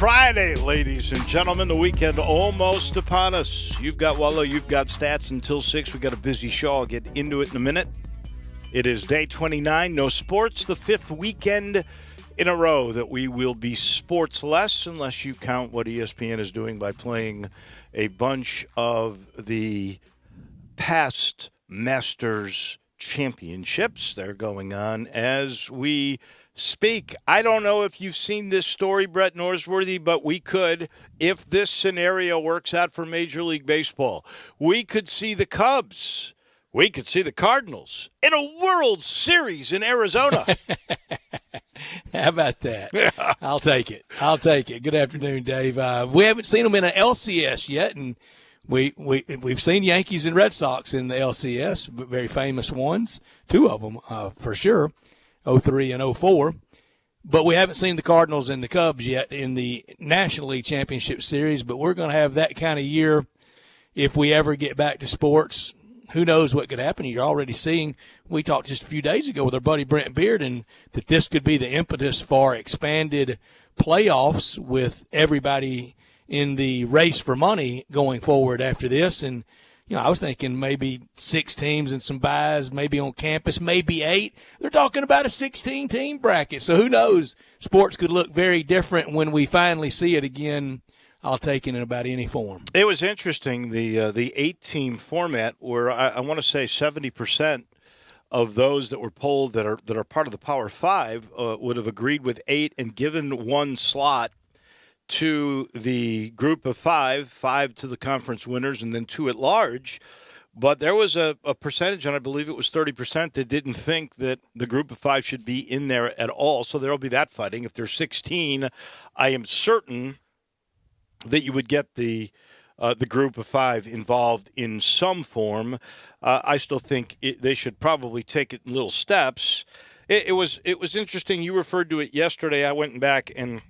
Friday, ladies and gentlemen. The weekend almost upon us. You've got Wolo, you've got stats until 6. We've got a busy show. I'll get into it in a minute. It is day 29, no sports, the fifth weekend in a row that we will be sports-less, unless you count what ESPN is doing by playing a bunch of the past Masters championships. They're going on as we speak. I don't know if you've seen this story, Brett Norsworthy, but we could, if this scenario works out for Major League Baseball, we could see the Cubs. We could see the Cardinals in a World Series in Arizona. How about that? Yeah. I'll take it. Good afternoon, Dave. We haven't seen them in an LCS yet, and we've seen Yankees and Red Sox in the LCS, very famous ones, two of them for sure, 03 and 04. But we haven't seen the Cardinals and the Cubs yet in the National League Championship Series, but we're going to have that kind of year if we ever get back to sports. Who knows what could happen? You're already seeing, we talked just a few days ago with our buddy Brent Beard, and that this could be the impetus for expanded playoffs with everybody in the race for money going forward after this. And, you know, I was thinking maybe 6 teams and some buys, maybe on campus, maybe 8. They're talking about a 16-team bracket. So who knows? Sports could look very different when we finally see it again. I'll take it in about any form. It was interesting, the 8-team format, where I want to say 70% of those that were polled that are part of the Power 5 would have agreed with 8 and given 1 slot to the group of 5 to the conference winners, and then 2 at large. But there was a percentage, and I believe it was 30%, that didn't think that the group of 5 should be in there at all. So there will be that fighting. If there's 16, I am certain that you would get the group of 5 involved in some form. I still think they should probably take it in little steps. It was interesting. You referred to it yesterday. I went back and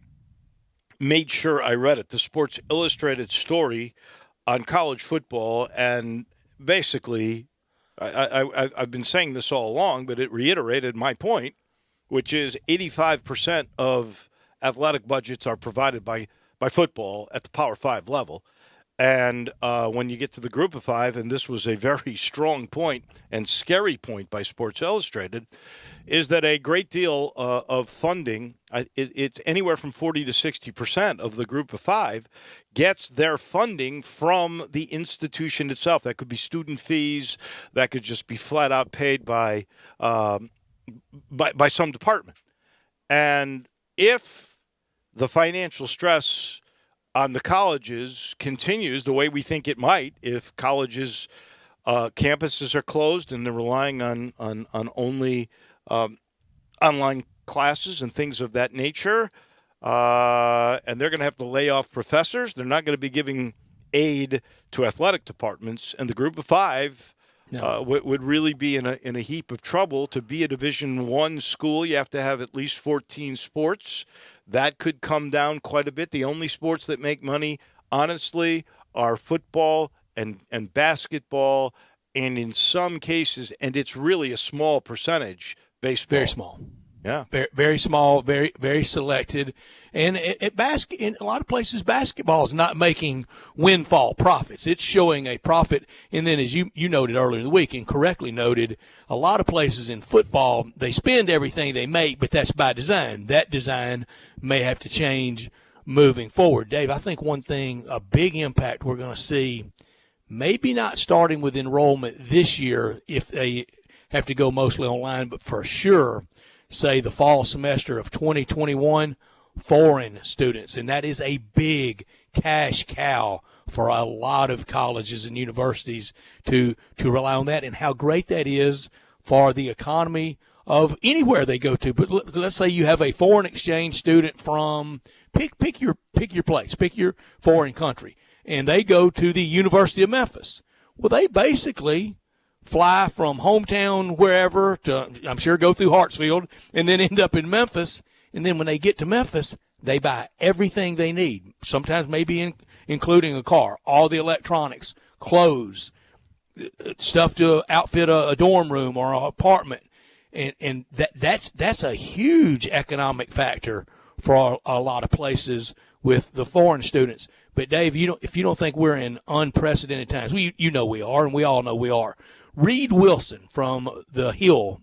made sure I read it. The Sports Illustrated story on college football, and basically, I've been saying this all along, but it reiterated my point, which is 85% of athletic budgets are provided by football at the Power 5 level. And when you get to the group of 5, and this was a very strong point and scary point by Sports Illustrated, is that a great deal of funding, it's anywhere from 40 to 60% of the group of 5 gets their funding from the institution itself. That could be student fees. That could just be flat out paid by some department. And if the financial stress on the colleges continues the way we think it might, if colleges' campuses are closed and they're relying on only online classes and things of that nature, and they're going to have to lay off professors. They're not going to be giving aid to athletic departments, and the group of 5 would really be in a heap of trouble. To be a Division I school, you have to have at least 14 sports. That could come down quite a bit. The only sports that make money, honestly, are football and basketball, and in some cases, and it's really a small percentage, baseball. Very small. Yeah. Very, very small, very, very selected. And in a lot of places, basketball is not making windfall profits. It's showing a profit. And then, as you noted earlier in the week, and correctly noted, a lot of places in football, they spend everything they make, but that's by design. That design may have to change moving forward. Dave, I think one thing, a big impact we're going to see, maybe not starting with enrollment this year if they have to go mostly online, but for sure, say the fall semester of 2021, foreign students. And that is a big cash cow for a lot of colleges and universities to rely on that, and how great that is for the economy of anywhere they go to. But let's say you have a foreign exchange student from pick your place, pick your foreign country, and they go to the University of Memphis. Well, they basically fly from hometown wherever to, I'm sure, go through Hartsfield and then end up in Memphis. And then when they get to Memphis, they buy everything they need, sometimes maybe including a car, all the electronics, clothes, stuff to outfit a dorm room or an apartment. And that's a huge economic factor for a lot of places with the foreign students. But Dave, if you don't think we're in unprecedented times, you know we are, and we all know we are. Reed Wilson from The Hill,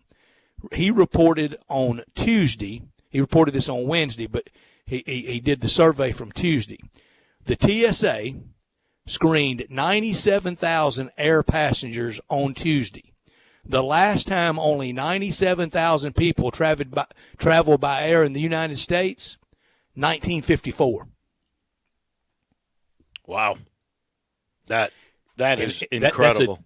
he reported on Tuesday. He reported this on Wednesday, but he did the survey from Tuesday. The TSA screened 97,000 air passengers on Tuesday. The last time only 97,000 people traveled by air in the United States, 1954. Wow. That is incredible.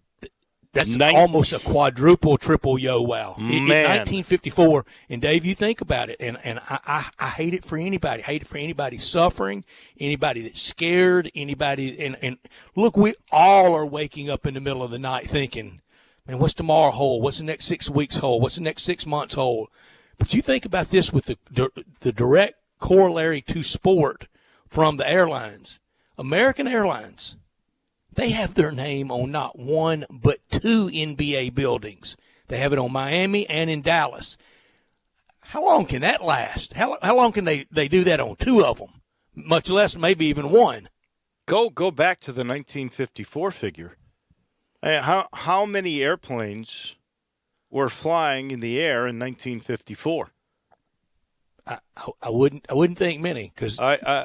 That's almost a quadruple, triple wow. Man. In 1954, and Dave, you think about it, and I hate it for anybody. I hate it for anybody suffering, anybody that's scared, anybody. And look, we all are waking up in the middle of the night thinking, man, what's tomorrow hold? What's the next 6 weeks hold? What's the next 6 months hold? But you think about this with the direct corollary to sport from the airlines. American Airlines, they have their name on not one but 2 NBA buildings. They have it on Miami and in Dallas. How long can that last? How long can they do that on 2 of them, much less maybe even 1? Go back to the 1954 figure. How many airplanes were flying in the air in 1954? I wouldn't think many, because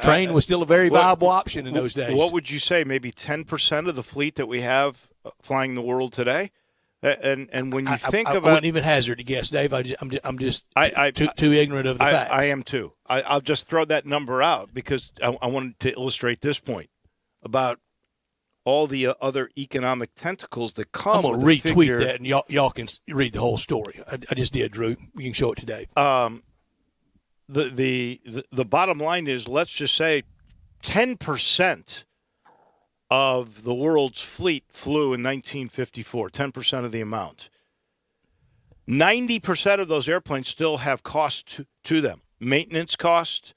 train was still a very viable option in those days. What would you say? Maybe 10% of the fleet that we have flying the world today. And when you think about, I wouldn't even hazard to guess, Dave. I'm just too ignorant of the facts. I am too. I'll just throw that number out because I wanted to illustrate this point about all the other economic tentacles that come. I'm going to retweet that, and y'all can read the whole story. I just did, Drew. You can show it to Dave. The bottom line is, let's just say 10% of the world's fleet flew in 1954, 10% of the amount. 90% of those airplanes still have cost to them. Maintenance cost,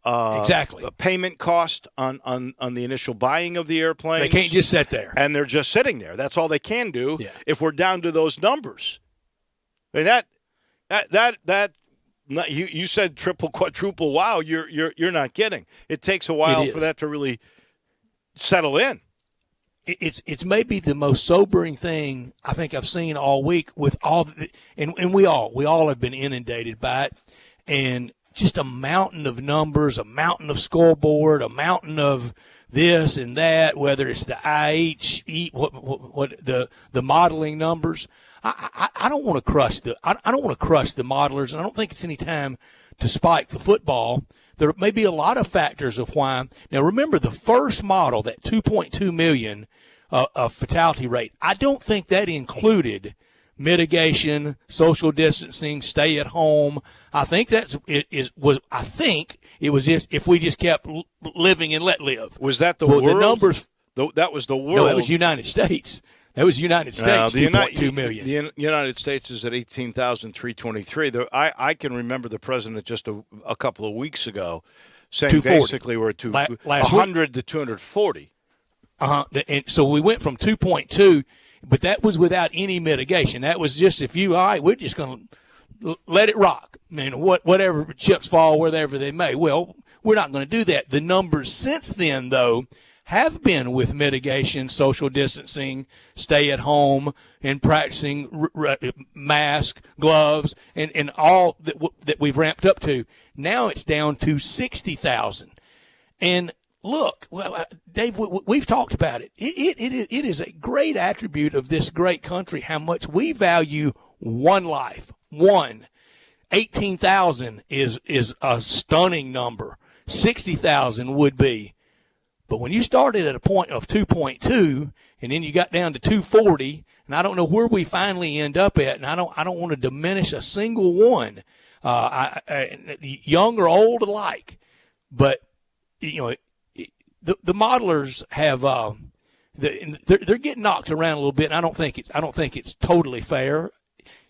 exactly. Payment cost on the initial buying of the airplanes. They can't just sit there. And they're just sitting there. That's all they can do if we're down to those numbers. I mean, that you said triple, quadruple. Wow, you're not kidding. It takes a while for that to really settle in. It's maybe the most sobering thing I think I've seen all week with all and we all have been inundated by it, and just a mountain of numbers, a mountain of scoreboard, a mountain of this and that. Whether it's the IHE, what the modeling numbers. I don't want to crush the modelers, and I don't think it's any time to spike the football. There may be a lot of factors of why. Now, remember the first model, that 2.2 million fatality rate. I don't think that included mitigation, social distancing, stay at home. I think I think it was if we just kept living and let live. Was that the world? The numbers. That was the world. No, that was United States. That was United States, 2.2 million. The United States is at 18,323. I can remember the president just a couple of weeks ago saying basically we're at 100 to 240. And so we went from 2.2, but that was without any mitigation. That was just we're just going to let it rock. I mean, whatever chips fall, wherever they may. Well, we're not going to do that. The numbers since then, though, have been with mitigation, social distancing, stay at home, and practicing mask, gloves, and all that we've ramped up to. Now it's down to 60,000. And look, Dave, we've talked about it. It is a great attribute of this great country how much we value one life. 18,000 is a stunning number. 60,000 would be. But when you started at a point of 2.2 and then you got down to 240, and I don't know where we finally end up at, and I don't want to diminish a single one, young or old alike. But the modelers have they're getting knocked around a little bit. And I don't think it's totally fair.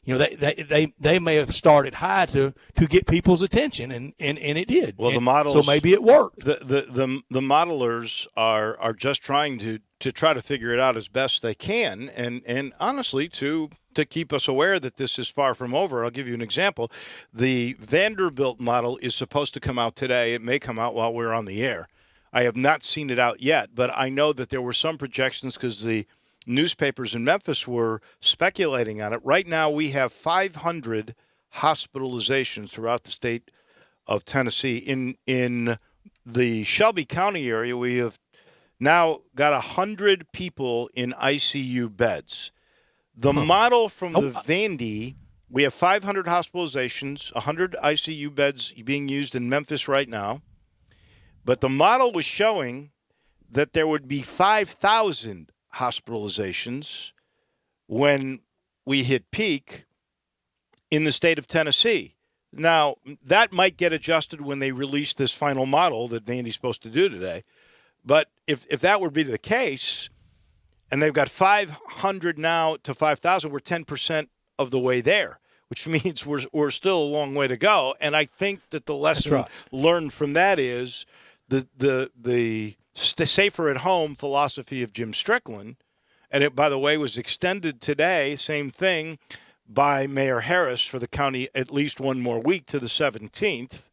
They may have started high to get people's attention, and it did. Well, and the models, so maybe it worked. The modelers are just trying to try to figure it out as best they can, and honestly to keep us aware that this is far from over. I'll give you an example. The Vanderbilt model is supposed to come out today. It may come out while we're on the air. I have not seen it out yet, but I know that there were some projections because the newspapers in Memphis were speculating on it. Right now, we have 500 hospitalizations throughout the state of Tennessee. In the Shelby County area, we have now got 100 people in ICU beds. The model from the Vandy, we have 500 hospitalizations, 100 ICU beds being used in Memphis right now. But the model was showing that there would be 5,000 hospitalizations when we hit peak in the state of Tennessee. Now, that might get adjusted when they release this final model that Vandy's supposed to do today. But if that would be the case, and they've got 500 now to 5,000, we're 10% of the way there, which means we're still a long way to go. And I think that the lesson learned from that is the safer at home philosophy of Jim Strickland, and it, by the way, was extended today, same thing, by Mayor Harris for the county at least one more week to the 17th.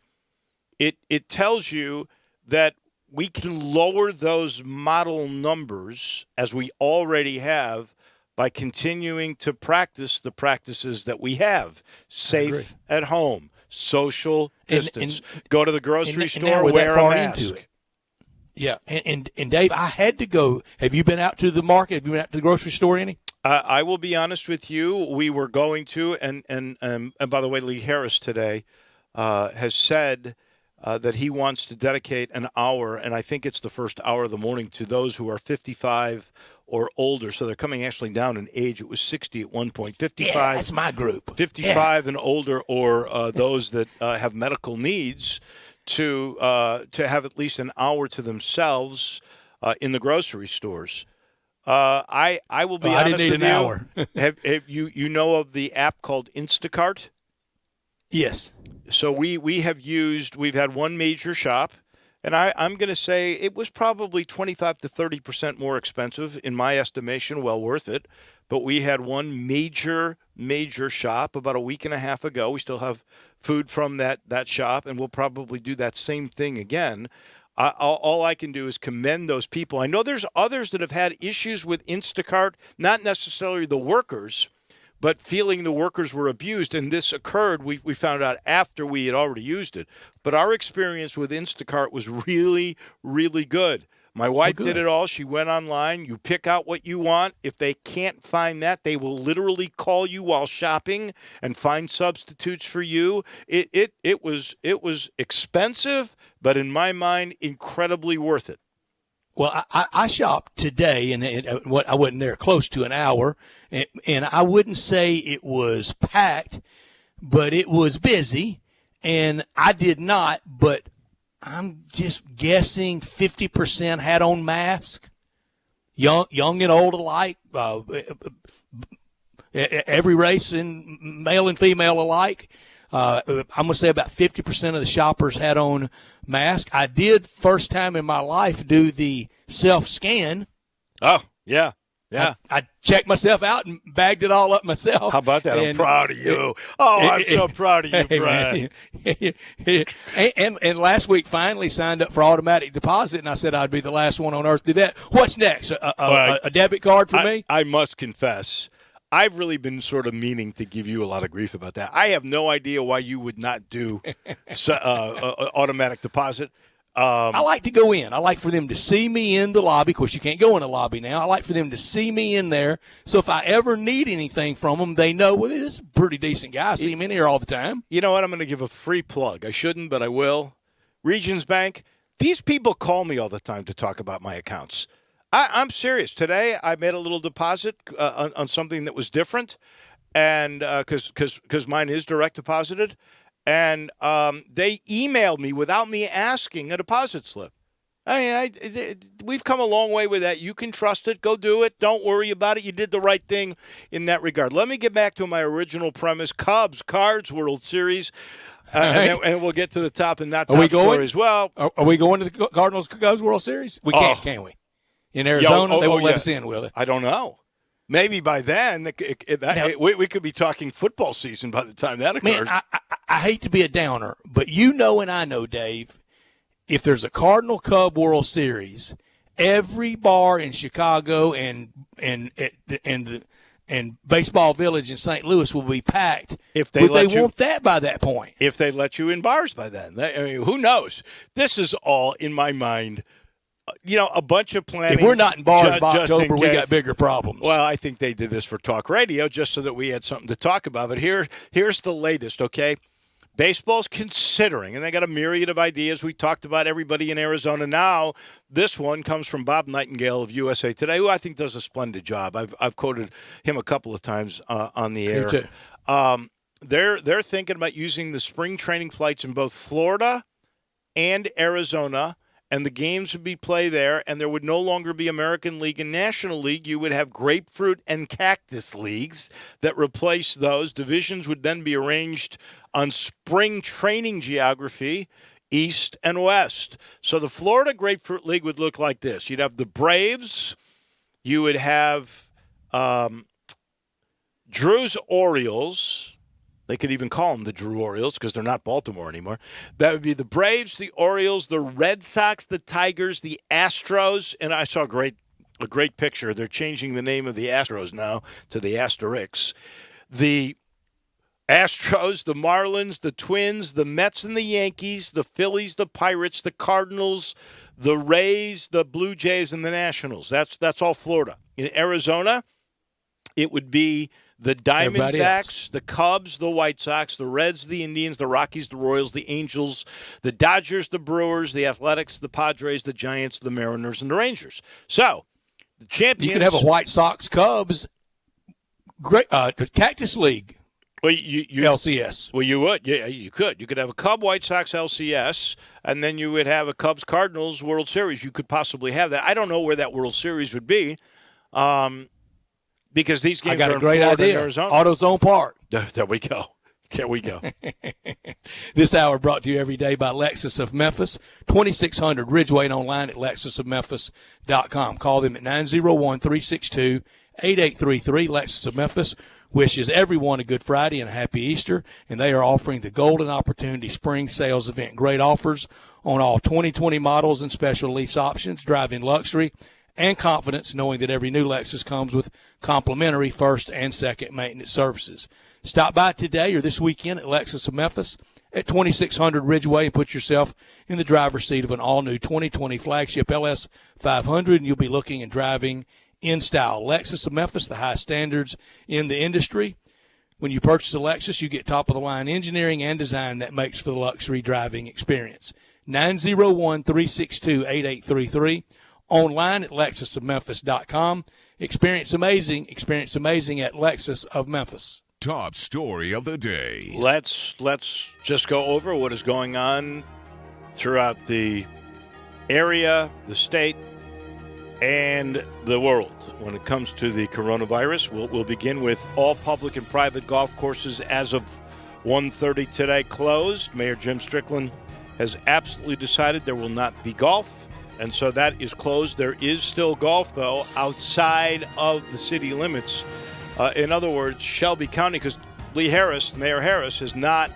It tells you that we can lower those model numbers, as we already have, by continuing to practice the practices that we have. Safe at home, social distance, go to the grocery store, wear a mask. Yeah, and Dave, I had to go. Have you been out to the market? Have you been out to the grocery store any? I will be honest with you. We were going to, and by the way, Lee Harris today has said that he wants to dedicate an hour, and I think it's the first hour of the morning, to those who are 55 or older. So they're coming actually down in age. It was 60 at one point. 55. Yeah, that's my group. 55 and older, or those that have medical needs, to have at least an hour to themselves in the grocery stores. I will be honest with you. Hour. have you know of the app called Instacart? Yes. So we've had one major shop, and I'm going to say it was probably 25 to 30% more expensive in my estimation, well worth it. But we had one major shop about a week and a half ago. We still have food from that shop, and we'll probably do that same thing again. All I can do is commend those people. I know there's others that have had issues with Instacart, not necessarily the workers, but feeling the workers were abused. And this occurred, we found out after we had already used it. But our experience with Instacart was really, really good. My wife did it all. She went online. You pick out what you want. If they can't find that, they will literally call you while shopping and find substitutes for you. It was expensive, but in my mind, incredibly worth it. Well, I shopped today, and I wasn't there close to an hour, and I wouldn't say it was packed, but it was busy, and I did not, but I'm just guessing 50% had on mask, young and old alike, every race, and male and female alike. I'm going to say about 50% of the shoppers had on mask. I did, first time in my life, do the self-scan. Oh, yeah. Yeah. I checked myself out and bagged it all up myself. How about that? I'm proud of you. I'm so proud of you, Brad. And last week finally signed up for automatic deposit, and I said I'd be the last one on earth to do that. What's next? A debit card for me? I must confess, I've really been sort of meaning to give you a lot of grief about that. I have no idea why you would not do automatic deposit. I like to go in. I like for them to see me in the lobby. Of course, you can't go in the lobby now. I like for them to see me in there. So if I ever need anything from them, they know, well, this is a pretty decent guy. I see him in here all the time. You know what? I'm going to give a free plug. I shouldn't, but I will. Regions Bank, these people call me all the time to talk about my accounts. I'm serious. Today, I made a little deposit on something that was different, and because mine is direct deposited. And they emailed me without me asking a deposit slip. I mean, we've come a long way with that. You can trust it. Go do it. Don't worry about it. You did the right thing in that regard. Let me get back to my original premise. Cubs, Cards, World Series. And we'll get to the top and not top story as well. Are we going to the Cardinals-Cubs World Series? We can we? In Arizona, they won't let us in, will they? I don't know. Maybe by then, we could be talking football season by the time that occurs. Man, I hate to be a downer, but you know and I know, Dave, if there's a Cardinal-Cub World Series, every bar in Chicago and Baseball Village in St. Louis will be packed. If they want that by that point. If they let you in bars by then. I mean, who knows? This is all, in my mind, a bunch of planning. If we're not in bars by October, we got bigger problems. Well, I think they did this for talk radio just so that we had something to talk about. But here's the latest, okay? Baseball's considering, and they got a myriad of ideas. We talked about everybody in Arizona. Now, this one comes from Bob Nightingale of USA Today, who I think does a splendid job. I've quoted him a couple of times on the air. Me too. They're thinking about using the spring training flights in both Florida and Arizona, and the games would be played there, and there would no longer be American League and National League. You would have grapefruit and cactus leagues that replace those. Divisions would then be arranged on spring training geography, east and west. So the Florida Grapefruit League would look like this. You'd have the Braves. You would have Drew's Orioles. They could even call them the Drew Orioles because they're not Baltimore anymore. That would be the Braves, the Orioles, the Red Sox, the Tigers, the Astros. And I saw a great picture. They're changing the name of the Astros now to the Asterix. The Astros, the Marlins, the Twins, the Mets and the Yankees, the Phillies, the Pirates, the Cardinals, the Rays, the Blue Jays, and the Nationals. That's all Florida. In Arizona, it would be the Diamondbacks, the Cubs, the White Sox, the Reds, the Indians, the Rockies, the Royals, the Angels, the Dodgers, the Brewers, the Athletics, the Padres, the Giants, the Mariners, and the Rangers. So, the champions. You could have a White Sox Cubs Cactus League. Well, LCS. Well, you would. Yeah, you could. You could have a Cub White Sox LCS, and then you would have a Cubs Cardinals World Series. You could possibly have that. I don't know where that World Series would be. Because these games are in Florida and Arizona. AutoZone Park. There we go. There we go. This hour brought to you every day by Lexus of Memphis, 2600 Ridgeway, and online at lexusofmemphis.com. Call them at 901-362-8833. Lexus of Memphis wishes everyone a good Friday and a happy Easter, and they are offering the Golden Opportunity Spring Sales Event. Great offers on all 2020 models and special lease options. Drive in luxury and confidence, knowing that every new Lexus comes with complimentary first and second maintenance services. Stop by today or this weekend at Lexus of Memphis at 2600 Ridgeway and put yourself in the driver's seat of an all-new 2020 flagship LS 500, and you'll be looking and driving in style. Lexus of Memphis, the high standards in the industry. When you purchase a Lexus, you get top-of-the-line engineering and design that makes for the luxury driving experience. 901-362-8833. Online at lexusofmemphis.com. Experience amazing at Lexus of Memphis. Top story of the day. Let's just go over what is going on throughout the area, the state, and the world when it comes to the coronavirus. We'll begin with all public and private golf courses as of 1:30 today closed. Mayor Jim Strickland has absolutely decided there will not be golf. And so that is closed. There is still golf, though, outside of the city limits. In other words, Shelby County, because Mayor Harris, has not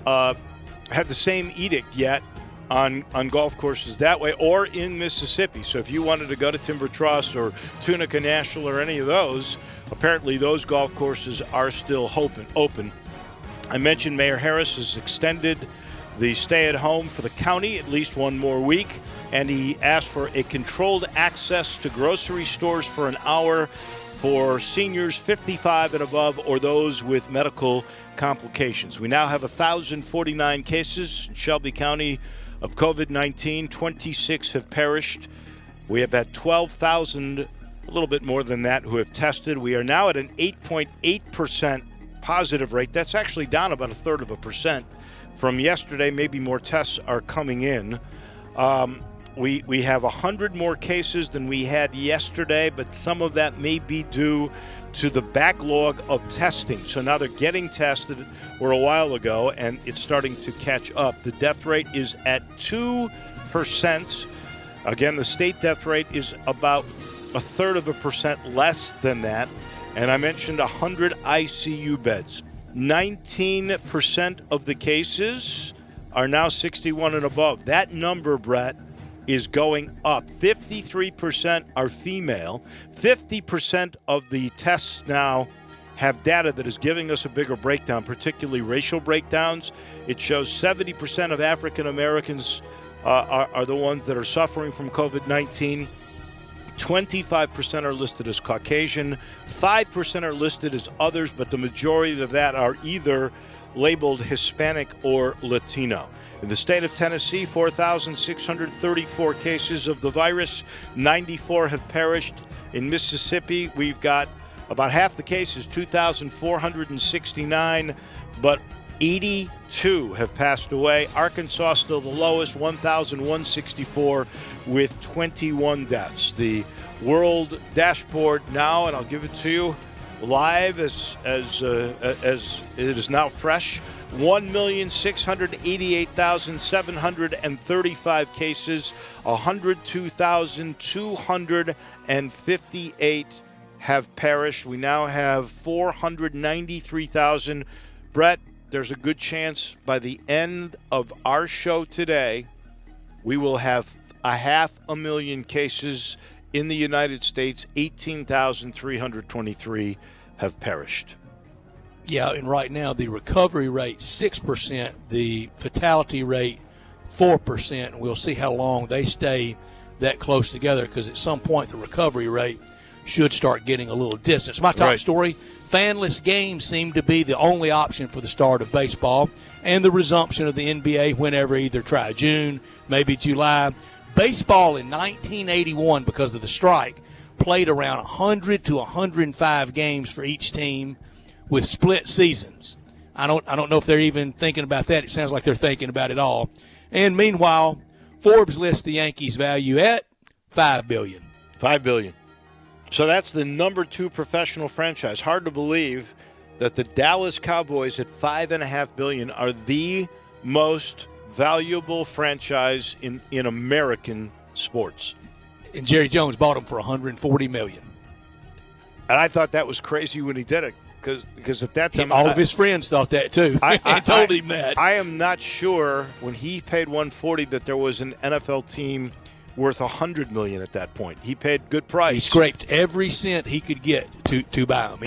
had the same edict yet on golf courses that way or in Mississippi. So if you wanted to go to Timber Truss or Tunica National or any of those, apparently those golf courses are still open. I mentioned Mayor Harris has extended the stay-at-home for the county at least one more week, and he asked for a controlled access to grocery stores for an hour for seniors 55 and above or those with medical complications. We now have 1,049 cases in Shelby County of COVID-19. 26 have perished. We have had 12,000, a little bit more than that, who have tested. We are now at an 8.8% positive rate. That's actually down about 1/3% from yesterday. Maybe more tests are coming in. We have 100 more cases than we had yesterday, but some of that may be due to the backlog of testing. So now they're getting tested or a while ago, and it's starting to catch up. The death rate is at 2%. Again, the state death rate is about 1/3% less than that. And I mentioned 100 ICU beds. 19% of the cases are now 61 and above. That number, Brett, is going up. 53% are female. 50% of the tests now have data that is giving us a bigger breakdown, particularly racial breakdowns. It shows 70% of African Americans are the ones that are suffering from COVID-19. 25% are listed as Caucasian. 5% are listed as others, but the majority of that are either labeled Hispanic or Latino. In the state of Tennessee, 4,634 cases of the virus. 94 have perished. In Mississippi, we've got about half the cases, 2,469, but 82 have passed away. Arkansas still the lowest, 1,164 with 21 deaths. The world dashboard now, and I'll give it to you live as it is now fresh. 1,688,735 cases, 102,258 have perished. We now have 493,000. Brett, there's a good chance by the end of our show today, we will have 500,000 cases in the United States. 18,323 have perished. Yeah, and right now the recovery rate 6%, the fatality rate 4%. And we'll see how long they stay that close together, because at some point the recovery rate should start getting a little distance. My top story, fanless games seem to be the only option for the start of baseball and the resumption of the NBA whenever, either try June, maybe July. Baseball in 1981, because of the strike, played around 100 to 105 games for each team with split seasons. I don't know if they're even thinking about that. It sounds like they're thinking about it all. And meanwhile, Forbes lists the Yankees' value at $5 billion. $5 billion. So that's the number 2 professional franchise. Hard to believe that the Dallas Cowboys at $5.5 billion are the most valuable franchise in American sports. And Jerry Jones bought them for $140 million. And I thought that was crazy when he did it, because at that time all of his friends thought that too. I told him that. I am not sure when he paid $140 that there was an NFL team worth $100 million at that point. He paid good price. He scraped every cent he could get to buy them,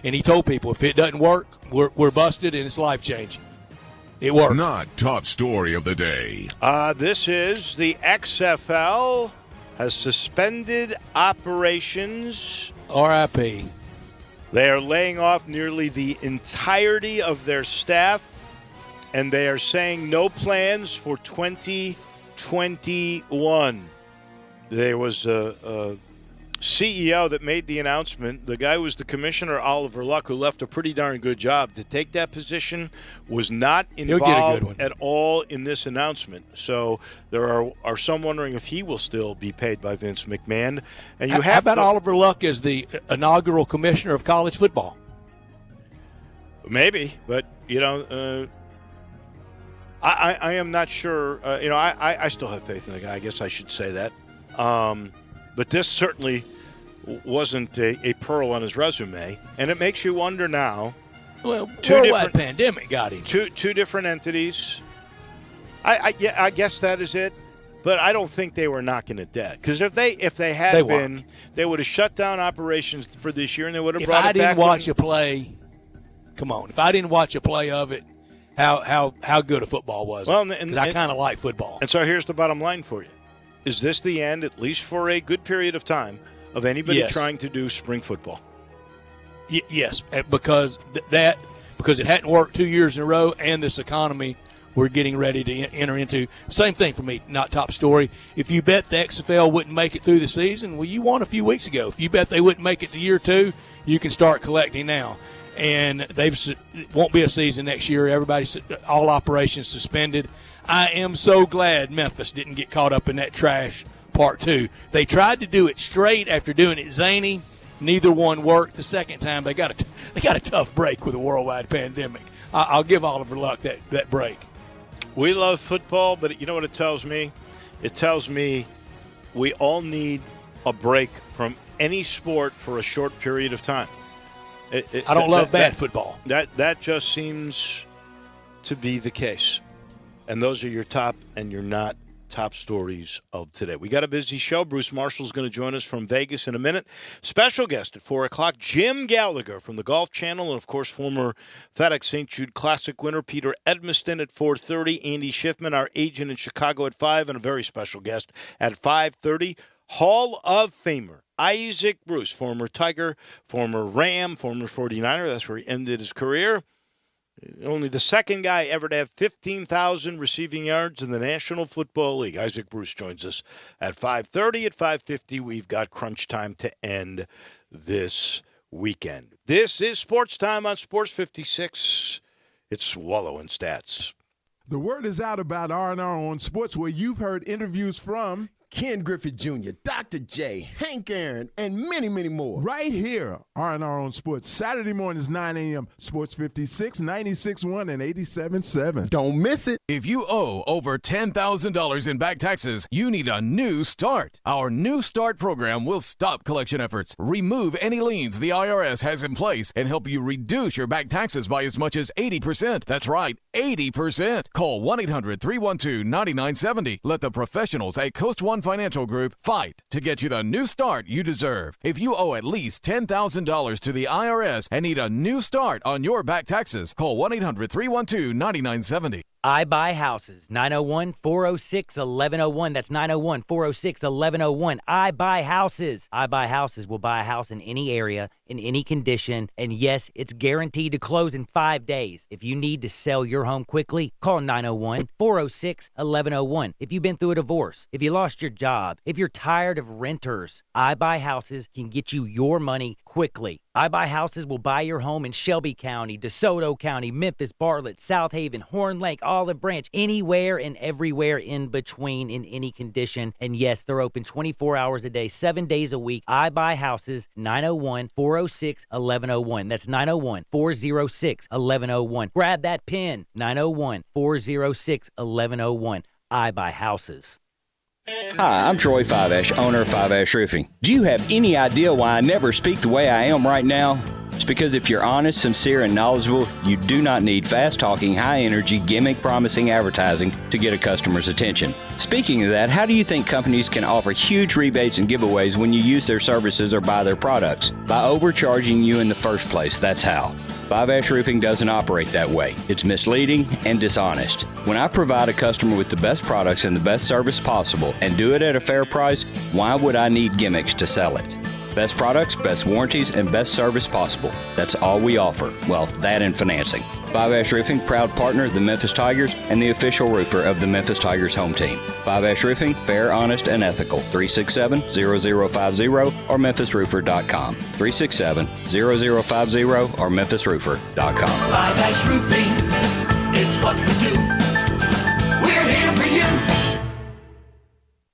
and he told people, if it doesn't work, we're busted and it's life changing. It worked. Not top story of the day. This is the XFL has suspended operations. RIP. They are laying off nearly the entirety of their staff, and they are saying no plans for 2021. There was a CEO that made the announcement. The guy was the commissioner, Oliver Luck, who left a pretty darn good job. To take that position was not involved at all in this announcement. So there are some wondering if he will still be paid by Vince McMahon. And you how about Oliver Luck as the inaugural commissioner of college football? Maybe, but I am not sure. I still have faith in the guy. I guess I should say that. But this certainly wasn't a pearl on his resume, and it makes you wonder now. Well, worldwide pandemic got him. Two different entities. I guess that is it. But I don't think they were knocking it dead, because if they had been, they would have shut down operations for this year, and they would have brought it back. If I didn't watch a play, come on. If I didn't watch a play of it, how good a football was? Well, and I kind of like football. And so here's the bottom line for you. Is this the end, at least for a good period of time, of anybody trying to do spring football? Yes, because it hadn't worked 2 years in a row, and this economy we're getting ready to enter into. Same thing for me, not top story. If you bet the XFL wouldn't make it through the season, well, you won a few weeks ago. If you bet they wouldn't make it to year 2, you can start collecting now. and won't be a season next year. All operations suspended. I am so glad Memphis didn't get caught up in that trash part two. They tried to do it straight after doing it zany. Neither one worked. The second time they got a tough break with a worldwide pandemic. I'll give Oliver Luck that break. We love football, but you know what it tells me? It tells me we all need a break from any sport for a short period of time. I don't love bad football. That just seems to be the case. And those are your top and your not top stories of today. We got a busy show. Bruce Marshall's going to join us from Vegas in a minute. Special guest at 4 o'clock, Jim Gallagher from the Golf Channel, and, of course, former FedEx St. Jude Classic winner Peter Edmiston at 4:30. Andy Schiffman, our agent in Chicago, at 5, and a very special guest at 5:30. Hall of Famer Isaac Bruce, former Tiger, former Ram, former 49er. That's where he ended his career. Only the second guy ever to have 15,000 receiving yards in the National Football League. Isaac Bruce joins us at 5:30. At 5:50, we've got crunch time to end this weekend. This is Sports Time on Sports 56. It's Wolo and Stats. The word is out about R&R on Sports, where you've heard interviews from Ken Griffith Jr., Dr. J, Hank Aaron, and many, many more. right here, R&R on Sports. Saturday mornings, 9 a.m., Sports 56, 96.1, and 87.7. Don't miss it. If you owe over $10,000 in back taxes, you need a new start. Our New Start program will stop collection efforts, remove any liens the IRS has in place, and help you reduce your back taxes by as much as 80%. That's right, 80%. Call 1-800-312-9970. Let the professionals at Coast One Financial Group fight to get you the new start you deserve. If you owe at least $10,000 to the IRS and need a new start on your back taxes, call 1-800-312-9970. I Buy Houses, 901-406-1101. That's 901-406-1101. I Buy Houses. I Buy Houses will buy a house in any area, in any condition, and yes, it's guaranteed to close in 5 days. If you need to sell your home quickly, call 901-406-1101. If you've been through a divorce, if you lost your job, if you're tired of renters, I Buy Houses can get you your money quickly. I Buy Houses will buy your home in Shelby County, DeSoto County, Memphis, Bartlett, South Haven, Horn Lake, Olive Branch, anywhere and everywhere in between, in any condition. And yes, they're open 24 hours a day, 7 days a week. I Buy Houses, 901-406-1101. That's 901-406-1101. Grab that pen, 901-406-1101. I Buy Houses. Hi, I'm Troy Fiveash, owner of Fiveash Roofing. Do you have any idea why I never speak the way I am right now? It's because if you're honest, sincere, and knowledgeable, you do not need fast-talking, high-energy, gimmick-promising advertising to get a customer's attention. Speaking of that, how do you think companies can offer huge rebates and giveaways when you use their services or buy their products? By overcharging you in the first place, that's how. Fiveash Roofing doesn't operate that way. It's misleading and dishonest. When I provide a customer with the best products and the best service possible and do it at a fair price, why would I need gimmicks to sell it? Best products, best warranties, and best service possible. That's all we offer. Well, that and financing. Fiveash Roofing, proud partner of the Memphis Tigers and the official roofer of the Memphis Tigers home team. Fiveash Roofing, fair, honest, and ethical. 367-0050 or memphisroofer.com. 367-0050 or memphisroofer.com. Fiveash Roofing, it's what we do. We're here for you.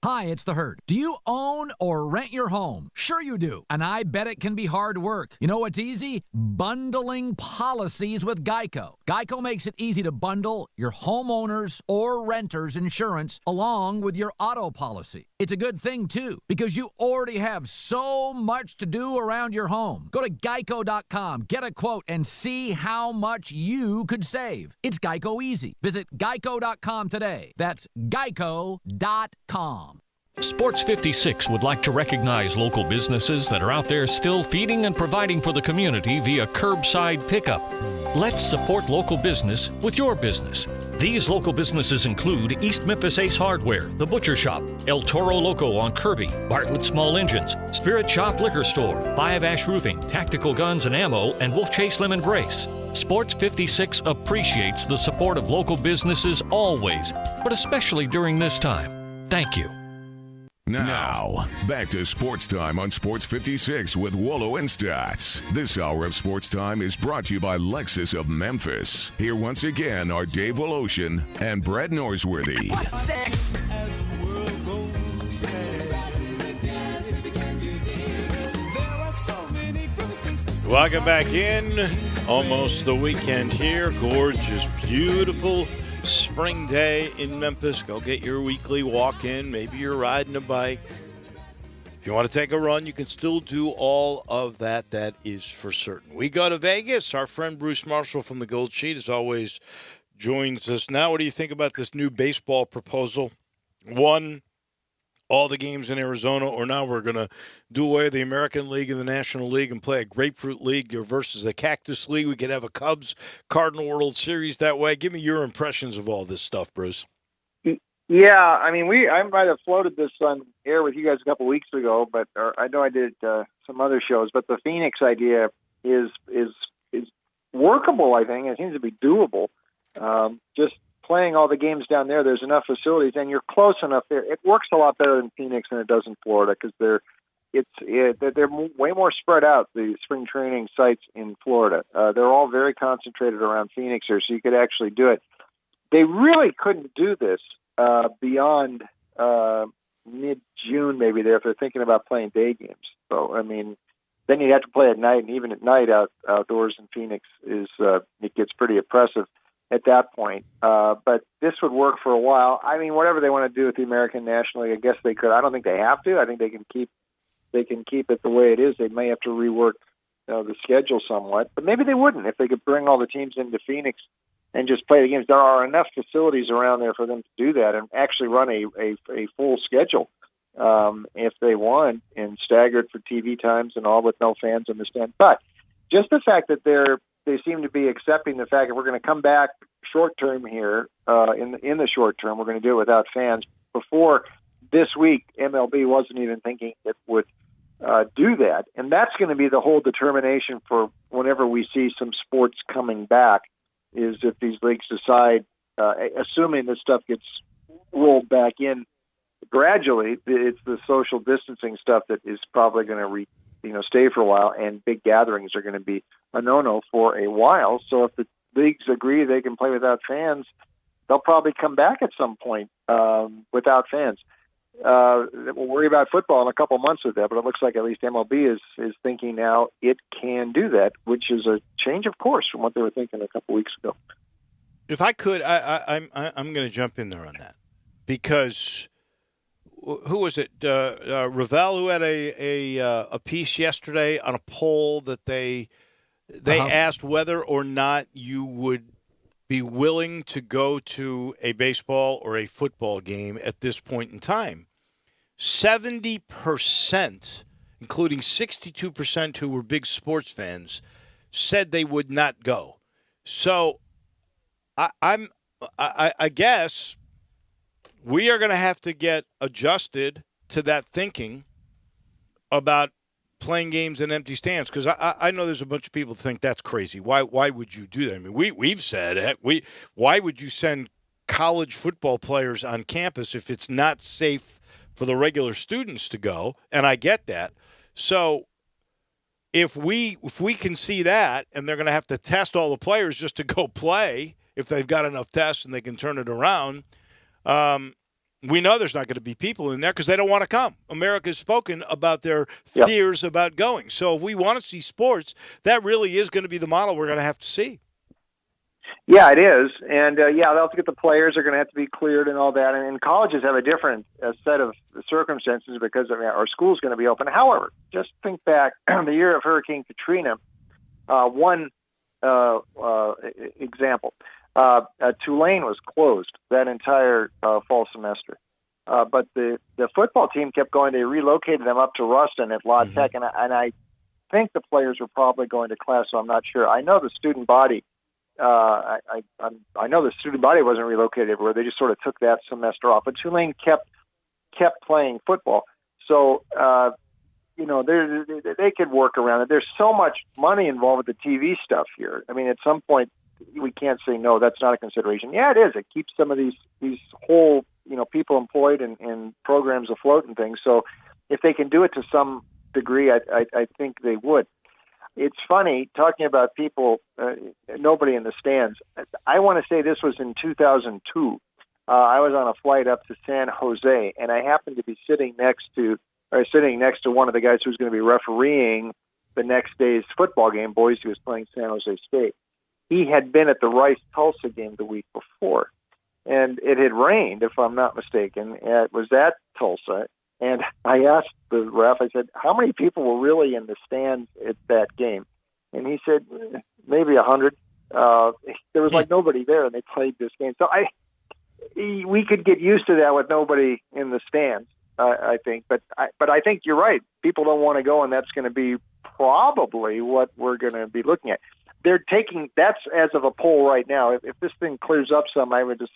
Hi, it's The Herd. Do you own or rent your home? Sure you do. And I bet it can be hard work. You know what's easy? Bundling policies with Geico. Geico makes it easy to bundle your homeowner's or renter's insurance along with your auto policy. It's a good thing, too, because you already have so much to do around your home. Go to geico.com, get a quote, and see how much you could save. It's Geico easy. Visit geico.com today. That's geico.com. Sports 56 would like to recognize local businesses that are out there still feeding and providing for the community via curbside pickup. Let's support local business with your business. These local businesses include East Memphis Ace Hardware, The Butcher Shop, El Toro Loco on Kirby, Bartlett Small Engines, Spirit Shop Liquor Store, Fiveash Roofing, Tactical Guns and Ammo, and Wolf Chase Lemon Brace. Sports 56 appreciates the support of local businesses always, but especially during this time. Thank you. Now, back to Sports Time on Sports 56 with Wolo and Stats. This hour of Sports Time is brought to you by Lexus of Memphis. Here once again are Dave Woloshin and Brett Norsworthy. Welcome back in. Almost the weekend here. Gorgeous, beautiful spring day in Memphis. Go get your weekly walk in. Maybe you're riding a bike. If you want to take a run, you can still do all of that. That is for certain. We go to Vegas. Our friend Bruce Marshall from the Gold Sheet, as always, joins us now. What do you think about this new baseball proposal? One, all the games in Arizona, or now we're going to do away with the American League and the National League and play a Grapefruit League versus a Cactus League. We could have a Cubs-Cardinal World Series that way. Give me your impressions of all this stuff, Bruce. Yeah, I mean, I might have floated this on air with you guys a couple weeks ago, but I know I did some other shows. But the Phoenix idea is workable. I think it seems to be doable. Just playing all the games down there, there's enough facilities, and you're close enough there. It works a lot better in Phoenix than it does in Florida because they're way more spread out, the spring training sites in Florida. They're all very concentrated around Phoenix here, so you could actually do it. They really couldn't do this beyond mid-June, maybe, there if they're thinking about playing day games. So, I mean, then you'd have to play at night, and even at night outdoors in Phoenix it gets pretty oppressive at that point. But this would work for a while. I mean, whatever they want to do with the American National League, I guess they could. I don't think they have to. I think they can keep it the way it is. They may have to rework the schedule somewhat, but maybe they wouldn't if they could bring all the teams into Phoenix and just play the games. There are enough facilities around there for them to do that and actually run a full schedule if they want, and staggered for TV times and all with no fans in the stand. But just the fact that they seem to be accepting the fact that we're going to come back short term here in the short term, we're going to do it without fans. Before this week, MLB wasn't even thinking it would do that. And that's going to be the whole determination for whenever we see some sports coming back, is if these leagues decide, assuming this stuff gets rolled back in gradually, it's the social distancing stuff that is probably going to stay for a while, and big gatherings are going to be a no-no for a while. So if the leagues agree they can play without fans, they'll probably come back at some point without fans. We'll worry about football in a couple months with that, but it looks like at least MLB is thinking now it can do that, which is a change of course from what they were thinking a couple weeks ago. If I could, I'm going to jump in there on that, because who was it? Ravel, who had a piece yesterday on a poll that they asked whether or not you would be willing to go to a baseball or a football game at this point in time. 70%, including 62% who were big sports fans, said they would not go. So I guess we are going to have to get adjusted to that thinking about playing games in empty stands, because I know there's a bunch of people who think that's crazy. Why would you do that? I mean, we've said why would you send college football players on campus if it's not safe for the regular students to go? And I get that. So if we can see that, and they're going to have to test all the players just to go play if they've got enough tests and they can turn it around, we know there's not going to be people in there because they don't want to come. America's spoken about their fears about going. So if we want to see sports, that really is going to be the model we're going to have to see. Yeah, it is. And, they'll have to get the players. They're going to have to be cleared and all that. And colleges have a different set of circumstances because our school's going to be open. However, just think back the year of Hurricane Katrina, one example. Tulane was closed that entire fall semester. But the football team kept going. They relocated them up to Ruston at La Tech, and I think the players were probably going to class, so I'm not sure. I know the student body. I know the student body wasn't relocated everywhere. They just sort of took that semester off. But Tulane kept playing football, so they could work around it. There's so much money involved with the TV stuff here. I mean, at some point we can't say no. That's not a consideration. Yeah, it is. It keeps some of these whole people employed and programs afloat and things. So if they can do it to some degree, I think they would. It's funny talking about people, nobody in the stands. I want to say this was in 2002. I was on a flight up to San Jose, and I happened to be sitting next to one of the guys who was going to be refereeing the next day's football game. Boise was playing San Jose State. He had been at the Rice-Tulsa game the week before, and it had rained, if I'm not mistaken. It was at Tulsa, and I asked the ref, I said, how many people were really in the stands at that game? And he said, maybe 100. There was like nobody there, and they played this game. So we could get used to that with nobody in the stands, I think. But I think you're right. People don't want to go, and that's going to be probably what we're going to be looking at. They're taking that's as of a poll right now. If this thing clears up some, I would just,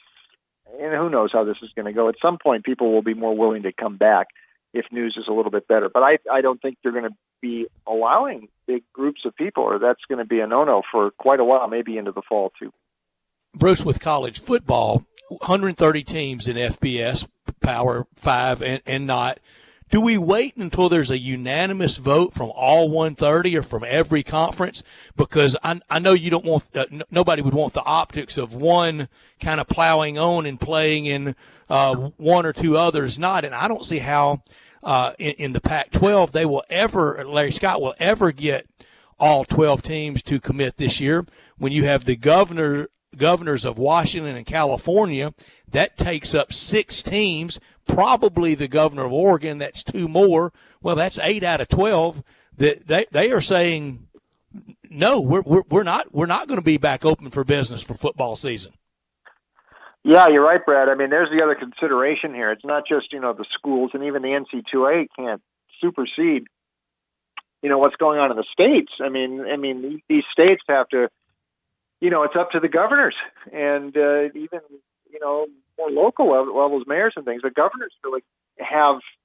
and who knows how this is going to go. At some point, people will be more willing to come back if news is a little bit better. But I don't think they're going to be allowing big groups of people, or that's going to be a no-no for quite a while, maybe into the fall too. Bruce, with college football, 130 teams in FBS, Power 5 and not. Do we wait until there's a unanimous vote from all 130 or from every conference? Because I know you don't want nobody would want the optics of one kind of plowing on and playing in one or two others not. And I don't see how in the Pac-12 they will ever, Larry Scott will ever get all 12 teams to commit this year. When you have the governors of Washington and California, that takes up 6 teams. Probably the governor of Oregon, that's 2 more. Well, that's 8 out of 12. They are saying, no, we're not going to be back open for business for football season. Yeah, you're right, Brad. I mean, there's the other consideration here. It's not just, the schools, and even the NC2A can't supersede, what's going on in the states. I mean, these states have to, it's up to the governors and even, more local levels, mayors and things. The governors really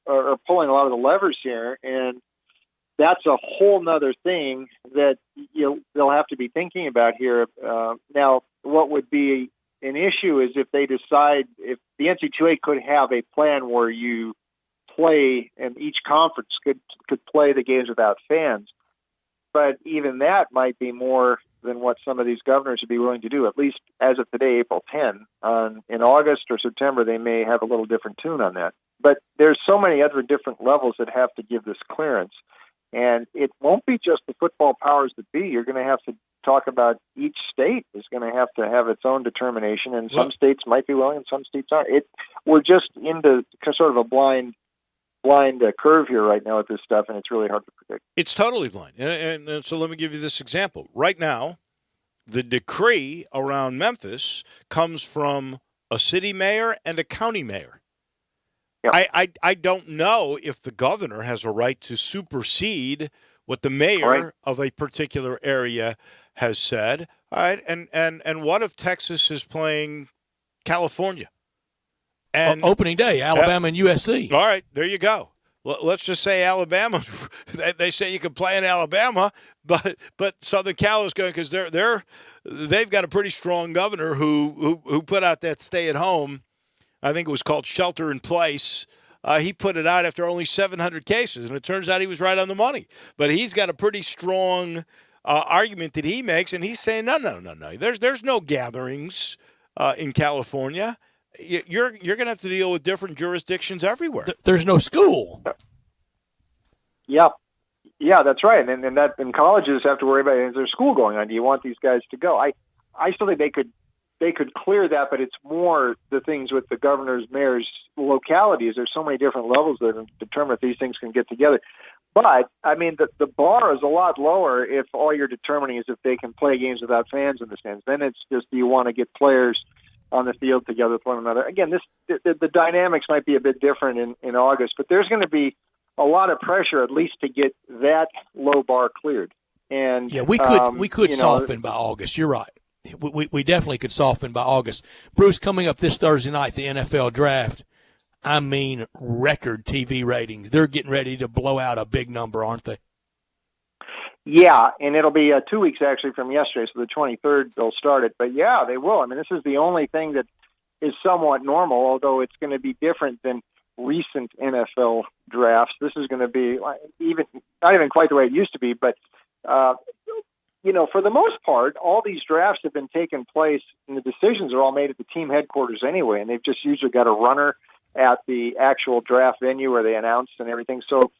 are pulling a lot of the levers here, and that's a whole nother thing that they'll have to be thinking about here. Now, what would be an issue is if they decide, if the NC2A could have a plan where you play and each conference could play the games without fans, but even that might be more than what some of these governors would be willing to do, at least as of today, April 10. In August or September, they may have a little different tune on that. But there's so many other different levels that have to give this clearance. And it won't be just the football powers that be. You're going to have to talk about each state is going to have its own determination, and some states might be willing and some states aren't. We're just into sort of a blind curve here right now with this stuff, and it's really hard to predict. It's totally blind. And so let me give you this example. Right now, the decree around Memphis comes from a city mayor and a county mayor. Yep. I don't know if the governor has a right to supersede what the mayor of a particular area has said. All right, and what if Texas is playing California? And opening day, Alabama and USC. All right, there you go. Let's just say Alabama. They say you can play in Alabama, but Southern Cal is going because they've got a pretty strong governor who put out that stay at home. I think it was called shelter in place. He put it out after only 700 cases, and it turns out he was right on the money. But he's got a pretty strong argument that he makes, and he's saying no. There's no gatherings in California. You're going to have to deal with different jurisdictions everywhere. There's no school. Yeah, that's right. And colleges have to worry about, is there school going on? Do you want these guys to go? I still think they could clear that, but it's more the things with the governors, mayors, localities. There's so many different levels that determine if these things can get together. But, I mean, the bar is a lot lower if all you're determining is if they can play games without fans in the stands. Then it's just, do you want to get players on the field together with one another? Again, the dynamics might be a bit different in August, but there's going to be a lot of pressure at least to get that low bar cleared. And yeah, we could soften by August. You're right. We definitely could soften by August. Bruce, coming up this Thursday night, the NFL draft. I mean, record TV ratings. They're getting ready to blow out a big number, aren't they? Yeah, and it'll be 2 weeks actually from yesterday, so the 23rd they'll start it. But yeah, they will. I mean, this is the only thing that is somewhat normal, although it's going to be different than recent NFL drafts. This is going to be not even quite the way it used to be, but for the most part, all these drafts have been taking place, and the decisions are all made at the team headquarters anyway, and they've just usually got a runner at the actual draft venue where they announce and everything. So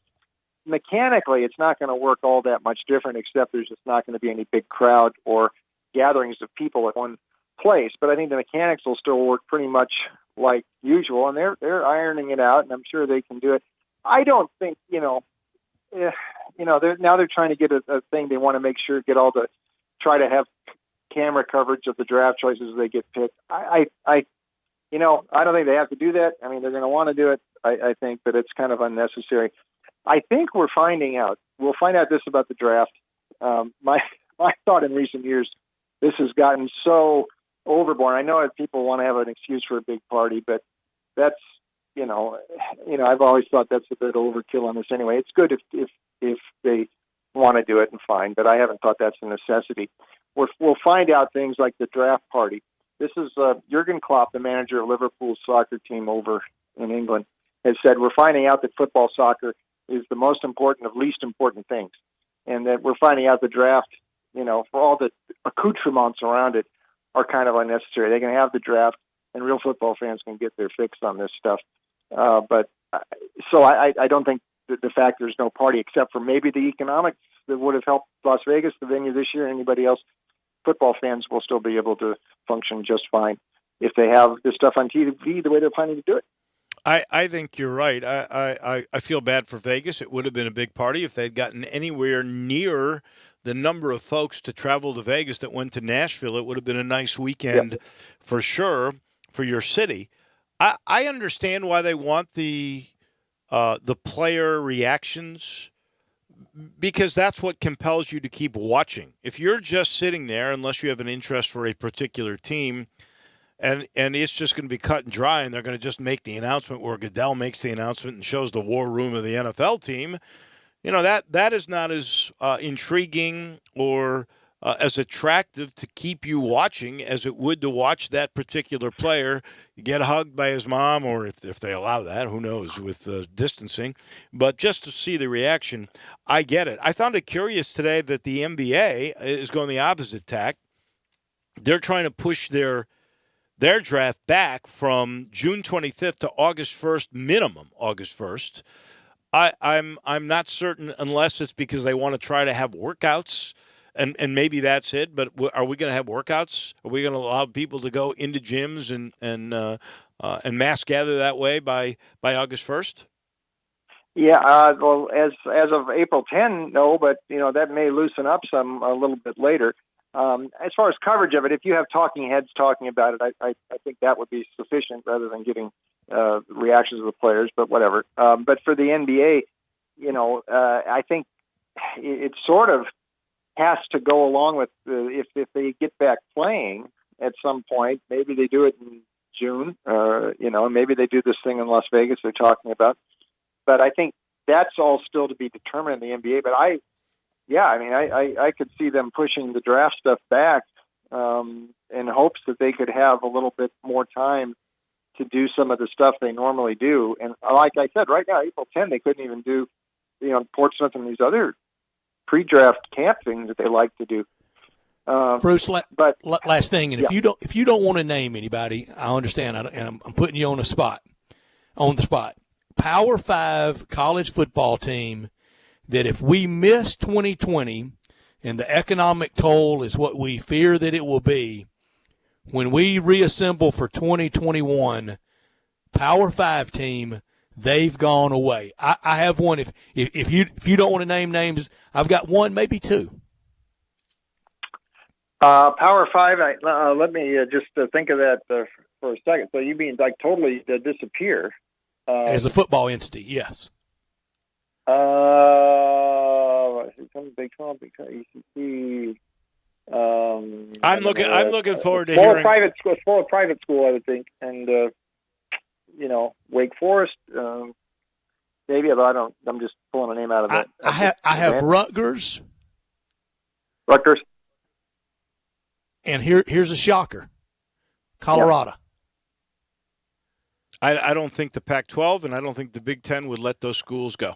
mechanically, it's not going to work all that much different, except there's just not going to be any big crowd or gatherings of people at one place. But I think the mechanics will still work pretty much like usual, and they're ironing it out, and I'm sure they can do it. I don't think they're trying to get a thing. They want to make sure try to have camera coverage of the draft choices as they get picked. I don't think they have to do that. I mean, they're going to want to do it. I think, but it's kind of unnecessary. I think we'll find out this about the draft. My thought in recent years, this has gotten so overboard. I know that people want to have an excuse for a big party, but that's, I've always thought that's a bit overkill on this anyway. It's good if they want to do it and fine, but I haven't thought that's a necessity. We'll find out things like the draft party. This is Jurgen Klopp, the manager of Liverpool's soccer team over in England, has said we're finding out that football soccer is the most important of least important things, and that we're finding out the draft, for all the accoutrements around it, are kind of unnecessary. They can have the draft, and real football fans can get their fix on this stuff. So I don't think the fact there's no party, except for maybe the economics that would have helped Las Vegas, the venue this year, anybody else, football fans will still be able to function just fine if they have this stuff on TV the way they're planning to do it. I think you're right. I feel bad for Vegas. It would have been a big party if they'd gotten anywhere near the number of folks to travel to Vegas that went to Nashville. It would have been a nice weekend for sure for your city. I understand why they want the player reactions, because that's what compels you to keep watching. If you're just sitting there, unless you have an interest for a particular team, and it's just going to be cut and dry, and they're going to just make the announcement where Goodell makes the announcement and shows the war room of the NFL team, that is not as intriguing or as attractive to keep you watching as it would to watch that particular player get hugged by his mom, or if they allow that, who knows, with distancing. But just to see the reaction, I get it. I found it curious today that the NBA is going the opposite tack. They're trying to push their draft back from June 25th to August 1st, minimum August 1st. I'm not certain, unless it's because they want to try to have workouts, and maybe that's it. But are we going to have workouts? Are we going to allow people to go into gyms and mass gather that way by August 1st? Yeah, well, as of April 10, no, but that may loosen up some a little bit later. As far as coverage of it, if you have talking heads talking about it, I think that would be sufficient rather than getting reactions of the players, but whatever. But for the NBA, I think it sort of has to go along with if they get back playing at some point. Maybe they do it in June, maybe they do this thing in Las Vegas they're talking about. But I think that's all still to be determined in the NBA. But I could see them pushing the draft stuff back in hopes that they could have a little bit more time to do some of the stuff they normally do. And like I said, right now, April 10, they couldn't even do, Portsmouth and these other pre-draft camp things that they like to do. Bruce, last thing, and if you don't want to name anybody, I understand, and I'm putting you on the spot. Power 5 college football team that if we miss 2020 and the economic toll is what we fear that it will be, when we reassemble for 2021, Power 5 team, they've gone away. I have one. If you don't want to name names, I've got one, maybe two. Power 5. Let me just think of that for a second. So you mean like totally disappear as a football entity? Yes. Big 12, Big 12, ECC. I'm looking forward to hearing. Private school, I would think, and Wake Forest, maybe. Although I'm just pulling a name out of it. I have Rutgers. And here's a shocker: Colorado. I don't think the Pac-12 and I don't think the Big Ten would let those schools go.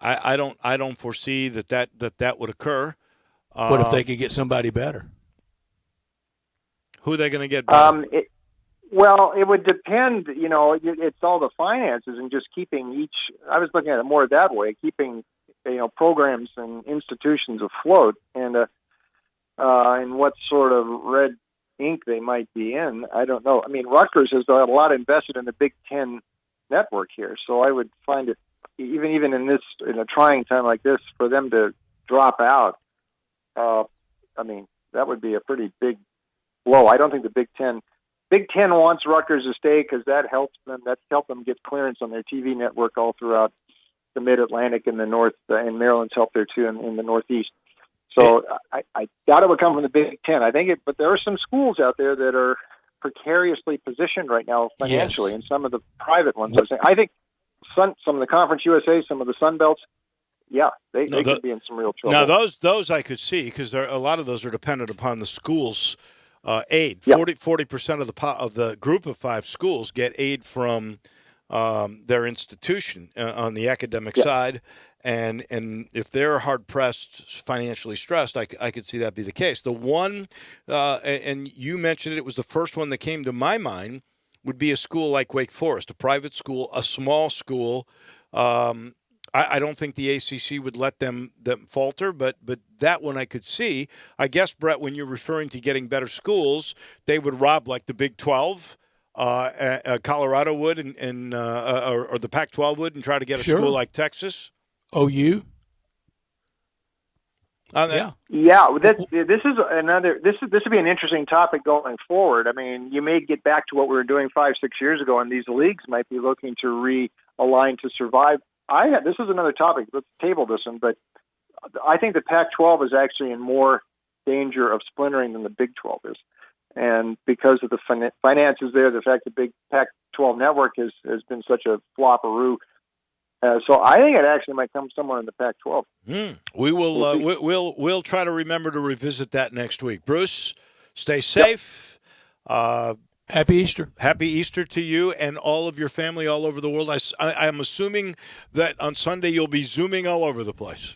I don't foresee that would occur. What if they could get somebody better? Who are they going to get better? Well, it would depend. It's all the finances and just keeping each. I was looking at it more that way, keeping programs and institutions afloat, and what sort of red ink they might be in. I don't know. I mean, Rutgers has a lot invested in the Big Ten network here, so I would find it even in a trying time like this for them to drop out. I mean, that would be a pretty big blow. I don't think the Big Ten wants Rutgers to stay because that helps them. That's helped them get clearance on their TV network all throughout the Mid-Atlantic and the North, and Maryland's helped there too in the Northeast. So I doubt it would come from the Big Ten. I think but there are some schools out there that are precariously positioned right now financially, and some of the private ones. I think some of the Conference USA, some of the Sun Belts, they could be in some real trouble. Now those I could see because a lot of those are dependent upon the schools' aid. 40% of the group of 5 schools get aid from their institution on the academic side. And if they're hard-pressed, financially stressed, I could see that be the case. The one, and you mentioned it was the first one that came to my mind, would be a school like Wake Forest, a private school, a small school. I don't think the ACC would let them falter, but that one I could see. I guess, Brett, when you're referring to getting better schools, they would rob like the Big 12. Colorado would, or the Pac-12 would, and try to get a school like Texas. OU. This would be an interesting topic going forward. I mean, you may get back to what we were doing 5-6 years ago, and these leagues might be looking to realign to survive. This is another topic. Let's table this one, but I think the Pac-12 is actually in more danger of splintering than the Big 12 is. And because of the finances there, the fact the big Pac-12 network has been such a flopperoo. So I think it actually might come somewhere in the Pac-12. We will we'll try to remember to revisit that next week. Bruce, stay safe. Happy Easter. Happy Easter to you and all of your family all over the world. I'm assuming that on Sunday you'll be Zooming all over the place.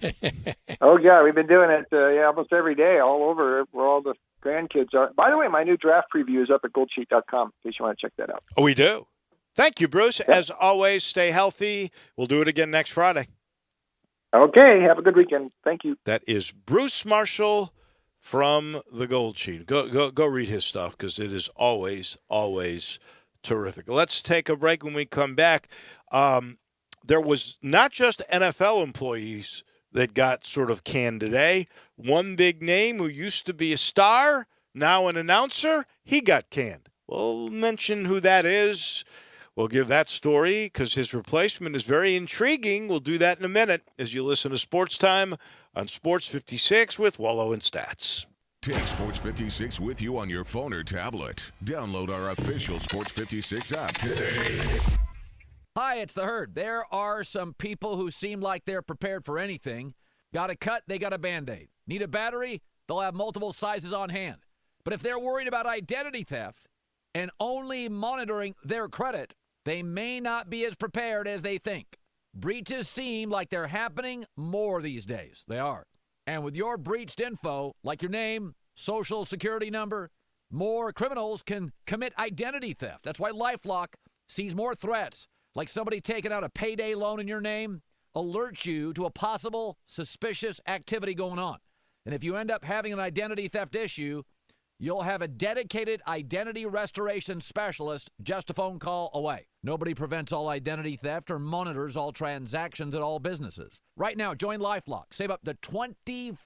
Oh, yeah, we've been doing it almost every day all over where all the grandkids are. By the way, my new draft preview is up at goldsheet.com in case you want to check that out. Oh, we do. Thank you, Bruce. Yep. As always, stay healthy. We'll do it again next Friday. Okay. Have a good weekend. Thank you. That is Bruce Marshall from the Gold Sheet. Go read his stuff because it is always, always terrific. Let's take a break. When we come back, there was not just NFL employees that got sort of canned today. One big name who used to be a star, now an announcer, he got canned. We'll mention who that is. We'll give that story because his replacement is very intriguing. We'll do that in a minute as you listen to Sports Time on Sports 56 with Wolo and Stats. Take Sports 56 with you on your phone or tablet. Download our official Sports 56 app today. Hi, it's the Herd. There are some people who seem like they're prepared for anything. Got a cut, they got a Band-Aid. Need a battery? They'll have multiple sizes on hand. But if they're worried about identity theft and only monitoring their credit, they may not be as prepared as they think. Breaches seem like they're happening more these days. They are. And with your breached info, like your name, social security number, more criminals can commit identity theft. That's why LifeLock sees more threats, like somebody taking out a payday loan in your name, alerts you to a possible suspicious activity going on. And if you end up having an identity theft issue, you'll have a dedicated identity restoration specialist just a phone call away. Nobody prevents all identity theft or monitors all transactions at all businesses. Right now, join LifeLock. Save up to 25%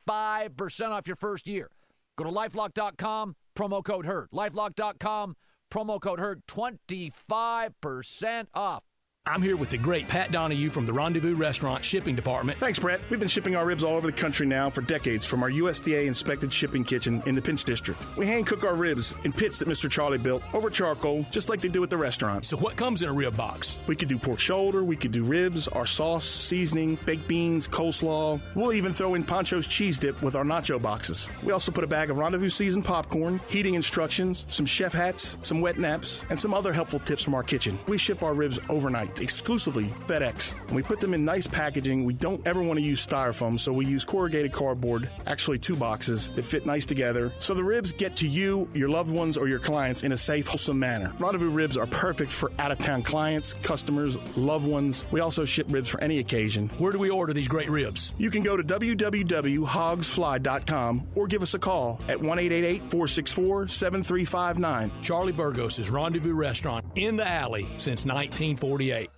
off your first year. Go to LifeLock.com, promo code HERD. LifeLock.com, promo code HERD, 25% off. I'm here with the great Pat Donahue from the Rendezvous Restaurant Shipping Department. Thanks, Brett. We've been shipping our ribs all over the country now for decades from our USDA-inspected shipping kitchen in the Pinch District. We hand-cook our ribs in pits that Mr. Charlie built over charcoal, just like they do at the restaurant. So what comes in a rib box? We could do pork shoulder, we could do ribs, our sauce, seasoning, baked beans, coleslaw. We'll even throw in Pancho's cheese dip with our nacho boxes. We also put a bag of Rendezvous seasoned popcorn, heating instructions, some chef hats, some wet naps, and some other helpful tips from our kitchen. We ship our ribs overnight, exclusively FedEx. And we put them in nice packaging. We don't ever want to use styrofoam, so we use corrugated cardboard, actually 2 boxes that fit nice together, so the ribs get to you, your loved ones, or your clients in a safe, wholesome manner. Rendezvous ribs are perfect for out-of-town clients, customers, loved ones. We also ship ribs for any occasion. Where do we order these great ribs? You can go to www.hogsfly.com or give us a call at 1-888-464-7359. Charlie Burgos' Rendezvous Restaurant in the alley since 1948.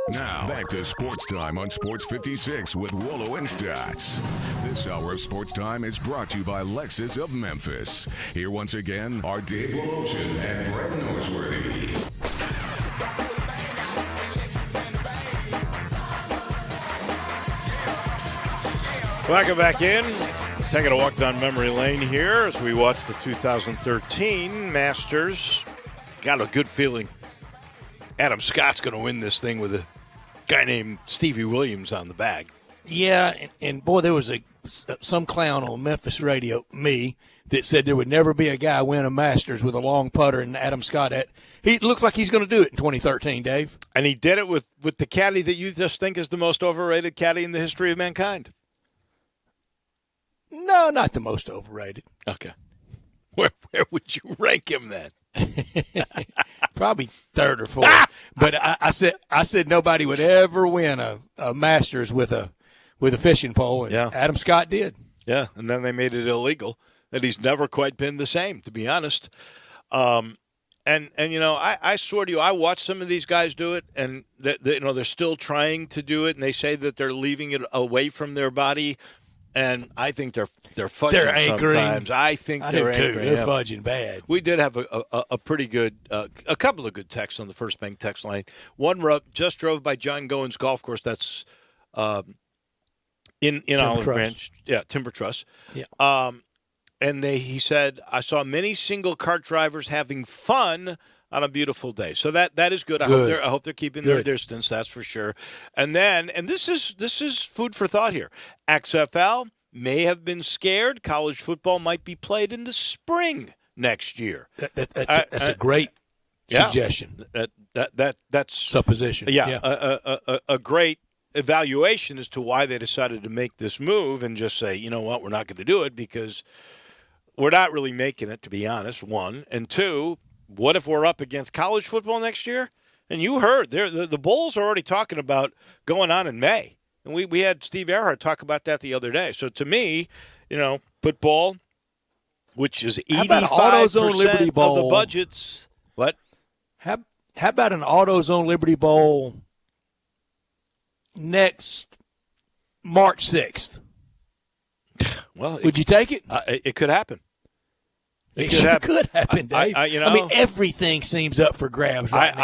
Now, back to Sports Time on Sports 56 with Wolo and Stats. This hour of Sports Time is brought to you by Lexus of Memphis. Here once again are Dave Woloshin and Brett Norsworthy. Welcome back in. Taking a walk down memory lane here as we watch the 2013 Masters. Got a good feeling Adam Scott's going to win this thing with a guy named Stevie Williams on the bag. Yeah, and boy, there was some clown on Memphis radio, me, that said there would never be a guy win a Masters with a long putter, and Adam Scott, he looks like he's going to do it in 2013, Dave. And he did it with the caddy that you just think is the most overrated caddy in the history of mankind. No, not the most overrated. Okay. Where would you rank him then? Probably third or fourth. But I said nobody would ever win a Masters with a fishing pole, and Adam Scott did. Yeah, and then they made it illegal. And he's never quite been the same, to be honest. And you know, I swear to you, I watch some of these guys do it, and they're still trying to do it, and they say that they're leaving it away from their body. And I think they're fudging sometimes. I think they're angry. They're fudging bad. We did have a pretty good, a couple of good texts on the First Bank text line. One just drove by John Gowen's golf course. That's in Olive Branch. Yeah, Timber Truss. Yeah. And he said, I saw many single cart drivers having fun on a beautiful day. So that is good. I hope they're keeping their distance, that's for sure. And this is food for thought here. XFL may have been scared college football might be played in the spring next year. That's a great suggestion. That's supposition. A great evaluation as to why they decided to make this move and just say, you know what, we're not going to do it because we're not really making it, to be honest, one. And two, what if we're up against college football next year? And you heard the Bulls are already talking about going on in May. And we had Steve Earhart talk about that the other day. So to me, you know, football, which is 85% of the budgets. What? How about an AutoZone Liberty Bowl next March 6th? Well, would you take it? It could happen. It could happen, Dave. I mean, everything seems up for grabs right now.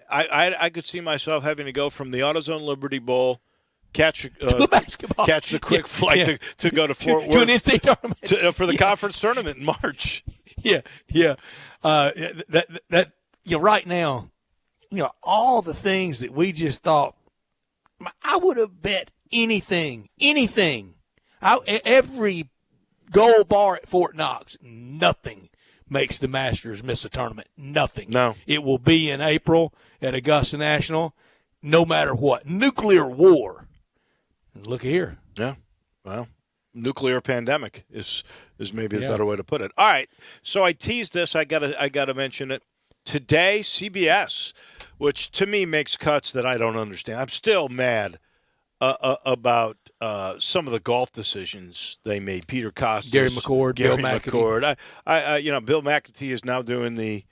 I could see myself having to go from the AutoZone Liberty Bowl, catch the quick flight to go to Fort Worth to an NCAA tournament for the conference tournament in March. Yeah. Right now, all the things that we just thought, I would have bet anything. Every gold bar at Fort Knox, nothing makes the Masters miss a tournament. Nothing. No. It will be in April at Augusta National, no matter what. Nuclear war. And look here. Yeah. Well, nuclear pandemic is maybe the better way to put it. All right. So I teased this. I gotta mention it. Today, CBS, which to me makes cuts that I don't understand. I'm still mad about some of the golf decisions they made. Peter Costas, Gary McCord, Bill McAtee. Bill McAtee is now doing the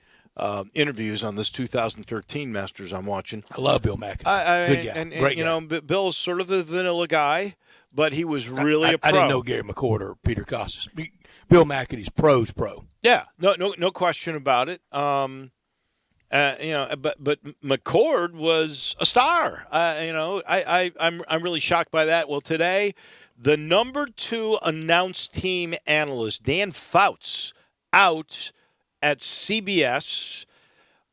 interviews on this 2013 Masters I'm watching. I love Bill McAtee. Good guy. Great guy. Bill's sort of a vanilla guy, but he was really a pro. I didn't know Gary McCord or Peter Costas. Bill McAtee's pro. Yeah, no question about it. But McCord was a star. I'm really shocked by that. Well, today, the number 2 announced team analyst, Dan Fouts, out at CBS.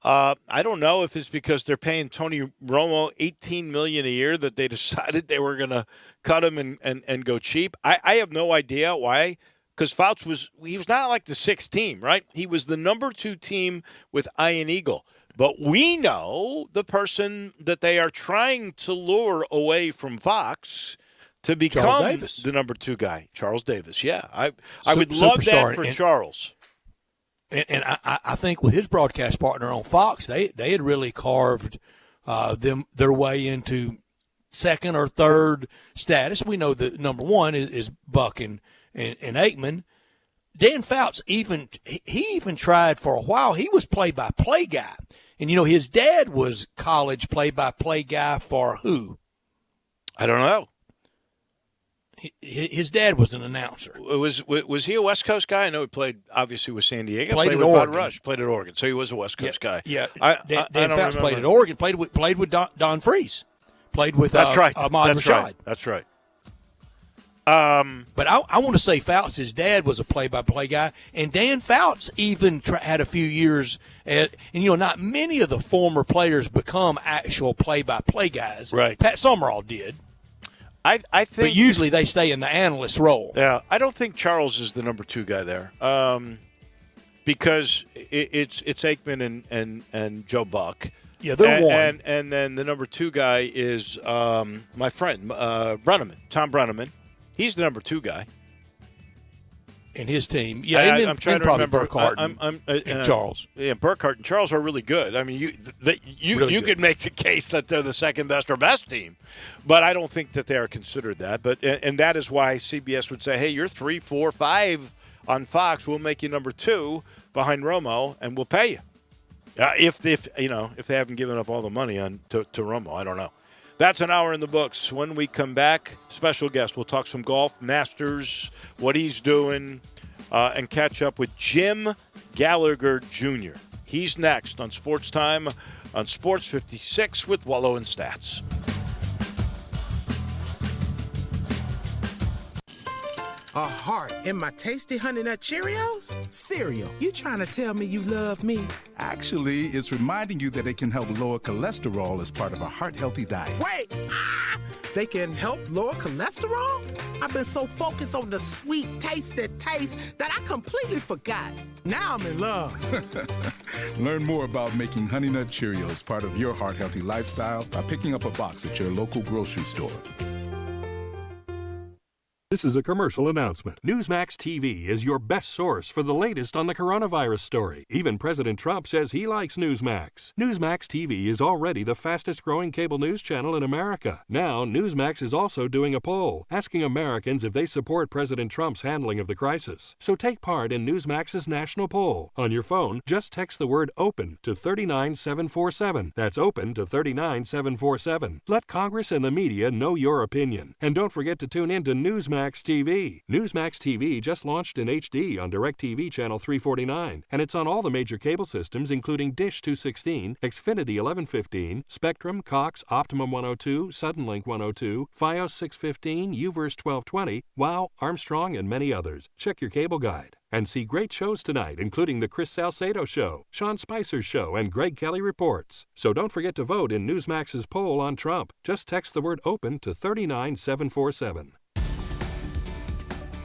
I don't know if it's because they're paying Tony Romo $18 million a year that they decided they were going to cut him and go cheap. I have no idea why. Because Fouts was not like the 6th team, right? He was the number 2 team with Ian Eagle. But we know the person that they are trying to lure away from Fox to become the number 2 guy, Charles Davis. Yeah, I would love that for Charles. And I think with his broadcast partner on Fox, they had really carved their way into 2nd or 3rd status. We know that number 1 is Buck and Aikman. Dan Fouts even tried for a while. He was play-by-play guy. And, his dad was college play-by-play guy for who? I don't know. His dad was an announcer. Was he a West Coast guy? I know he played, obviously, with San Diego. Played with Oregon. Bud Rush. Played at Oregon. So he was a West Coast guy. Yeah. Dan Fouts played at Oregon. Played with Don Freese. Played with That's right. Ahmad That's Rashad. Right. That's right. But I want to say Fouts' dad was a play-by-play guy, and Dan Fouts even had a few years not many of the former players become actual play-by-play guys. Right. Pat Summerall did. I think, but usually they stay in the analyst role. Yeah, I don't think Charles is the number 2 guy there, because it's Aikman and Joe Buck. Yeah, they're one. And then the number 2 guy is my friend Brenneman, Tom Brenneman. He's the number 2 guy. And his team. Yeah, I'm trying to remember. Burkhart and Charles. Yeah, Burkhart and Charles are really good. I mean, you could make the case that they're the second best or best team, but I don't think that they are considered that. But and that is why CBS would say, hey, you're 3, 4, 5 on Fox. We'll make you number 2 behind Romo, and we'll pay you. If they haven't given up all the money to Romo, I don't know. That's an hour in the books. When we come back, special guest. We'll talk some golf, Masters, what he's doing, and catch up with Jim Gallagher Jr. He's next on Sports Time on Sports 56 with Wolo and Stats. A heart in my tasty Honey Nut Cheerios? Cereal, you trying to tell me you love me? Actually, it's reminding you that it can help lower cholesterol as part of a heart-healthy diet. Wait! They can help lower cholesterol? I've been so focused on the sweet, tasty taste that I completely forgot. Now I'm in love. Learn more about making Honey Nut Cheerios part of your heart-healthy lifestyle by picking up a box at your local grocery store. This is a commercial announcement. Newsmax TV is your best source for the latest on the coronavirus story. Even President Trump says he likes Newsmax. Newsmax TV is already the fastest growing cable news channel in America. Now, Newsmax is also doing a poll, asking Americans if they support President Trump's handling of the crisis. So take part in Newsmax's national poll. On your phone, just text the word OPEN to 39747. That's OPEN to 39747. Let Congress and the media know your opinion. And don't forget to tune in to Newsmax TV. Newsmax TV just launched in HD on DirecTV Channel 349, and it's on all the major cable systems including Dish 216, Xfinity 1115, Spectrum, Cox, Optimum 102, Suddenlink 102, Fios 615, Uverse 1220, WOW, Armstrong, and many others. Check your cable guide. And see great shows tonight, including The Chris Salcedo Show, Sean Spicer's Show, and Greg Kelly Reports. So don't forget to vote in Newsmax's poll on Trump. Just text the word OPEN to 39747.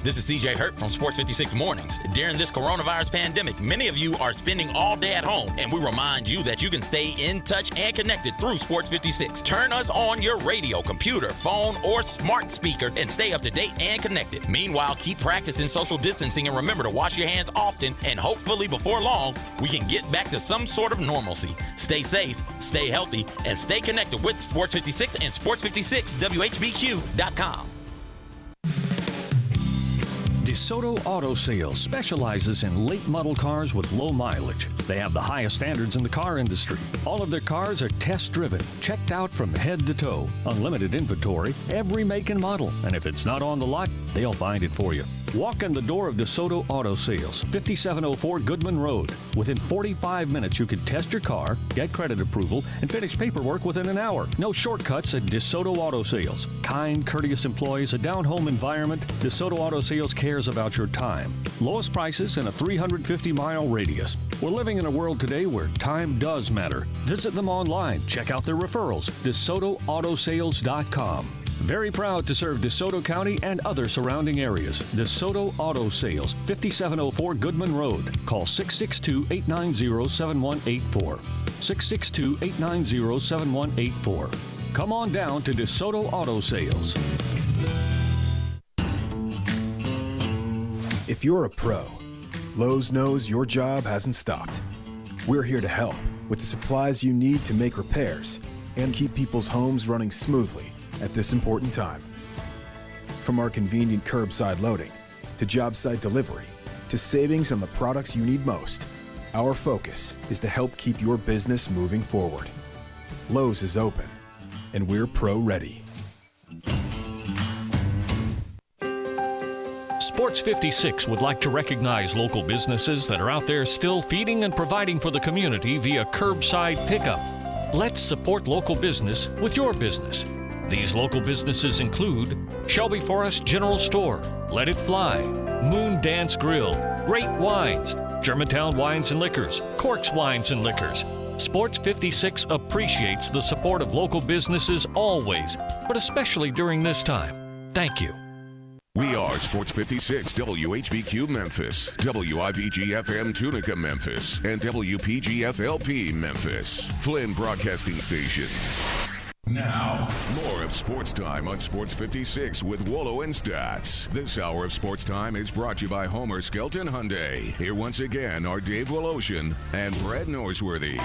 This is CJ Hurt from Sports 56 Mornings. During this coronavirus pandemic, many of you are spending all day at home, and we remind you that you can stay in touch and connected through Sports 56. Turn us on your radio, computer, phone, or smart speaker and stay up to date and connected. Meanwhile, keep practicing social distancing and remember to wash your hands often, and hopefully before long, we can get back to some sort of normalcy. Stay safe, stay healthy, and stay connected with Sports 56 and Sports56WHBQ.com. DeSoto Auto Sales specializes in late model cars with low mileage. They have the highest standards in the car industry. All of their cars are test-driven, checked out from head to toe. Unlimited inventory, every make and model. And if it's not on the lot, they'll find it for you. Walk in the door of DeSoto Auto Sales, 5704 Goodman Road. Within 45 minutes, you can test your car, get credit approval, and finish paperwork within an hour. No shortcuts at DeSoto Auto Sales. Kind, courteous employees, a down-home environment. DeSoto Auto Sales cares about your time. Lowest prices in a 350-mile radius. We're living in a world today where time does matter. Visit them online. Check out their referrals. DeSotoAutosales.com. Very proud to serve DeSoto County and other surrounding areas. DeSoto Auto Sales, 5704 Goodman Road. Call 662-890-7184. 662-890-7184. Come on down to DeSoto Auto Sales. If you're a pro, Lowe's knows your job hasn't stopped. We're here to help with the supplies you need to make repairs and keep people's homes running smoothly at this important time. From our convenient curbside loading to job site delivery to savings on the products you need most, our focus is to help keep your business moving forward. Lowe's is open, and we're pro-ready. Sports 56 would like to recognize local businesses that are out there still feeding and providing for the community via curbside pickup. Let's support local business with your business. These local businesses include Shelby Forest General Store, Let It Fly, Moon Dance Grill, Great Wines, Germantown Wines and Liquors, Corks Wines and Liquors. Sports 56 appreciates the support of local businesses always, but especially during this time. Thank you. We are Sports 56, WHBQ Memphis, WIVG-FM Tunica Memphis, and WPG-FLP Memphis. Flynn Broadcasting Stations. Now, more of Sports Time on Sports 56 with Wolo and Stats. This hour of Sports Time is brought to you by Homer Skelton Hyundai. Here once again are Dave Woloshin and Brad Norsworthy.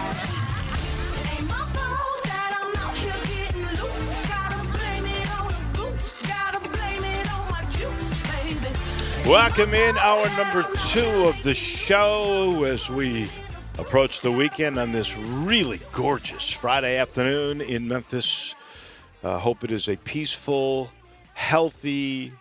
Welcome in hour number 2 of the show as we approach the weekend on this really gorgeous Friday afternoon in Memphis. Hope it is a peaceful, healthy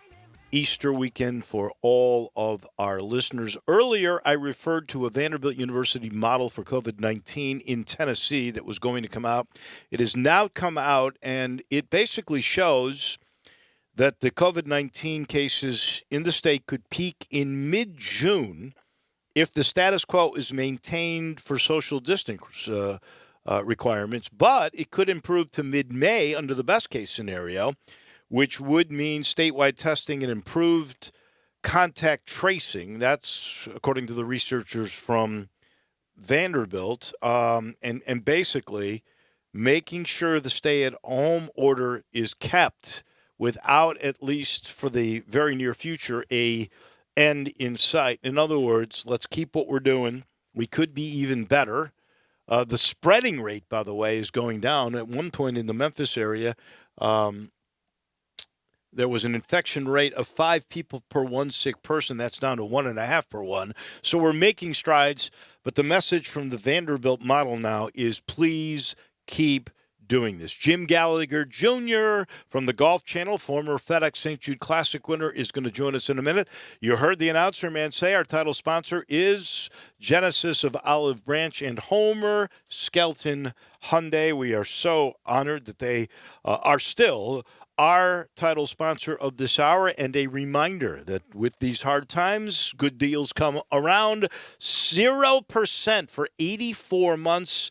Easter weekend for all of our listeners. Earlier, I referred to a Vanderbilt University model for COVID-19 in Tennessee that was going to come out. It has now come out, and it basically shows that the COVID-19 cases in the state could peak in mid-June if the status quo is maintained for social distance requirements, but it could improve to mid-May under the best-case scenario, which would mean statewide testing and improved contact tracing. That's according to the researchers from Vanderbilt, and basically making sure the stay-at-home order is kept without, at least for the very near future, a end in sight. In other words, let's keep what we're doing. We could be even better. The spreading rate, by the way, is going down. At one point in the Memphis area, there was an infection rate of 5 people per 1 sick person. That's down to 1.5 per 1. So we're making strides. But the message from the Vanderbilt model now is please keep doing this. Jim Gallagher Jr. from the Golf Channel, former FedEx St. Jude Classic winner, is going to join us in a minute. You heard the announcer man say our title sponsor is Genesis of Olive Branch and Homer Skelton Hyundai. We are so honored that they are still our title sponsor of this hour, and a reminder that with these hard times, good deals come around. 0% for 84 months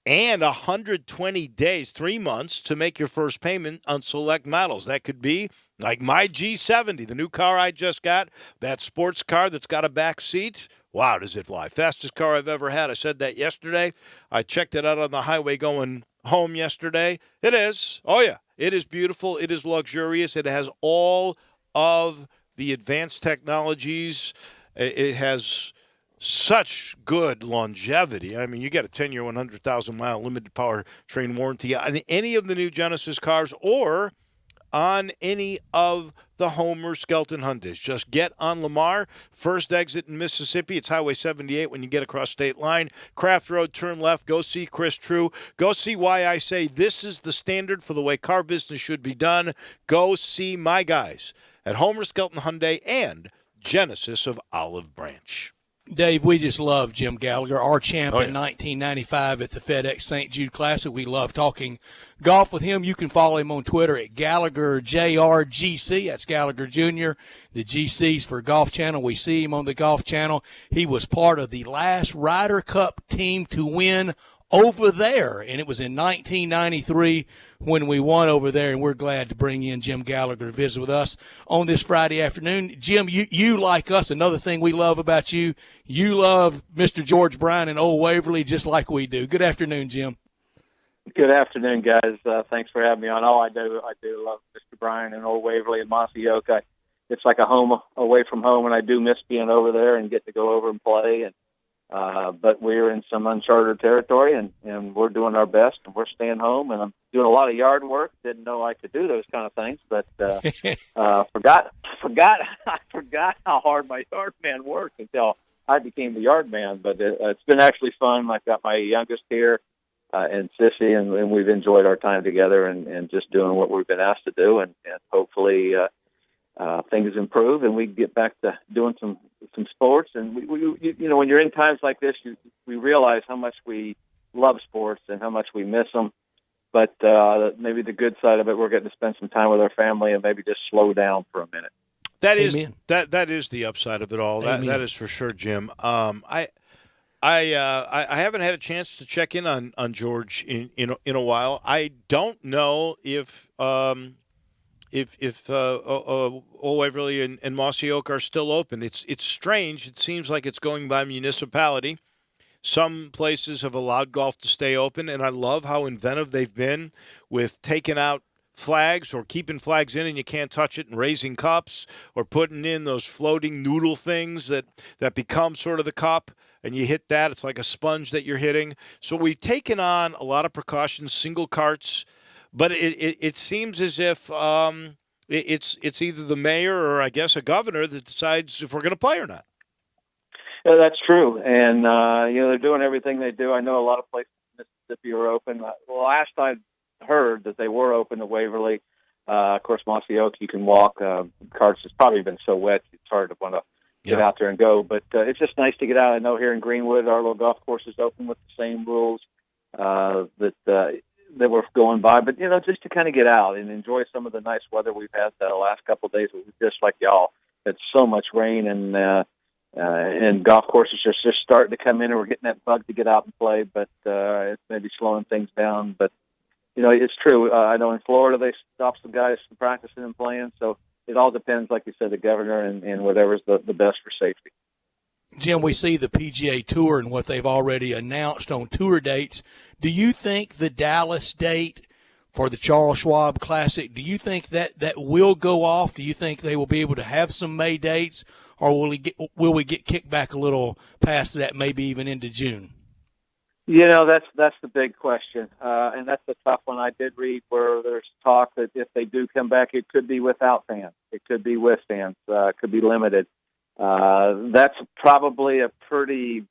and 120 days, 3 months, to make your first payment on select models. That could be like my G70, the new car I just got, that sports car that's got a back seat. Wow, does it fly. Fastest car I've ever had. I said that yesterday. I checked it out on the highway going home yesterday. It is. Oh, yeah. It is beautiful. It is luxurious. It has all of the advanced technologies. It has such good longevity. I mean, you get a 10-year, 100,000-mile limited power train warranty on any of the new Genesis cars or on any of the Homer Skelton Hyundais. Just get on Lamar, first exit in Mississippi. It's Highway 78 when you get across state line. Craft Road, turn left. Go see Chris True. Go see why I say this is the standard for the way car business should be done. Go see my guys at Homer Skelton Hyundai and Genesis of Olive Branch. Dave, we just love Jim Gallagher, our champ in 1995 at the FedEx St. Jude Classic. We love talking golf with him. You can follow him on Twitter at GallagherJRGC. That's Gallagher Jr. The GC's for Golf Channel. We see him on the Golf Channel. He was part of the last Ryder Cup team to win over there, and it was in 1993 when we won over there, and we're glad to bring in Jim Gallagher to visit with us on this Friday afternoon. Jim, you like us, another thing we love about you, you love Mr. George Bryan and Old Waverly just like we do. Good afternoon, Jim. Good afternoon, guys. Thanks for having me on. I do love Mr. Bryan and Old Waverly and Mossy Oak. It's like a home away from home, and I do miss being over there and get to go over and play. But we're in some uncharted territory, and we're doing our best, and we're staying home. And I'm doing a lot of yard work. Didn't know I could do those kind of things, but forgot how hard my yard man worked until I became the yard man. But it's been actually fun. I've got my youngest here, and Sissy, and we've enjoyed our time together and just doing what we've been asked to do, and hopefully things improve and we get back to doing some sports. And we when you're in times like this, we realize how much we love sports and how much we miss them. But maybe the good side of it, we're getting to spend some time with our family and maybe just slow down for a minute. That is the upside of it all. That is for sure, Jim. I haven't had a chance to check in on George in a while. I don't know if Old Waverly and Mossy Oak are still open. It's strange. It seems like it's going by municipality. Some places have allowed golf to stay open, and I love how inventive they've been with taking out flags or keeping flags in and you can't touch it, and raising cups, or putting in those floating noodle things that become sort of the cup, and you hit that. It's like a sponge that you're hitting. So we've taken on a lot of precautions, single carts, but it seems as if it's either the mayor or I guess a governor that decides if we're going to play or not. Yeah, that's true. And, they're doing everything they do. I know a lot of places in Mississippi are open. Last I heard that they were open to Waverly. Of course, Mossy Oak, you can walk. Carts has probably been so wet, it's hard to want to get out there and go. But it's just nice to get out. I know here in Greenwood, our little golf course is open with the same rules that we're going by. But, just to kind of get out and enjoy some of the nice weather we've had the last couple of days. It was just like y'all. It's so much rain, and golf courses are just starting to come in, and we're getting that bug to get out and play, but it's maybe slowing things down. But, it's true. I know in Florida they stopped some guys from practicing and playing, so it all depends, like you said, the governor and whatever's the best for safety. Jim, we see the PGA Tour and what they've already announced on tour dates. Do you think the Dallas date for the Charles Schwab Classic, do you think that will go off? Do you think they will be able to have some May dates, or will we get kicked back a little past that, maybe even into June? That's the big question, and that's a tough one. I did read where there's talk that if they do come back, it could be without fans. It could be with fans. It could be limited. That's probably a pretty,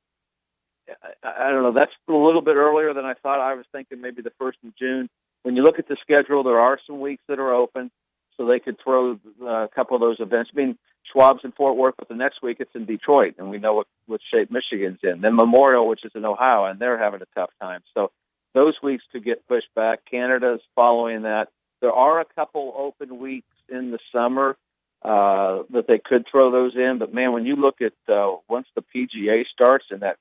I don't know, that's a little bit earlier than I thought. I was thinking maybe the 1st of June. When you look at the schedule, there are some weeks that are open, so they could throw a couple of those events. I mean, Schwab's in Fort Worth, but the next week it's in Detroit, and we know what shape Michigan's in. Then Memorial, which is in Ohio, and they're having a tough time. So those weeks could get pushed back. Canada's following that. There are a couple open weeks in the summer that they could throw those in. But, man, when you look at once the PGA starts, and that,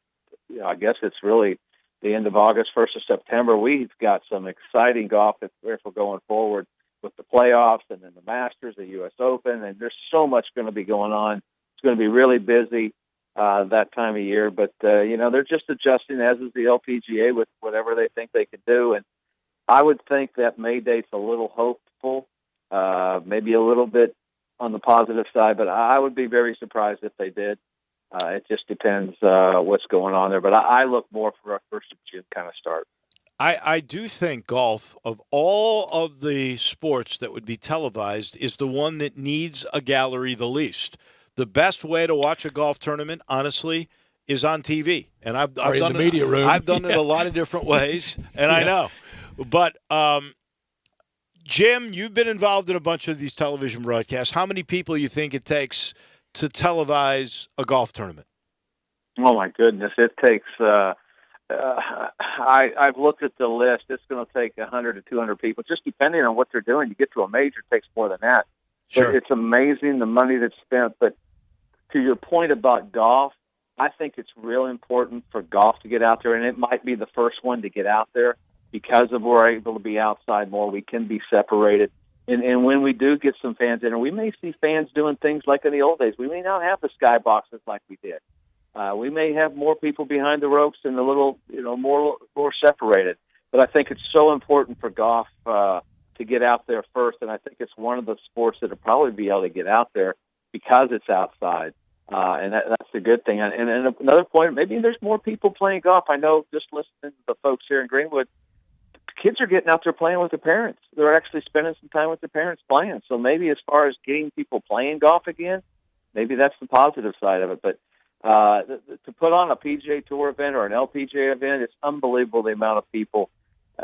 I guess it's really the end of August, 1st of September, we've got some exciting golf if we're going forward with the playoffs and then the Masters, the U.S. Open, and there's so much going to be going on. It's going to be really busy that time of year. But, they're just adjusting, as is the LPGA, with whatever they think they can do. And I would think that May date's a little hopeful, maybe a little bit on the positive side, but I would be very surprised if they did. It just depends what's going on there. But I look more for a 1st of June kind of start. I do think golf, of all of the sports that would be televised, is the one that needs a gallery the least. The best way to watch a golf tournament, honestly, is on TV. And I've in done the media room. I've done it a lot of different ways, and I Yeah. know. But Jim, you've been involved in a bunch of these television broadcasts. How many people you think it takes to televise a golf tournament? Oh my goodness, it takes. I've looked at the list. It's going to take 100 to 200 people, just depending on what they're doing. You get to a major, it takes more than that. Sure. But it's amazing the money that's spent. But to your point about golf, I think it's real important for golf to get out there, and it might be the first one to get out there because of we're able to be outside more. We can be separated. And when we do get some fans in, and we may see fans doing things like in the old days. We may not have the sky boxes like we did. We may have more people behind the ropes and a little, more separated. But I think it's so important for golf to get out there first, and I think it's one of the sports that will probably be able to get out there because it's outside, and that's a good thing. And another point, maybe there's more people playing golf. I know just listening to the folks here in Greenwood, kids are getting out there playing with their parents. They're actually spending some time with their parents playing. So maybe as far as getting people playing golf again, maybe that's the positive side of it. But to put on a PGA Tour event or an LPGA event, it's unbelievable the amount of people.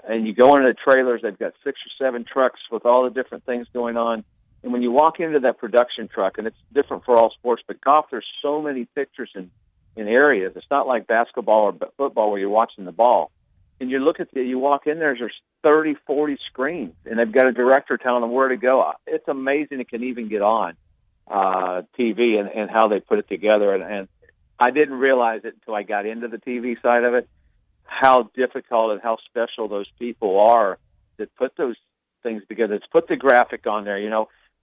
And you go into the trailers, they've got 6 or 7 trucks with all the different things going on. And when you walk into that production truck, and it's different for all sports, but golf, there's so many pictures in areas. It's not like basketball or football where you're watching the ball. And you look at you walk in there's 30, 40 screens, and they've got a director telling them where to go. It's amazing it can even get on TV and how they put it together. And I didn't realize it until I got into the TV side of it, how difficult and how special those people are that put those things together. It's put the graphic on there.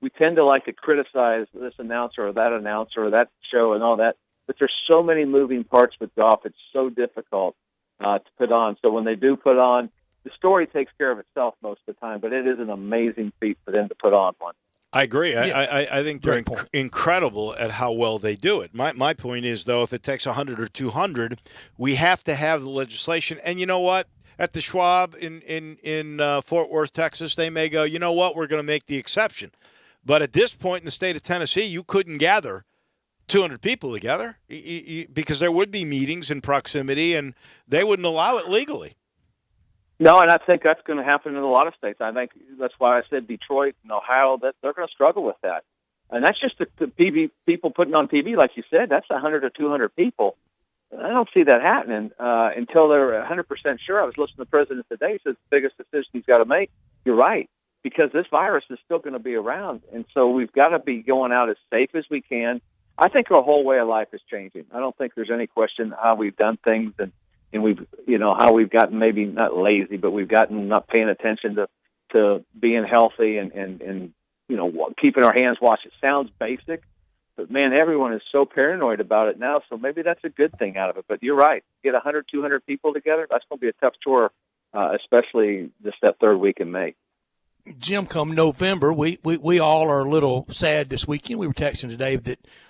We tend to like to criticize this announcer or that show and all that, but there's so many moving parts with golf. It's so difficult to put on. So when they do put on, the story takes care of itself most of the time, but it is an amazing feat for them to put on one. I agree. I think they're incredible at how well they do it. My point is, though, if it takes 100 or 200, we have to have the legislation. And you know what? At the Schwab in Fort Worth, Texas, they may go, you know what? We're going to make the exception. But at this point in the state of Tennessee, you couldn't gather 200 people together because there would be meetings in proximity, and they wouldn't allow it legally. No, and I think that's going to happen in a lot of states. I think that's why I said Detroit and Ohio, that they're going to struggle with that. And that's just the people putting on TV, like you said. That's 100 or 200 people. I don't see that happening until they're 100% sure. I was listening to the president today. He says the biggest decision he's got to make. You're right, because this virus is still going to be around. And so we've got to be going out as safe as we can. I think our whole way of life is changing. I don't think there's any question how we've done things and we've, how we've gotten maybe not lazy, but we've gotten not paying attention to being healthy and keeping our hands washed. It sounds basic, but man, everyone is so paranoid about it now. So maybe that's a good thing out of it. But you're right. Get 100, 200 people together. That's going to be a tough chore, especially just that third week in May. Jim, come November, we all are a little sad this weekend. We were texting today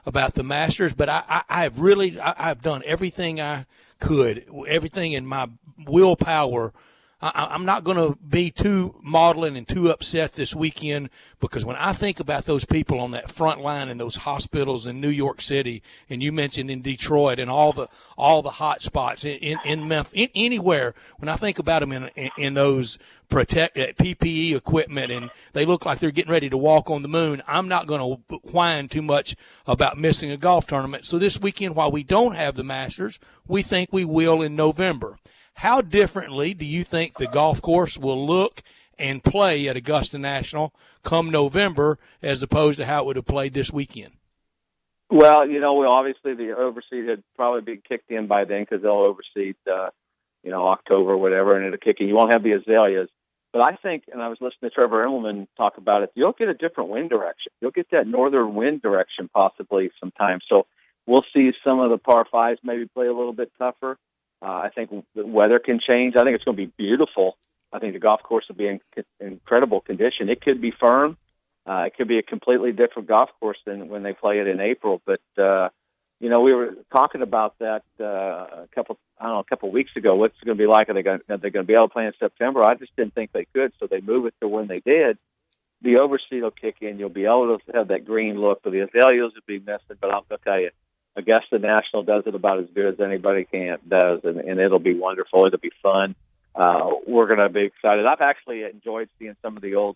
about the Masters, but I've done everything I could, everything in my willpower. I'm not going to be too maudlin and too upset this weekend, because when I think about those people on that front line in those hospitals in New York City, and you mentioned in Detroit and all the hot spots in Memphis, anywhere, when I think about them in those PPE equipment, and they look like they're getting ready to walk on the moon, I'm not going to whine too much about missing a golf tournament. So this weekend, while we don't have the Masters, we think we will in November. How differently do you think the golf course will look and play at Augusta National come November as opposed to how it would have played this weekend? Well, obviously the overseed had probably been kicked in by then because they'll overseed, October or whatever, and it'll kick in. You won't have the azaleas. But I think, and I was listening to Trevor Immelman talk about it, you'll get a different wind direction. You'll get that northern wind direction possibly sometime. So we'll see some of the par fives maybe play a little bit tougher. I think the weather can change. I think it's going to be beautiful. I think the golf course will be in incredible condition. It could be firm. It could be a completely different golf course than when they play it in April. But we were talking about that a couple weeks ago. What's it going to be like? Are they going to be able to play in September? I just didn't think they could, so they move it to when they did. The overseed will kick in. You'll be able to have that green look, but the azaleas will be missing. But I'll tell you, Augusta National does it about as good as anybody does, and it'll be wonderful. It'll be fun. We're going to be excited. I've actually enjoyed seeing some of the old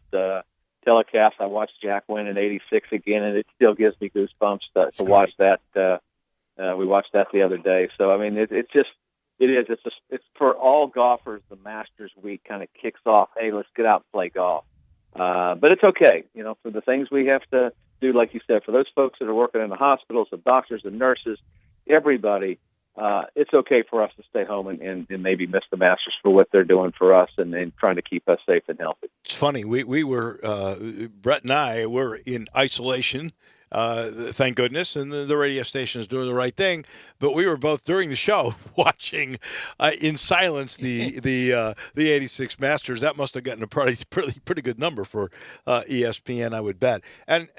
telecasts. I watched Jack win in '86 again, and it still gives me goosebumps to watch that. We watched that the other day. So I mean, it's for all golfers. The Masters week kind of kicks off. Hey, let's get out and play golf. But it's okay, for the things we have to do, like you said, for those folks that are working in the hospitals, the doctors, the nurses, everybody. It's okay for us to stay home and maybe miss the Masters for what they're doing for us and trying to keep us safe and healthy. It's funny. We were, Brett and I were in isolation, thank goodness, and the radio station is doing the right thing. But we were both during the show watching in silence the '86 Masters. That must have gotten a pretty good number for ESPN, I would bet. And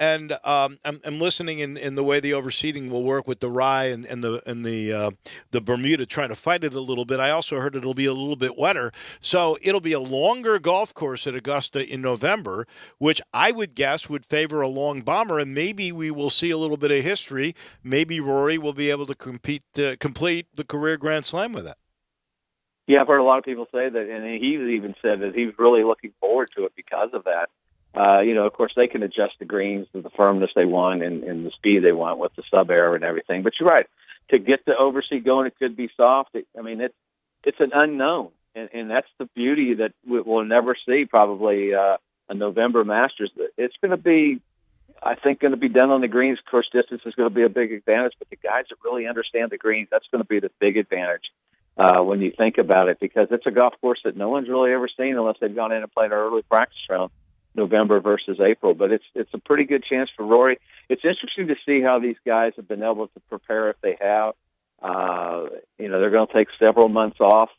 I'm listening in the way the overseeding will work with the Rye and the Bermuda, trying to fight it a little bit. I also heard it'll be a little bit wetter, so it'll be a longer golf course at Augusta in November, which I would guess would favor a long bomber, and maybe we will see a little bit of history. Maybe Rory will be able to complete the career Grand Slam with it. Yeah, I've heard a lot of people say that, and he's even said that he's really looking forward to it because of that. Of course, they can adjust the greens to the firmness they want and the speed they want with the sub-air and everything. But you're right. To get the overseed going, it could be soft. It's an unknown, and that's the beauty that we'll never see probably a November Masters. It's going to be, I think, going to be done on the greens. Of course, distance is going to be a big advantage, but the guys that really understand the greens, that's going to be the big advantage when you think about it, because it's a golf course that no one's really ever seen unless they've gone in and played an early practice round, November versus April. But it's a pretty good chance for Rory. It's interesting to see how these guys have been able to prepare if they have. They're going to take several months off.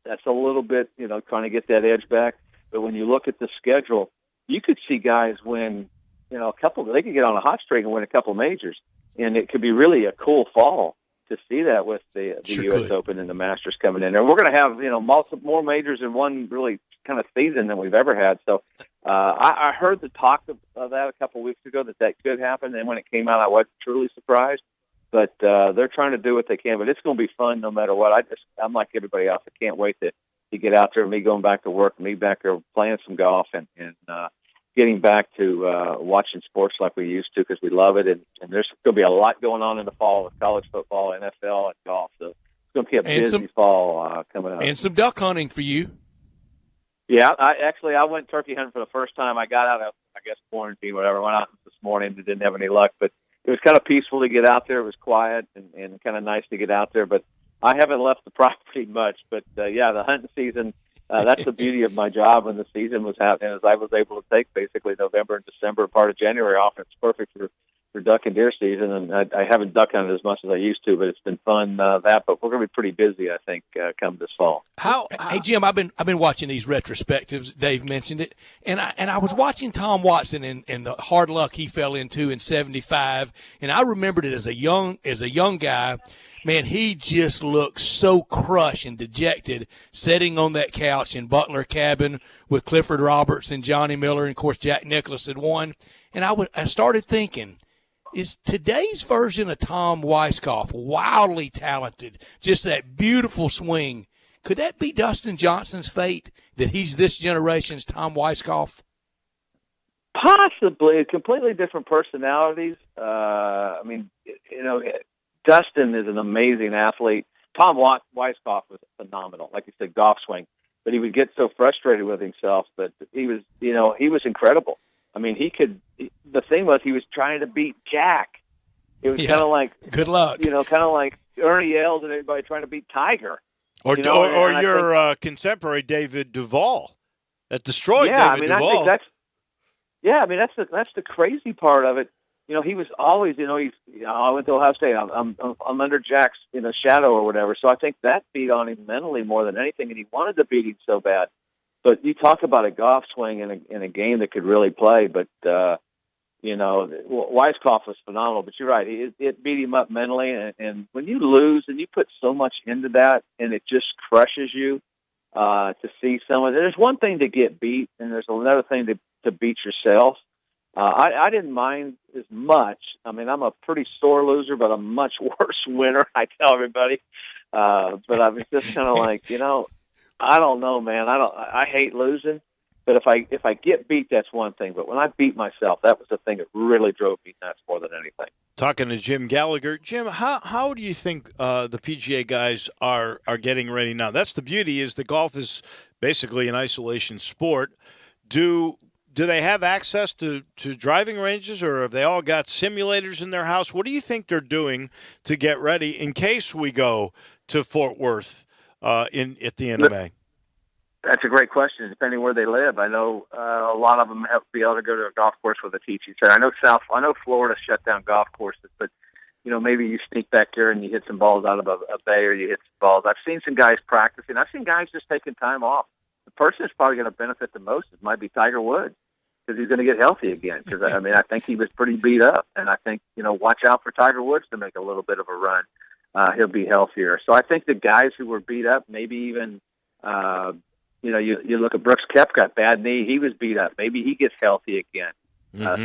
That's a little bit, trying to get that edge back. But when you look at the schedule, you could see guys win, they could get on a hot streak and win a couple majors. And it could be really a cool fall to see that with the U.S. Open and the Masters coming in there. We're going to have, more majors in one really kind of season than we've ever had. So I heard the talk of that a couple weeks ago that could happen. And when it came out, I wasn't truly surprised. But they're trying to do what they can. But it's going to be fun no matter what. I'm like everybody else. I can't wait to get out there, me going back to work, me back there playing some golf and getting back to watching sports like we used to, because we love it. And there's going to be a lot going on in the fall with college football, NFL, and golf. So it's going to be a busy fall coming up. And some duck hunting for you. Yeah, I went turkey hunting for the first time. I got out of, quarantine, whatever. Went out this morning and didn't have any luck. But it was kind of peaceful to get out there. It was quiet and kind of nice to get out there. But I haven't left the property much. But, the hunting season, that's the beauty of my job when the season was happening, is I was able to take basically November and December, part of January off. It's perfect for duck and deer season, and I haven't duck hunted as much as I used to, but it's been fun but we're going to be pretty busy, I think, come this fall. Hey Jim, I've been watching these retrospectives. Dave mentioned it, and I was watching Tom Watson and the hard luck he fell into in '75, and I remembered it as a young guy. Man, he just looked so crushed and dejected sitting on that couch in Butler Cabin with Clifford Roberts and Johnny Miller, and of course Jack Nicklaus had won. And I started thinking, is today's version of Tom Weiskopf wildly talented, just that beautiful swing? Could that be Dustin Johnson's fate, that he's this generation's Tom Weiskopf? Possibly. Completely different personalities. Dustin is an amazing athlete. Tom Weiskopf was phenomenal. Like you said, golf swing. But he would get so frustrated with himself. But he was incredible. I mean, the thing was, he was trying to beat Jack. It was kind of like, good luck. Kind of like Ernie Els and everybody trying to beat Tiger. Or your contemporary David Duval that destroyed David Duval. That's the crazy part of it. He was always, I went to Ohio State. I'm under Jack's, shadow or whatever. So I think that beat on him mentally more than anything, and he wanted to beat him so bad. But you talk about a golf swing in a game that could really play. But Weiskopf was phenomenal, but you're right. It beat him up mentally, and when you lose and you put so much into that, and it just crushes you to see someone. There's one thing to get beat, and there's another thing to beat yourself. I didn't mind as much. I mean, I'm a pretty sore loser, but a much worse winner. I tell everybody, but I was just kind of like, I don't know, man. I hate losing. But if I get beat, that's one thing. But when I beat myself, that was the thing that really drove me nuts more than anything. Talking to Jim Gallagher. Jim, how do you think the PGA guys are getting ready now? That's the beauty, is the golf is basically an isolation sport. Do they have access to driving ranges, or have they all got simulators in their house? What do you think they're doing to get ready in case we go to Fort Worth at the NMA? That's a great question, depending where they live. I know a lot of them have to be able to go to a golf course with a teaching center. I know Florida shut down golf courses, but maybe you sneak back there and you hit some balls out of a bay, or you hit some balls. I've seen some guys practicing. I've seen guys just taking time off. The person that's probably going to benefit the most might be Tiger Woods, because he's going to get healthy again. Because I think he was pretty beat up, and I think watch out for Tiger Woods to make a little bit of a run. He'll be healthier. So I think the guys who were beat up, maybe even. You look at Brooks Koepka, got bad knee. He was beat up. Maybe he gets healthy again.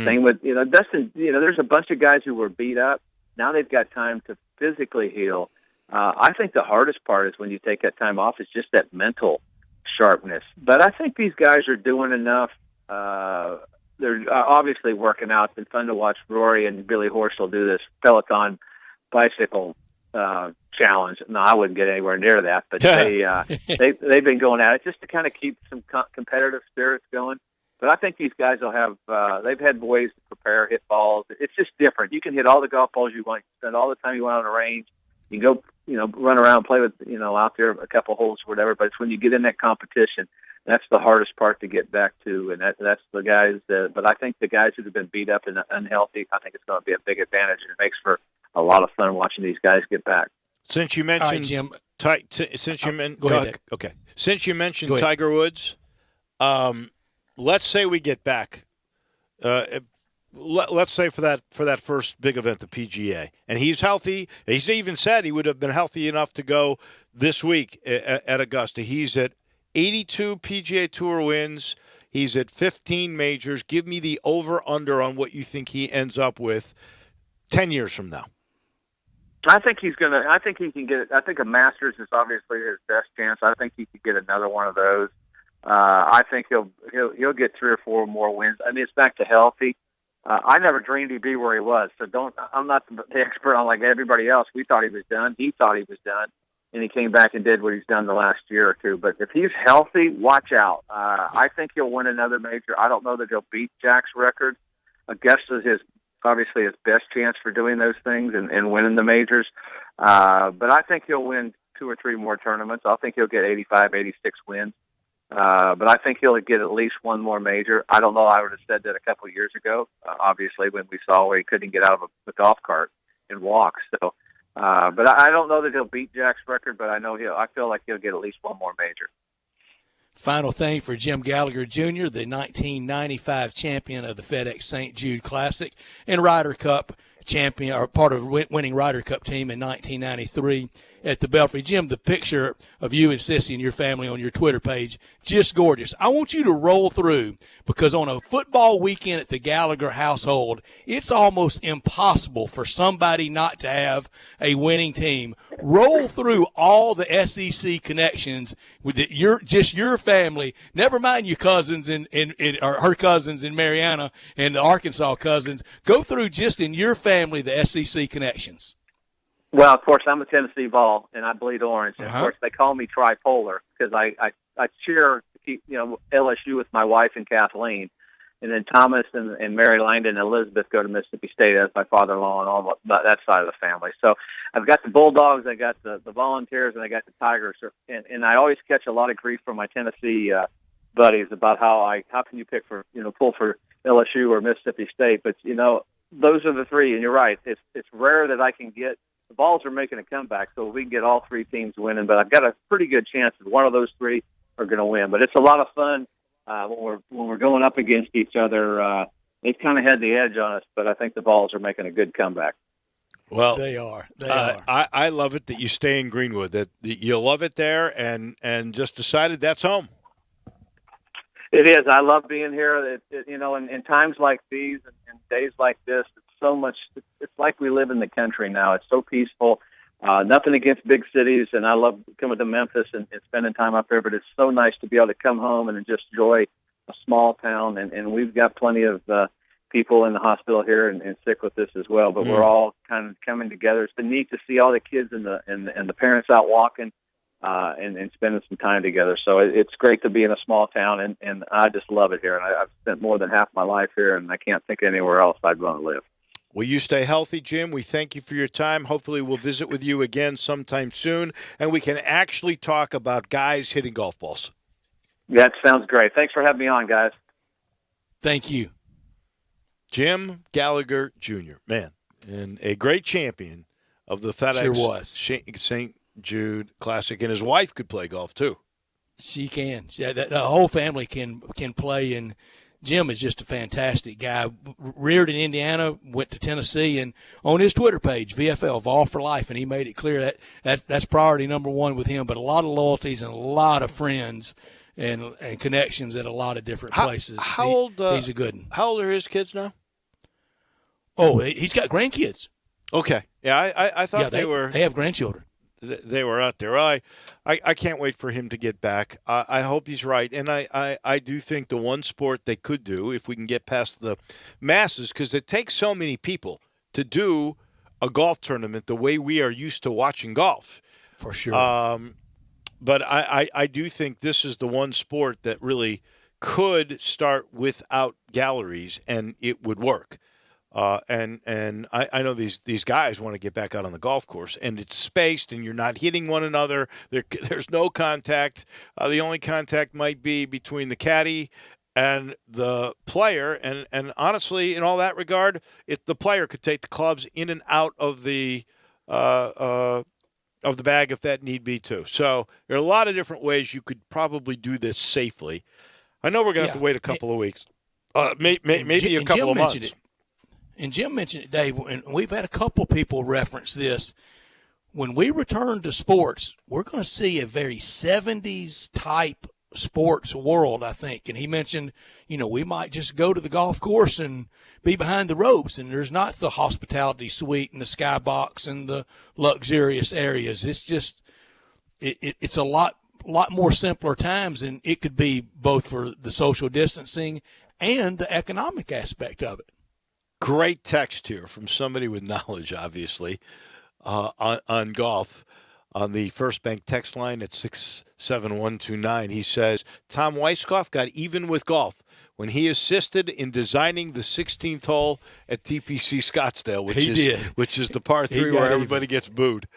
Same with, Dustin, there's a bunch of guys who were beat up. Now they've got time to physically heal. I think the hardest part is when you take that time off, is just that mental sharpness. But I think these guys are doing enough. They're obviously working out. It's been fun to watch Rory and Billy Horschel do this Peloton bicycle challenge. No, I wouldn't get anywhere near that, but they've been going at it just to kind of keep some competitive spirits going. But I think these guys will have they've had ways to prepare, hit balls. It's just different. You can hit all the golf balls you want. You spend all the time you want on the range. You can go run around, play with out there a couple holes or whatever. But it's when you get in that competition, that's the hardest part to get back to, and that's the guys. But I think the guys who have been beat up and unhealthy, I think it's going to be a big advantage, and it makes for a lot of fun watching these guys get back. Since you mentioned Jim, since you mentioned Tiger Woods, let's say we get back. Let's say for that first big event, the PGA, and he's healthy. He's even said he would have been healthy enough to go this week at Augusta. He's at 82 PGA Tour wins. He's at 15 majors. Give me the over/under on what you think he ends up with 10 years from now. I think he can get it. I think a Masters is obviously his best chance. I think he could get another one of those. I think he'll get 3 or 4 more wins. I mean, it's back to healthy. I never dreamed he'd be where he was. So I'm not the expert on like everybody else. We thought he was done. He thought he was done, and he came back and did what he's done the last year or two. But if he's healthy, watch out. I think he'll win another major. I don't know that he'll beat Jack's record. Augusta's obviously his best chance for doing those things and winning the majors. But I think he'll win 2 or 3 more tournaments. I think he'll get 85, 86 wins. But I think he'll get at least one more major. I don't know. I would have said that a couple of years ago, obviously, when we saw where he couldn't get out of the golf cart and walk. So, but I don't know that he'll beat Jack's record, but I feel like he'll get at least one more major. Final thing for Jim Gallagher Jr., the 1995 champion of the FedEx St. Jude Classic and Ryder Cup champion, or part of winning Ryder Cup team in 1993 at the Belfry. Jim, the picture of you and Sissy and your family on your Twitter page, just gorgeous. I want you to roll through, because on a football weekend at the Gallagher household, it's almost impossible for somebody not to have a winning team. Roll through all the SEC connections with your family, never mind your cousins or her cousins in Mariana and the Arkansas cousins. Go through just in your family the SEC connections. Well, of course, I'm a Tennessee Vol, and I bleed orange. And, of course, they call me tripolar because I cheer LSU with my wife and Kathleen. And then Thomas and Mary Langdon and Elizabeth go to Mississippi State as my father-in-law and all that side of the family. So I've got the Bulldogs, I got the Volunteers, and I got the Tigers. And I always catch a lot of grief from my Tennessee buddies about how can you pick pull for LSU or Mississippi State. But, those are the three. And you're right. It's rare that I can get. The Vols are making a comeback, so we can get all 3 teams winning. But I've got a pretty good chance that one of those 3 are going to win. But it's a lot of fun when we're going up against each other. they've kind of had the edge on us, but I think the Vols are making a good comeback. Well, they are. I love it that you stay in Greenwood. That you love it there, and just decided that's home. It is. I love being here. In times like these and days like this, it's so much. It's like we live in the country now. It's so peaceful. Nothing against big cities, and I love coming to Memphis and spending time up there. But it's so nice to be able to come home and just enjoy a small town. And we've got plenty of people in the hospital here and sick with this as well. But we're all kind of coming together. It's been neat to see all the kids and the parents out walking and spending some time together. So it's great to be in a small town, and I just love it here. And I've spent more than half my life here, and I can't think anywhere else I'd want to live. Well, you stay healthy, Jim. We thank you for your time. Hopefully we'll visit with you again sometime soon, and we can actually talk about guys hitting golf balls. That sounds great. Thanks for having me on, guys. Thank you. Jim Gallagher Jr., man, and a great champion of the FedEx St. Jude Classic, and his wife could play golf too. She can. The whole family can play, and Jim is just a fantastic guy. Reared in Indiana, went to Tennessee, and on his Twitter page, VFL, Vol for Life, and he made it clear that's priority number one with him, but a lot of loyalties and a lot of friends and connections at a lot of different places. He's a good one. How old are his kids now? Oh, he's got grandkids. Okay. Yeah, I thought they have grandchildren. They were out there. Well, I can't wait for him to get back. I hope he's right. And I do think the one sport they could do, if we can get past the masses, because it takes so many people to do a golf tournament the way we are used to watching golf. For sure. But I do think this is the one sport that really could start without galleries, and it would work. And I know these guys want to get back out on the golf course, and it's spaced, and you're not hitting one another. There's no contact. The only contact might be between the caddy and the player. And honestly, in all that regard, if the player could take the clubs in and out of the bag if that need be too. So there are a lot of different ways you could probably do this safely. I know we're going to have to wait a couple of weeks, maybe a couple of months. And Jim mentioned it, Dave, and we've had a couple people reference this. When we return to sports, we're going to see a very 70s type sports world, I think. And he mentioned, we might just go to the golf course and be behind the ropes, and there's not the hospitality suite and the skybox and the luxurious areas. It's just it's a lot more simpler times, and it could be both for the social distancing and the economic aspect of it. Great text here from somebody with knowledge, obviously, on golf. On the First Bank text line at 67129, he says, Tom Weiskopf got even with golf when he assisted in designing the 16th hole at TPC Scottsdale, which is the par 3 where everybody gets booed.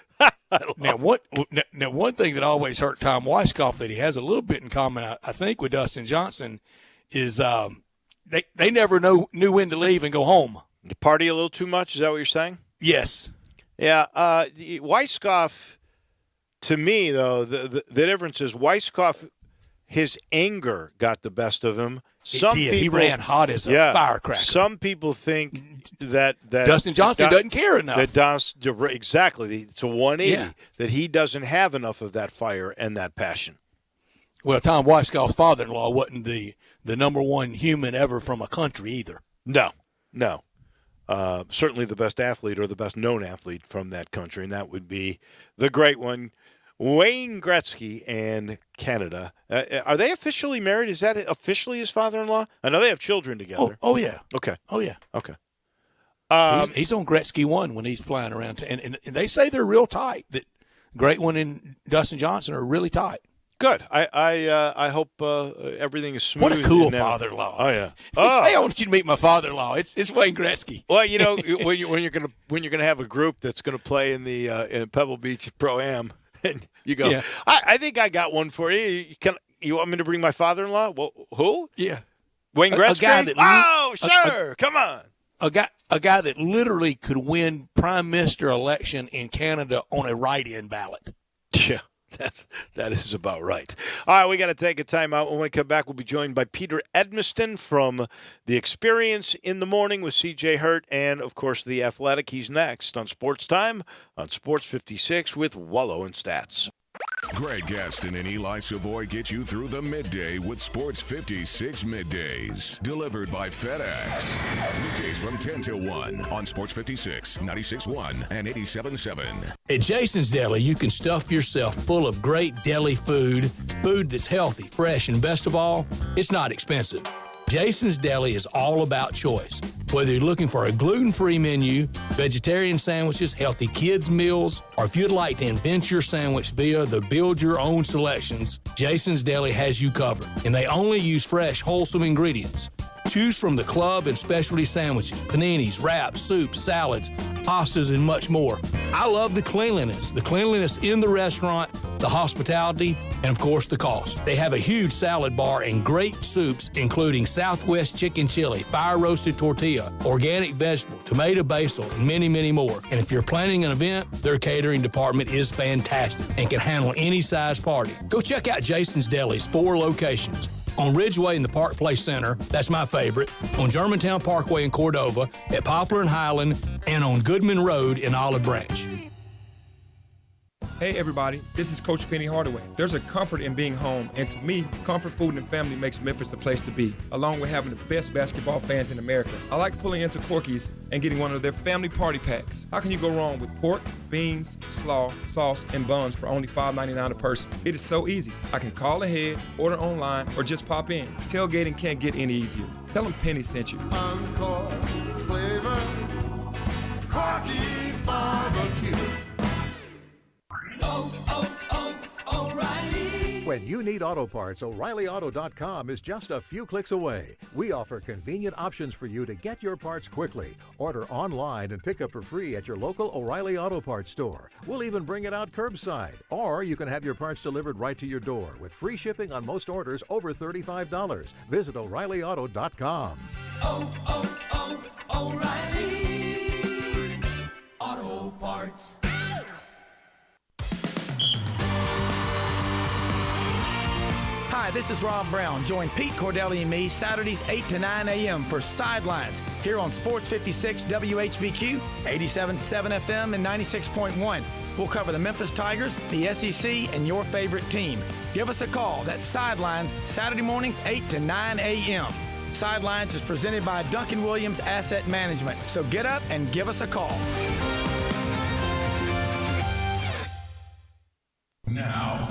Now, one thing that always hurt Tom Weiskopf that he has a little bit in common, I think, with Dustin Johnson is they never knew when to leave and go home. You party a little too much? Is that what you're saying? Yes. Yeah. Weiskopf, to me, though, the difference is Weiskopf, his anger got the best of him. He ran hot as a firecracker. Some people think that Dustin Johnson doesn't care enough. Exactly. It's a 180 that he doesn't have enough of that fire and that passion. Well, Tom Weiskopf's father-in-law wasn't the number one human ever from a country either. No. Certainly the best athlete or the best known athlete from that country, and that would be the great one, Wayne Gretzky and Canada. Are they officially married? Is that officially his father-in-law? I know they have children together. Oh yeah. Okay. Oh, yeah. Okay. He's on Gretzky 1 when he's flying around. And they say they're real tight, that Great One and Dustin Johnson are really tight. Good. I hope everything is smooth. What a cool father-in-law! Oh yeah. Hey, I want you to meet my father-in-law. It's Wayne Gretzky. Well, when you're gonna have a group that's gonna play in the in Pebble Beach Pro-Am, and you go, yeah. I think I got one for you. You want me to bring my father-in-law? Well, who? Yeah, Wayne Gretzky. Sure. Come on. A guy that literally could win prime minister election in Canada on a write-in ballot. Yeah. That is about right. All right, we got to take a timeout. When we come back, we'll be joined by Peter Edmiston from The Experience in the Morning with C.J. Hurt and, of course, The Athletic. He's next on Sports Time on Sports 56 with Wolo and Stats. Greg Gaston and Eli Savoy get you through the midday with Sports 56 Middays. Delivered by FedEx. Weekdays from 10 till 1 on Sports 56, 96.1 and 87.7. At Jason's Deli, you can stuff yourself full of great deli food that's healthy, fresh, and best of all, it's not expensive. Jason's Deli is all about choice. Whether you're looking for a gluten-free menu, vegetarian sandwiches, healthy kids' meals, or if you'd like to invent your sandwich via the build-your-own selections, Jason's Deli has you covered. And they only use fresh, wholesome ingredients. Choose from the club and specialty sandwiches, paninis, wraps, soups, salads, pastas, and much more. I love the cleanliness in the restaurant, the hospitality, and of course the cost. They have a huge salad bar and great soups, including Southwest chicken chili, fire roasted tortilla, organic vegetable, tomato basil, and many, many more. And if you're planning an event, their catering department is fantastic and can handle any size party. Go check out Jason's Deli's 4 locations. On Ridgeway in the Park Place Center, that's my favorite, on Germantown Parkway in Cordova, at Poplar and Highland, and on Goodman Road in Olive Branch. Hey everybody, this is Coach Penny Hardaway. There's a comfort in being home, and to me, comfort food and family makes Memphis the place to be, along with having the best basketball fans in America. I like pulling into Corky's and getting one of their family party packs. How can you go wrong with pork, beans, slaw, sauce, and buns for only $5.99 a person? It is so easy. I can call ahead, order online, or just pop in. Tailgating can't get any easier. Tell them Penny sent you. Encore flavor, Corky's barbecue. O'Reilly. When you need auto parts, O'ReillyAuto.com is just a few clicks away. We offer convenient options for you to get your parts quickly. Order online and pick up for free at your local O'Reilly Auto Parts store. We'll even bring it out curbside. Or you can have your parts delivered right to your door with free shipping on most orders over $35. Visit O'ReillyAuto.com. O'Reilly Auto Parts. Hi, this is Rob Brown. Join Pete Cordelli and me Saturdays 8 to 9 a.m. for Sidelines here on Sports 56 WHBQ, 87.7 FM and 96.1. We'll cover the Memphis Tigers, the SEC, and your favorite team. Give us a call. That's Sidelines, Saturday mornings 8 to 9 a.m. Sidelines is presented by Duncan Williams Asset Management. So get up and give us a call. Now,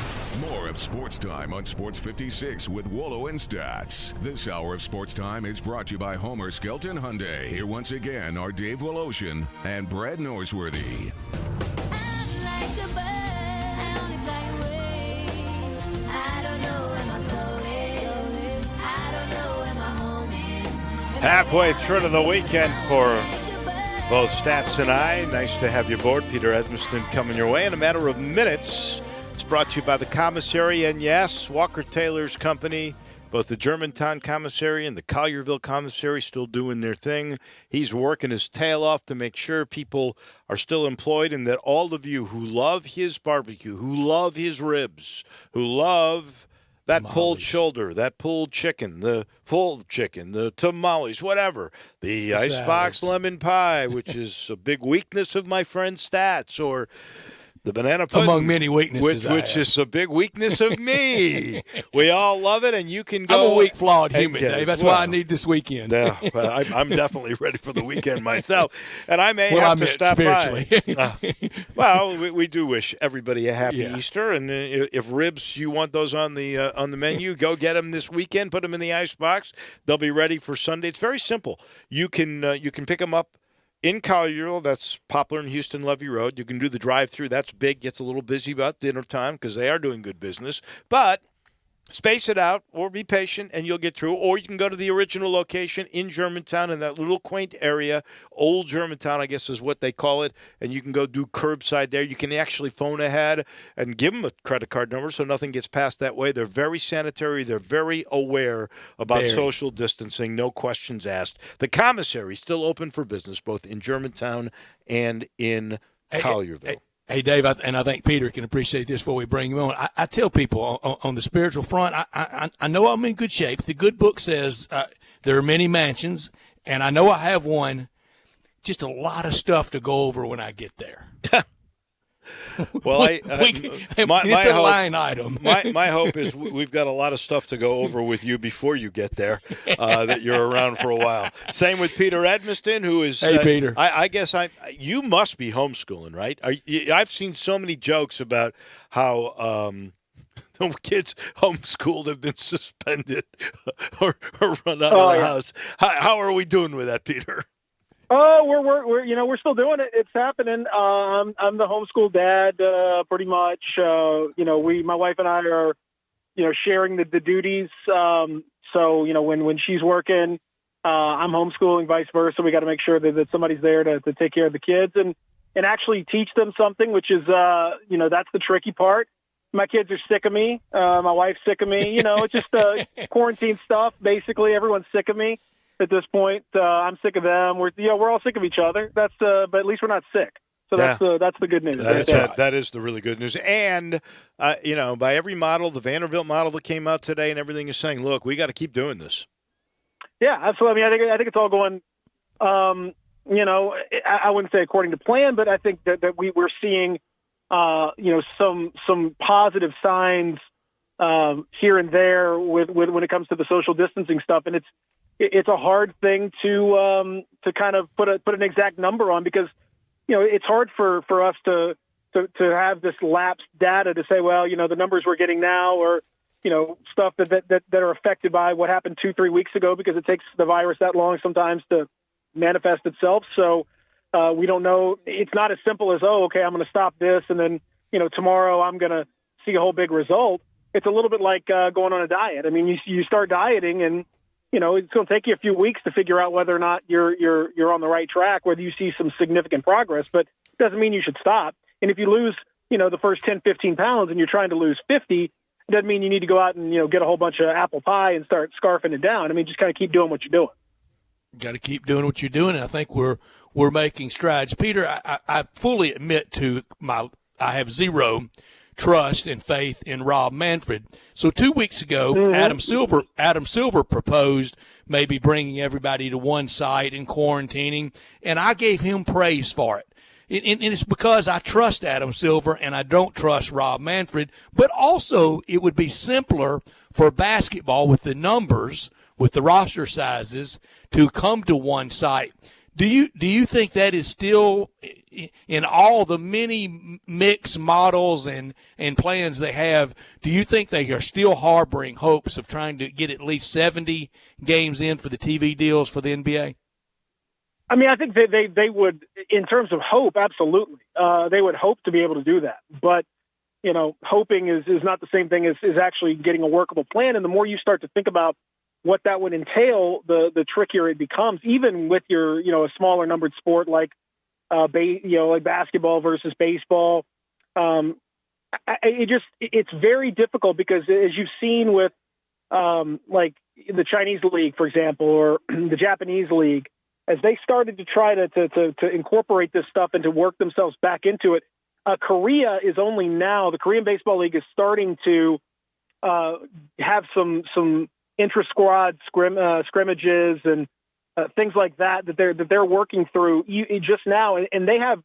more of Sports Time on Sports 56 with Wolo and Stats. This hour of Sports Time is brought to you by Homer Skelton Hyundai. Here once again are Dave Woloshin and Brad Norsworthy. Halfway through to the weekend for both Stats and I. Nice to have you aboard. Peter Edmiston coming your way in a matter of minutes. It's brought to you by the commissary and, yes, Walker Taylor's company. Both the Germantown commissary and the Collierville commissary still doing their thing. He's working his tail off to make sure people are still employed and that all of you who love his barbecue, who love his ribs, who love that pulled shoulder, that pulled chicken, the full chicken, the tamales, whatever, the icebox lemon pie, which is a big weakness of my friend Stats, or the banana pudding, among many weaknesses, which is a big weakness of me. We all love it, and you can go. I'm a weak, flawed human, Dave. That's why I need this weekend. Yeah, well, I'm definitely ready for the weekend myself, and I may have to stop by. We do wish everybody a happy Easter, and if ribs you want those on the menu, go get them this weekend. Put them in the icebox. They'll be ready for Sunday. It's very simple. You can pick them up in Collierville, that's Poplar and Houston Levy Road. You can do the drive-through. That's big. Gets a little busy about dinner time because they are doing good business. But space it out or be patient and you'll get through. Or you can go to the original location in Germantown in that little quaint area. Old Germantown, I guess, is what they call it. And you can go do curbside there. You can actually phone ahead and give them a credit card number so nothing gets passed that way. They're very sanitary. They're very aware about social distancing. No questions asked. The commissary is still open for business, both in Germantown and in Collierville. Hey, Dave, and I think Peter can appreciate this before we bring him on. I tell people on the spiritual front, I know I'm in good shape. The good book says there are many mansions, and I know I have one. Just a lot of stuff to go over when I get there. Well, it's a line item. my hope is we've got a lot of stuff to go over with you before you get there, that you're around for a while. Same with Peter Edmiston, who is. Hey, Peter. I guess you must be homeschooling, right? I've seen so many jokes about how the kids homeschooled have been suspended or run out of the house. How are we doing with that, Peter? Oh, we're still doing it. It's happening. I'm the homeschool dad, pretty much. My wife and I are, sharing the duties. So, when she's working, I'm homeschooling, vice versa. We got to make sure that somebody's there to take care of the kids and actually teach them something, which is, that's the tricky part. My kids are sick of me. My wife's sick of me. It's just quarantine stuff. Basically, everyone's sick of me. At this point, I'm sick of them. We're all sick of each other. But at least we're not sick. So that's the good news. That is the really good news. And by every model, the Vanderbilt model that came out today, and everything is saying, look, we got to keep doing this. Yeah, absolutely. I mean, I think it's all going. I wouldn't say according to plan, but I think that we're seeing, some positive signs here and there with when it comes to the social distancing stuff, and it's a hard thing to kind of put an exact number on because, it's hard for us to have this lapsed data to say, well, the numbers we're getting now or, stuff that are affected by what happened 2-3 weeks ago because it takes the virus that long sometimes to manifest itself. So we don't know. It's not as simple as, okay, I'm going to stop this and then, tomorrow I'm going to see a whole big result. It's a little bit like going on a diet. I mean, you start dieting and, it's going to take you a few weeks to figure out whether or not you're on the right track, whether you see some significant progress, but it doesn't mean you should stop. And if you lose, the first 10, 15 pounds and you're trying to lose 50, it doesn't mean you need to go out and, get a whole bunch of apple pie and start scarfing it down. I mean, just kind of keep doing what you're doing. Got to keep doing what you're doing. And I think we're making strides. Peter, I fully admit I have zero trust and faith in Rob Manfred. So 2 weeks ago, Adam Silver proposed maybe bringing everybody to one site and quarantining, and I gave him praise for it. And it's because I trust Adam Silver and I don't trust Rob Manfred, but also it would be simpler for basketball with the numbers, with the roster sizes, to come to one site. Do you think that is still in all the many mix models and plans they have? Do you think they are still harboring hopes of trying to get at least 70 games in for the TV deals for the NBA? I mean, I think they would, in terms of hope, absolutely. They would hope to be able to do that. But, hoping is not the same thing as actually getting a workable plan. And the more you start to think about what that would entail, the trickier it becomes, even with your, a smaller numbered sport like basketball versus baseball. It's very difficult because as you've seen with like the Chinese league, for example, or the Japanese league, as they started to try to incorporate this stuff and to work themselves back into it, Korea is only now, the Korean Baseball League is starting to have some intra-squad scrimmages and things like that they're working through just now, and they have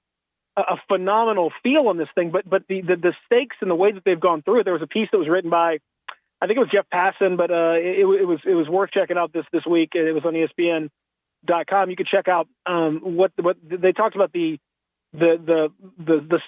a phenomenal feel on this thing. But the stakes and the way that they've gone through it. There was a piece that was written by, I think it was Jeff Passan, but it was worth checking out this week. It was on ESPN.com. You could check out what they talked about the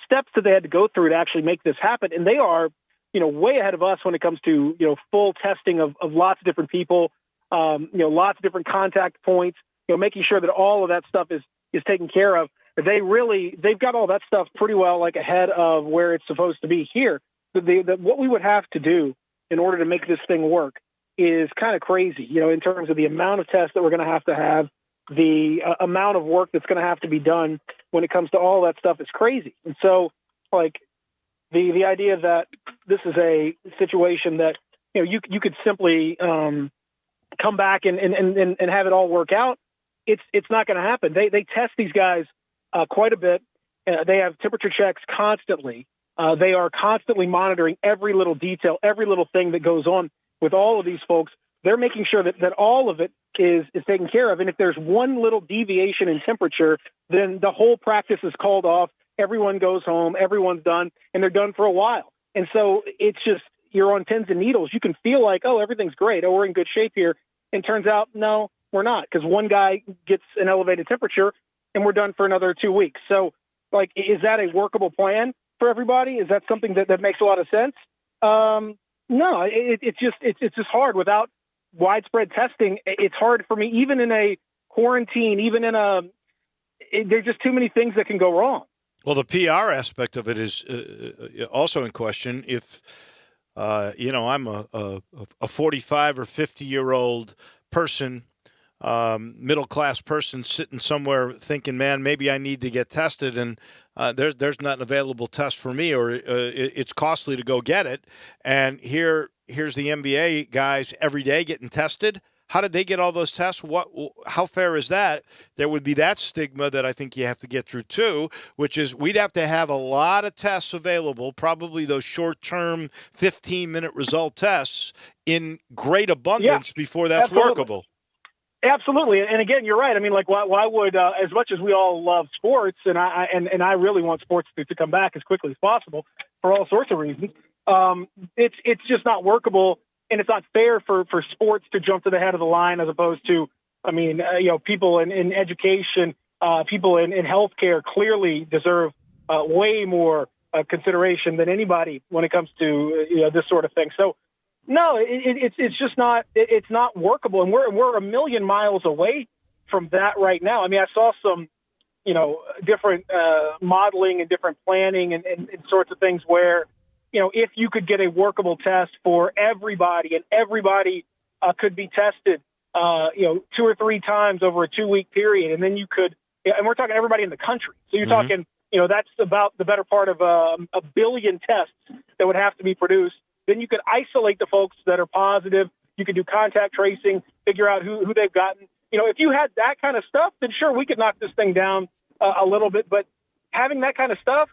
steps that they had to go through to actually make this happen, and they are, way ahead of us when it comes to, full testing of lots of different people, lots of different contact points, making sure that all of that stuff is taken care of. They've got all that stuff pretty well, like ahead of where it's supposed to be here. What we would have to do in order to make this thing work is kind of crazy, in terms of the amount of tests that we're going to have, the amount of work that's going to have to be done when it comes to all that stuff is crazy. And so, like, the idea that this is a situation that, you could simply come back and have it all work out, it's not going to happen. They test these guys quite a bit. They have temperature checks constantly. They are constantly monitoring every little detail, every little thing that goes on with all of these folks. They're making sure that all of it is taken care of. And if there's one little deviation in temperature, then the whole practice is called off. Everyone goes home, everyone's done, and they're done for a while. And so it's just, you're on pins and needles. You can feel like, oh, everything's great. Oh, we're in good shape here. And turns out, no, we're not, because one guy gets an elevated temperature and we're done for another 2 weeks. So, like, is that a workable plan for everybody? Is that something that makes a lot of sense? No, it's just hard without widespread testing. It's hard for me, even in a quarantine, even in there's just too many things that can go wrong. Well, the PR aspect of it is also in question. If, I'm a 45 or 50-year-old person, middle-class person sitting somewhere thinking, man, maybe I need to get tested, and there's not an available test for me, or it's costly to go get it. And here's the NBA guys every day getting tested. How did they get all those tests? How fair is that? There would be that stigma that I think you have to get through too, which is we'd have to have a lot of tests available, probably those short-term 15-minute result tests in great abundance before that's workable. Absolutely. And again, you're right. I mean, like, why would, as much as we all love sports, and I really want sports to come back as quickly as possible for all sorts of reasons, it's just not workable. And it's not fair for sports to jump to the head of the line as opposed to, people in education, people in healthcare clearly deserve way more consideration than anybody when it comes to this sort of thing. So, no, it's just not. It's not workable, and we're a million miles away from that right now. I mean, I saw some, different modeling and different planning and sorts of things where, if you could get a workable test for everybody and everybody could be tested, 2 or 3 times over a 2-week period, and then you could, and we're talking everybody in the country. So you're talking, that's about the better part of a billion tests that would have to be produced. Then you could isolate the folks that are positive. You could do contact tracing, figure out who they've gotten. If you had that kind of stuff, then sure, we could knock this thing down a little bit. But having that kind of stuff,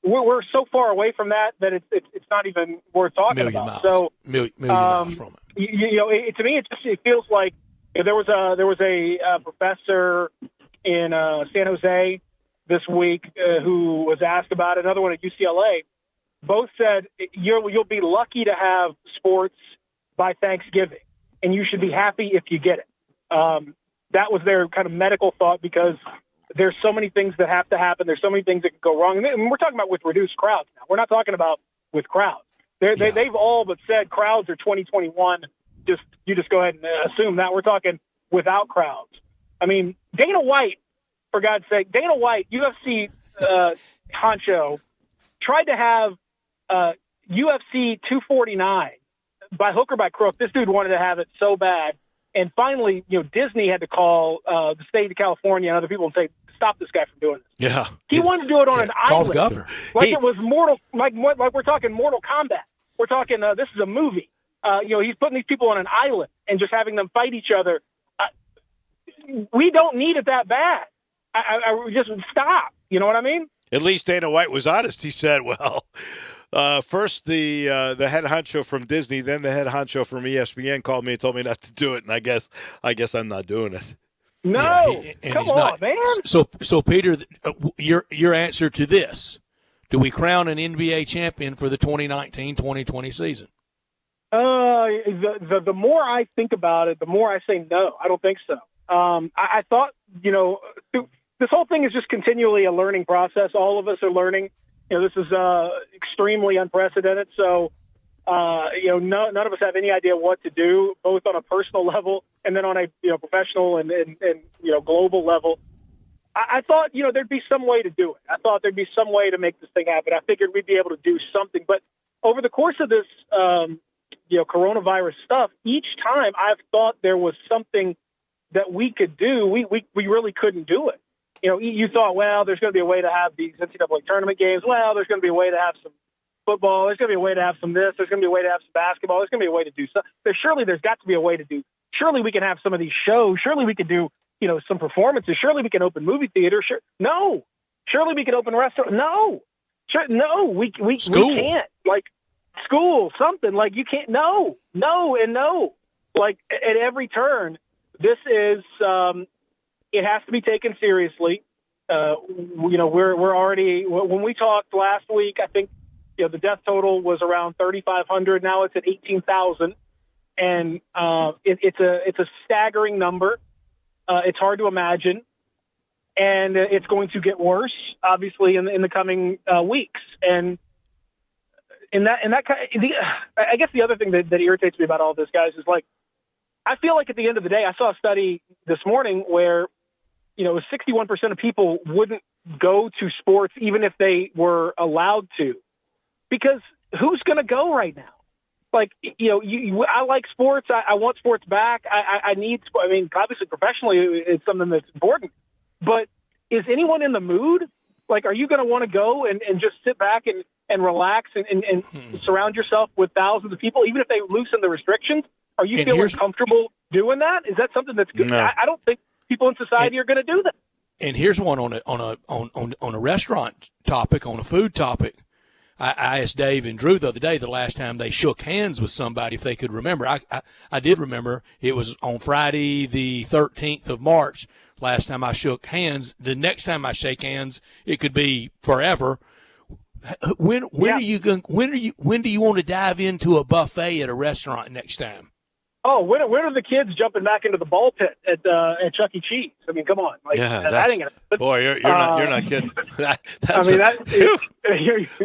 we're so far away from that it's not even worth talking about. So million miles from it. To me, it feels like there was a professor in San Jose this week who was asked about it, another one at UCLA. Both said you'll be lucky to have sports by Thanksgiving, and you should be happy if you get it. That was their kind of medical thought, because there's so many things that have to happen. There's so many things that can go wrong. And we're talking about with reduced crowds now. We're not talking about with crowds. They've all but said crowds are 2021. You just go ahead and assume that. We're talking without crowds. I mean, Dana White, for God's sake, UFC honcho, tried to have UFC 249 by hook or by crook. This dude wanted to have it so bad. And finally, Disney had to call the state of California and other people and say, stop this guy from doing this. Yeah. He wanted to do it on an Call island. the governor. It was like we're talking Mortal Kombat. We're talking, this is a movie. He's putting these people on an island and just having them fight each other. We don't need it that bad. I just stop. You know what I mean? At least Dana White was honest. He said, well, first the head honcho from Disney, then the head honcho from ESPN called me and told me not to do it, and I guess I'm not doing it. No, come on, man. So Peter, your answer to this: do we crown an NBA champion for the 2019-2020 season? The more I think about it, the more I say no. I don't think so. I thought, this whole thing is just continually a learning process. All of us are learning. This is extremely unprecedented. So, none of us have any idea what to do, both on a personal level and then on a professional and global level. I thought there'd be some way to do it. I thought there'd be some way to make this thing happen. I figured we'd be able to do something. But over the course of this, coronavirus stuff, each time I've thought there was something that we could do, we really couldn't do it. You thought, well, there's going to be a way to have these NCAA tournament games. Well, there's going to be a way to have some football. There's going to be a way to have some this. There's going to be a way to have some basketball. There's going to be a way to do something. There's got to be a way to do. Surely we can have some of these shows. Surely we could do, some performances. Surely we can open movie theaters. No, surely we could open restaurants. No, we School. can't. Like school, something like you can't. No. Like at every turn, this is it has to be taken seriously. We're already, when we talked last week, I think the death total was around 3,500. Now it's at 18,000, and it's a staggering number. It's hard to imagine, and it's going to get worse, obviously, in the coming weeks. And I guess the other thing that irritates me about all this, guys, is like I feel like at the end of the day, I saw a study this morning where 61% of people wouldn't go to sports even if they were allowed to, because who's going to go right now? Like, I like sports. I want sports back. I need, obviously professionally it's something that's important, but is anyone in the mood? Like, are you going to want to go and just sit back and relax and surround yourself with thousands of people, even if they loosen the restrictions? Are you feeling comfortable doing that? Is that something that's good? No. I don't think people in society are going to do that. And here's one on a restaurant topic, on a food topic. I asked Dave and Drew the other day the last time they shook hands with somebody if they could remember. I did remember. It was on Friday the 13th of March. Last time I shook hands. The next time I shake hands, it could be forever. When do you want to dive into a buffet at a restaurant next time? Oh, when are the kids jumping back into the ball pit at Chuck E. Cheese? I mean, come on. Like, that ain't gonna, boy, you're not kidding. That's a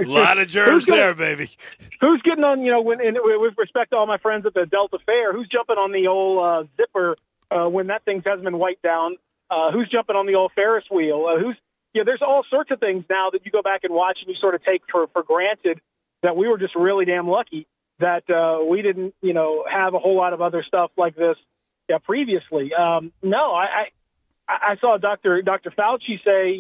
lot of germs there, baby. Who's getting on? With respect to all my friends at the Delta Fair, who's jumping on the old zipper when that thing hasn't been wiped down? Who's jumping on the old Ferris wheel? There's all sorts of things now that you go back and watch and you sort of take for granted that we were just really damn lucky that we didn't, have a whole lot of other stuff like this previously. No, I saw Dr. Fauci say,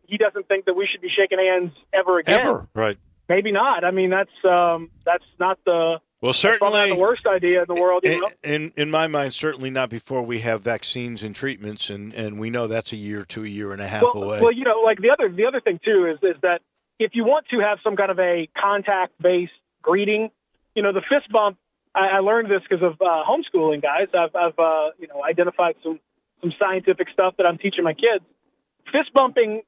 he doesn't think that we should be shaking hands ever again. Ever, right? Maybe not. I mean, that's not the certainly not the worst idea in the world. In my mind, certainly not before we have vaccines and treatments, and we know that's a year to a year and a half away. Well, like the other thing too is that if you want to have some kind of a contact-based greeting. The fist bump, I learned this because of homeschooling, guys. I've identified some scientific stuff that I'm teaching my kids. Fist bumping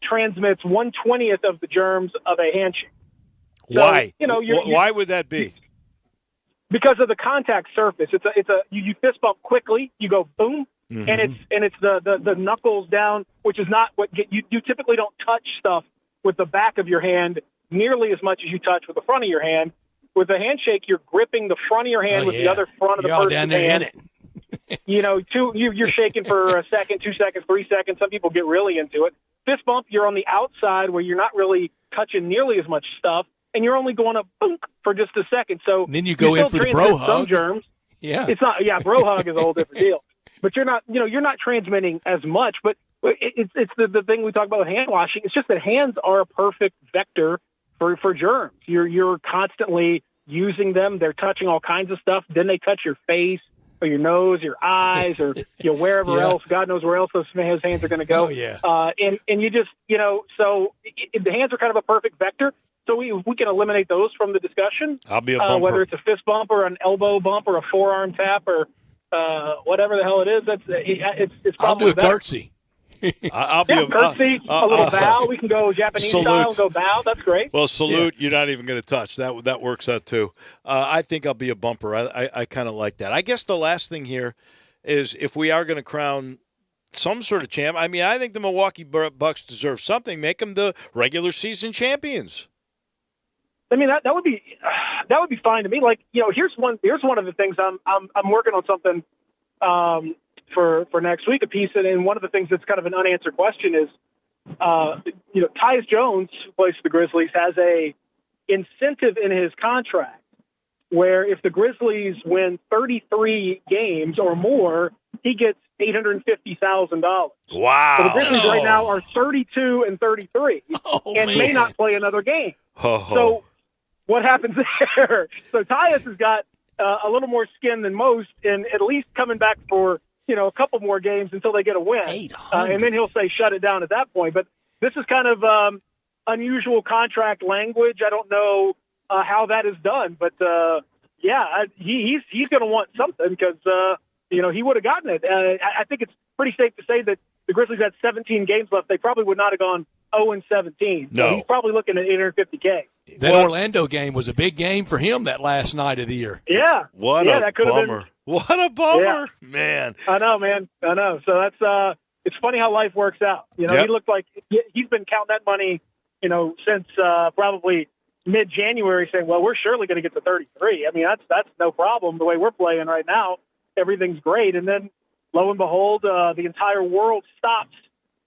transmits 1/20th of the germs of a handshake. Why? Why would that be? Because of the contact surface. You fist bump quickly. You go boom, and it's the knuckles down, which is not what you typically don't touch stuff with the back of your hand nearly as much as you touch with the front of your hand. With a handshake, you're gripping the front of your hand with the other front of the person's down there hand. In it. You're shaking for a second, 2 seconds, 3 seconds. Some people get really into it. Fist bump, you're on the outside where you're not really touching nearly as much stuff, and you're only going to boom for just a second. So and then you go in for the bro hug. Some germs. Yeah, it's not. Yeah, bro hug is a whole different deal. But you're not. You're not transmitting as much. But it's the thing we talk about with hand washing. It's just that hands are a perfect vector for germs. You're constantly using them. They're touching all kinds of stuff. Then they touch your face or your nose, your eyes, or wherever else. God knows where else those hands are going to go. Oh, yeah. And you just so the hands are kind of a perfect vector. So we can eliminate those from the discussion. I'll be a bumper. Whether it's a fist bump or an elbow bump or a forearm tap or whatever the hell it is. It's probably I'll do a curtsy. I'll be curtsy, a little bow. We can go Japanese style and go bow. That's great. Well, salute. You're not even going to touch. That works out too. I think I'll be a bumper. I kind of like that. I guess the last thing here is if we are going to crown some sort of champ. I mean, I think the Milwaukee Bucks deserve something. Make them the regular season champions. I mean, that would be fine to me. Like, here's one of the things I'm working on something for next week, a piece, and one of the things that's kind of an unanswered question is, Tyus Jones, who plays for the Grizzlies, has a incentive in his contract where if the Grizzlies win 33 games or more, he gets $850,000. Wow! So the Grizzlies right now are 32-33 and may not play another game. So what happens there? So Tyus has got a little more skin than most, and at least coming back for a couple more games until they get a win, and then he'll say shut it down at that point. But this is kind of unusual contract language. I don't know how that is done, but he's going to want something because he would have gotten it. I think it's pretty safe to say that the Grizzlies had 17 games left. They probably would not have gone 0-17. No. So he's probably looking at $850K. That Orlando game was a big game for him that last night of the year. Yeah. That could have been. What a bummer, man. I know, man. I know. So that's it's funny how life works out. He looked like he's been counting that money, since probably mid-January, saying, well, we're surely going to get to 33. I mean, that's no problem. The way we're playing right now, everything's great. And then, lo and behold, the entire world stops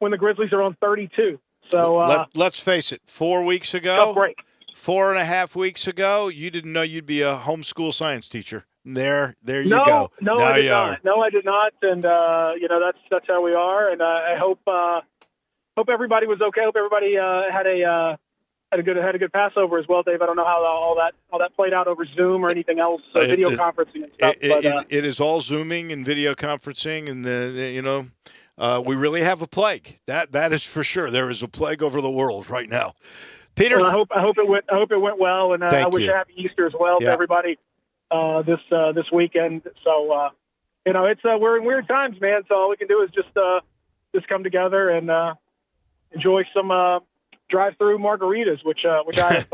when the Grizzlies are on 32. So let's face it, 4 weeks ago, tough break. 4.5 weeks ago, you didn't know you'd be a homeschool science teacher. There you No, go. no, Now I did you not. are. No, I did not. And that's how we are. And I hope everybody was okay. I hope everybody had a good Passover as well, Dave. I don't know how all that played out over Zoom or anything else, video conferencing and stuff. It is all Zooming and video conferencing, and we really have a plague. That is for sure. There is a plague over the world right now. Peter, well, I hope it went well, and I wish you. a happy Easter as well to everybody this weekend. So it's we're in weird times, man. So all we can do is just come together and enjoy some drive-through margaritas, which I've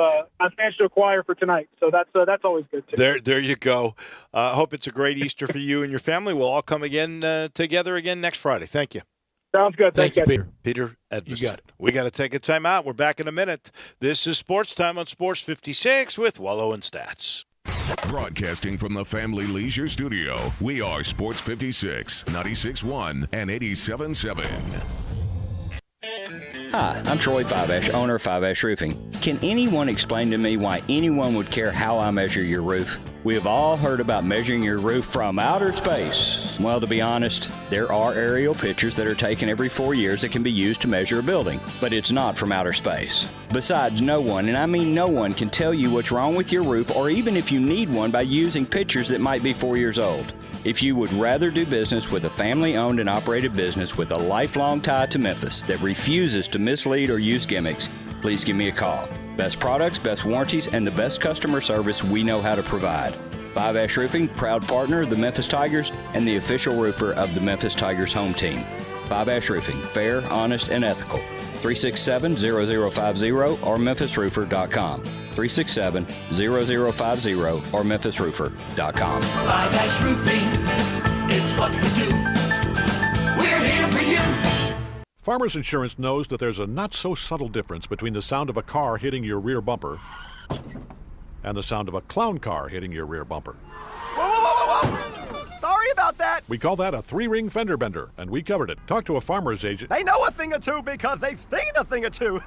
managed to acquire for tonight. So that's always good too. There you go. Hope it's a great Easter for you and your family. We'll all come together again next Friday. Thank you. Sounds good. Thank you, Peter. Peter Edmus. You got it. We got to take a time out. We're back in a minute. This is Sports Time on Sports 56 with Wolo and Stats. Broadcasting from the Family Leisure Studio, we are Sports 56, 96.1 and 87.7. Hi, I'm Troy Fiveash, owner of Fiveash Roofing. Can anyone explain to me why anyone would care how I measure your roof? We have all heard about measuring your roof from outer space. Well, to be honest, there are aerial pictures that are taken every 4 years that can be used to measure a building, but it's not from outer space. Besides, no one, and I mean no one, can tell you what's wrong with your roof or even if you need one by using pictures that might be 4 years old. If you would rather do business with a family-owned and operated business with a lifelong tie to Memphis that refuses to mislead or use gimmicks, please give me a call. Best products, best warranties, and the best customer service we know how to provide. Fiveash Roofing, proud partner of the Memphis Tigers and the official roofer of the Memphis Tigers home team. Fiveash Roofing, fair, honest, and ethical. 367-0050 or memphisroofer.com. 367-0050 or memphisroofer.com. Fiveash Roofing, it's what we do. We're here for you. Farmers Insurance knows that there's a not-so-subtle difference between the sound of a car hitting your rear bumper and the sound of a clown car hitting your rear bumper. Whoa, whoa, whoa, whoa, whoa! Sorry about that. We call that a three-ring fender bender, and we covered it. Talk to a farmer's agent. They know a thing or two because they've seen a thing or two.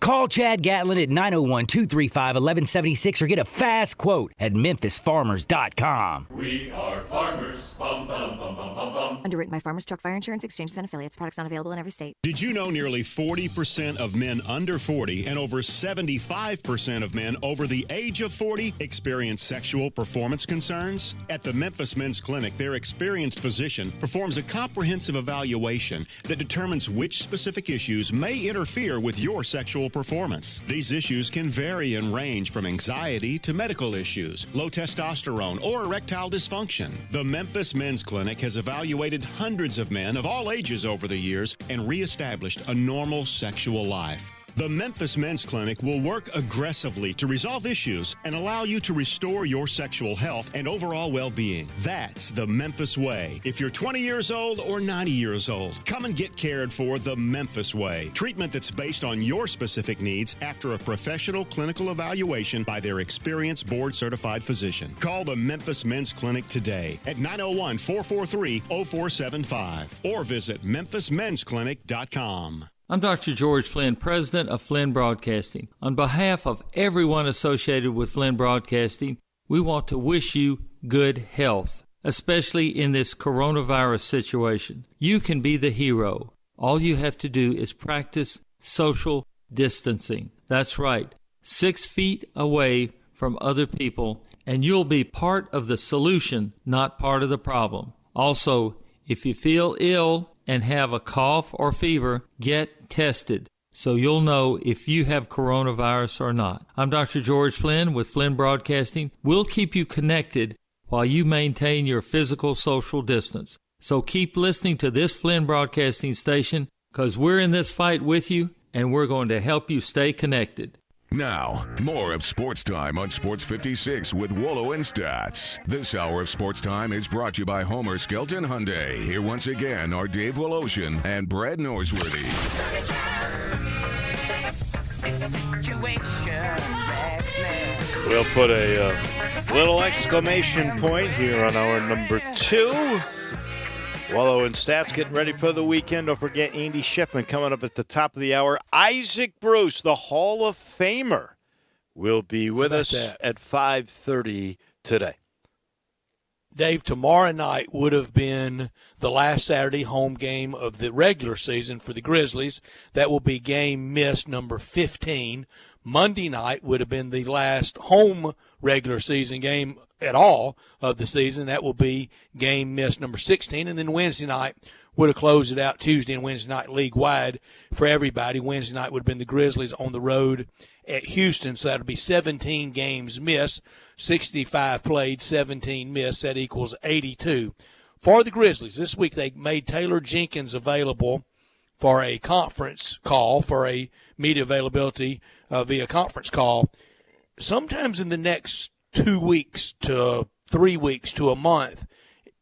Call Chad Gatlin at 901-235-1176 or get a fast quote at memphisfarmers.com. We are farmers. Bum, bum, bum, bum, bum, bum. Underwritten by Farmers Truck Fire Insurance Exchanges and Affiliates. Products not available in every state. Did you know nearly 40% of men under 40 and over 75% of men over the age of 40 experience sexual performance concerns? At the Memphis Men's Clinic, their experienced physician performs a comprehensive evaluation that determines which specific issues may interfere with your sexual performance. These issues can vary and range from anxiety to medical issues, low testosterone, or erectile dysfunction. The Memphis Men's Clinic has evaluated hundreds of men of all ages over the years and reestablished a normal sexual life. The Memphis Men's Clinic will work aggressively to resolve issues and allow you to restore your sexual health and overall well-being. That's the Memphis way. If you're 20 years old or 90 years old, come and get cared for the Memphis way. Treatment that's based on your specific needs after a professional clinical evaluation by their experienced board-certified physician. Call the Memphis Men's Clinic today at 901-443-0475 or visit memphismensclinic.com. I'm Dr. George Flynn, president of Flynn Broadcasting. On behalf of everyone associated with Flynn Broadcasting, we want to wish you good health, especially in this coronavirus situation. You can be the hero. All you have to do is practice social distancing. That's right, 6 feet away from other people, and you'll be part of the solution, not part of the problem. Also, if you feel ill and have a cough or fever, get tested. so you'll know if you have coronavirus or not. I'm Dr. George Flynn with Flynn Broadcasting. We'll keep you connected while you maintain your physical social distance. So keep listening to this Flynn Broadcasting station, because we're in this fight with you, and we're going to help you stay connected. Now, more of Sports Time on Sports 56 with Wolo and Stats. This hour of Sports Time is brought to you by Homer Skelton Hyundai. Here once again are Dave Woloshin and Brad Norsworthy. We'll put a little exclamation point here on hour number 2. Wolo and Stats getting ready for the weekend. Don't forget Andy Shipman coming up at the top of the hour. Isaac Bruce, the Hall of Famer, will be with us at 5:30 today. Dave, tomorrow night would have been the last Saturday home game of the regular season for the Grizzlies. That will be game missed number 15. Monday night would have been the last home regular season game at all of the season. That will be game missed number 16. And then Wednesday night would have closed it out. Tuesday and Wednesday night league-wide for everybody. Wednesday night would have been the Grizzlies on the road at Houston. So that would be 17 games missed, 65 played, 17 missed. That equals 82. For the Grizzlies, this week they made Taylor Jenkins available for a conference call, for a media availability via conference call. Sometimes in the next 2 weeks to 3 weeks to a month,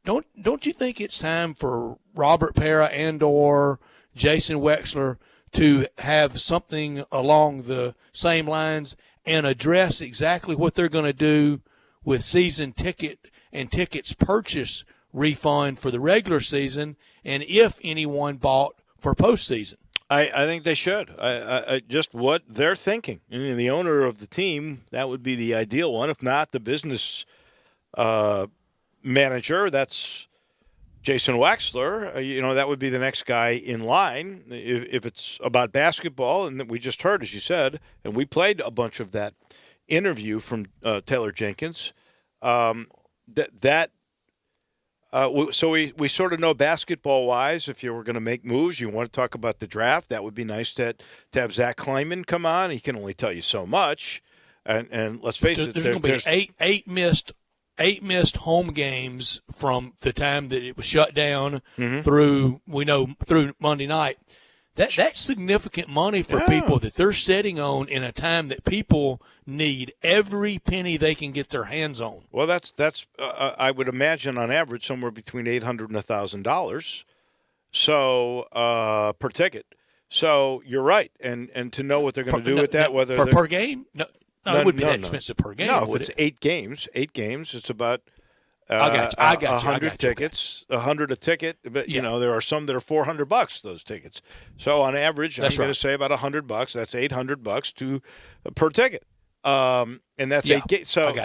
don't you think it's time for Robert Pera and or Jason Wexler to have something along the same lines and address exactly what they're going to do with season ticket and tickets purchase refund for the regular season, and if anyone bought for postseason? I think they should. I just what they're thinking. I mean, the owner of the team, that would be the ideal one. If not, the business manager, that's Jason Wexler. That would be the next guy in line if it's about basketball. And we just heard, as you said, and we played a bunch of that interview from Taylor Jenkins. So we sort of know basketball-wise, if you were going to make moves, you want to talk about the draft, that would be nice to have Zach Kleiman come on. He can only tell you so much. And let's face it. There's going to be eight missed home games from the time that it was shut down through Monday night. That's significant money for people that they're sitting on in a time that people need every penny they can get their hands on. Well, that's I would imagine on average somewhere between $800 and $1,000, so per ticket. So you're right, and to know what they're going to do with that, whether per game, no, it wouldn't be that expensive per game. No, if it's 8 games, it's about. I got you. 100 tickets, 100 a ticket, but there are some that are $400 those tickets. So on average, I'm going to say about $100. That's $800 per ticket, and that's 8 games. So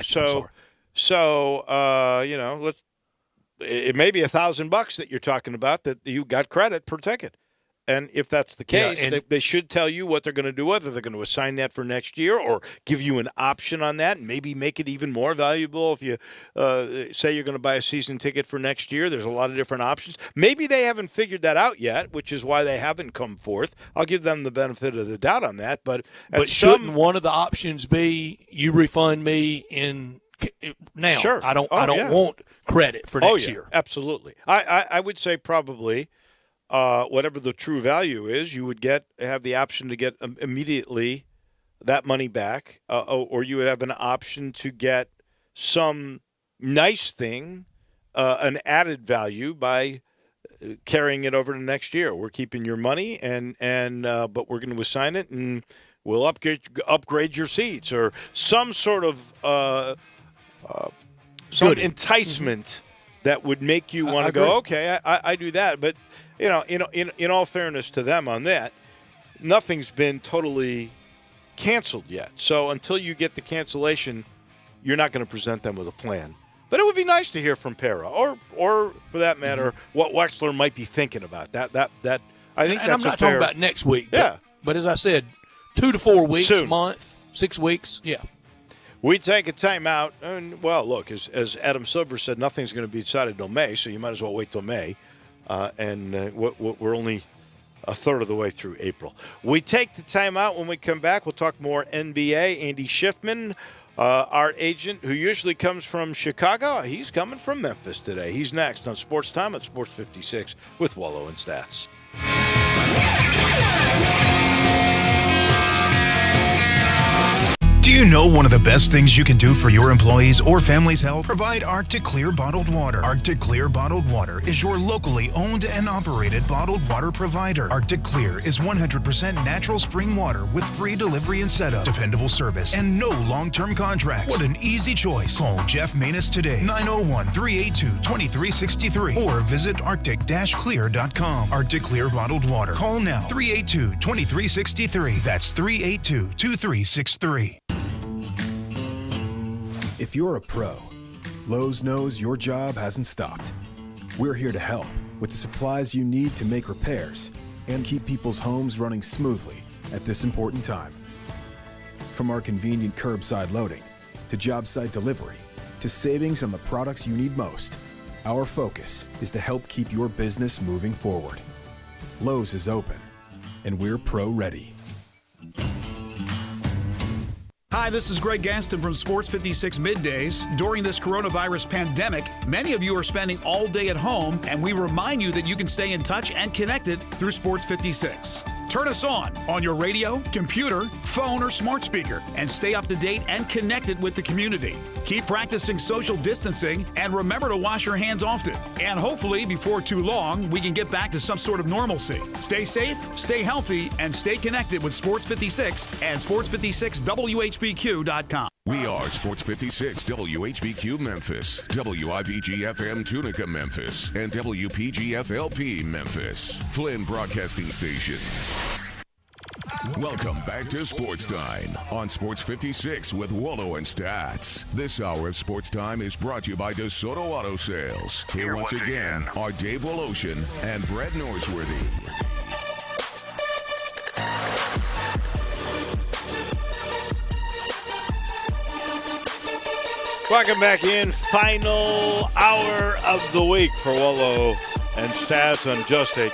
it may be $1,000 that you're talking about that you got credit per ticket. And if that's the case, they should tell you what they're going to do, whether they're going to assign that for next year or give you an option on that and maybe make it even more valuable if you say you're going to buy a season ticket for next year. There's a lot of different options. Maybe they haven't figured that out yet, which is why they haven't come forth. I'll give them the benefit of the doubt on that. But shouldn't one of the options be you refund me in now? Sure. I don't want credit for next year. Absolutely. I would say probably – whatever the true value is, you would have the option to get immediately that money back, or you would have an option to get some nice thing, an added value by carrying it over to next year. We're keeping your money, but we're going to assign it, and we'll upgrade your seats, or some sort of some enticement that would make you want to go, okay, I do that, but. In all fairness to them on that, nothing's been totally canceled yet. So until you get the cancellation, you're not going to present them with a plan. But it would be nice to hear from Pera, or for that matter, what Wexler might be thinking about. That I think that's I'm not talking about next week. But as I said, 2 to 4 weeks, soon. Month, 6 weeks. Yeah. We take a timeout, and look, as Adam Silver said, nothing's going to be decided till May, so you might as well wait till May. We're only a third of the way through April. We take the time out. When we come back, we'll talk more NBA. Andy Schiffman, our agent, who usually comes from Chicago, he's coming from Memphis today. He's next on Sports Time at Sports 56 with Wolo and Stats. Do you know one of the best things you can do for your employees or family's health? Provide Arctic Clear bottled water. Arctic Clear bottled water is your locally owned and operated bottled water provider. Arctic Clear is 100% natural spring water with free delivery and setup, dependable service, and no long-term contracts. What an easy choice. Call Jeff Manus today, 901-382-2363, or visit arctic-clear.com. Arctic Clear bottled water. Call now, 382-2363. That's 382-2363. If you're a pro, Lowe's knows your job hasn't stopped. We're here to help with the supplies you need to make repairs and keep people's homes running smoothly at this important time. From our convenient curbside loading to job site delivery to savings on the products you need most, our focus is to help keep your business moving forward. Lowe's is open, and we're pro ready. Hi, this is Greg Gaston from Sports 56 Middays. During this coronavirus pandemic, many of you are spending all day at home, and we remind you that you can stay in touch and connected through Sports 56. Turn us on your radio, computer, phone, or smart speaker, and stay up to date and connected with the community. Keep practicing social distancing, and remember to wash your hands often. And hopefully, before too long, we can get back to some sort of normalcy. Stay safe, stay healthy, and stay connected with Sports 56 and Sports56WHBQ.com. We are Sports 56 WHBQ Memphis, WIVG-FM Tunica Memphis, and WPG-FLP Memphis, Flynn Broadcasting Stations. Welcome back to Sports Time on Sports 56 with Wolo and Stats. This hour of Sports Time is brought to you by DeSoto Auto Sales. Here once again are Dave Woloshin and Brett Norsworthy. Welcome back in. Final hour of the week for Wolo and Stats on just a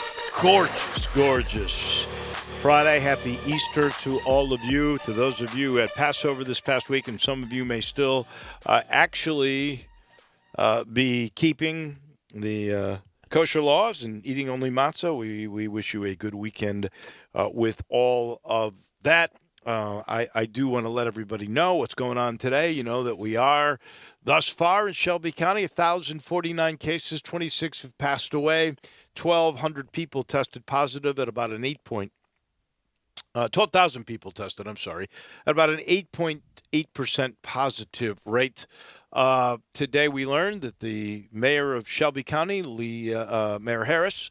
gorgeous Friday. Happy Easter to all of you. To those of you who had Passover this past week, and some of you may still actually be keeping the kosher laws and eating only matzah. We wish you a good weekend with all of that. I do want to let everybody know what's going on today. You know that we are, thus far in Shelby County, 1,049 cases, 26 have passed away, 1,200 people tested positive at about an 12,000 people tested, at about an 8.8% positive rate. Today we learned that the mayor of Shelby County, Mayor Harris,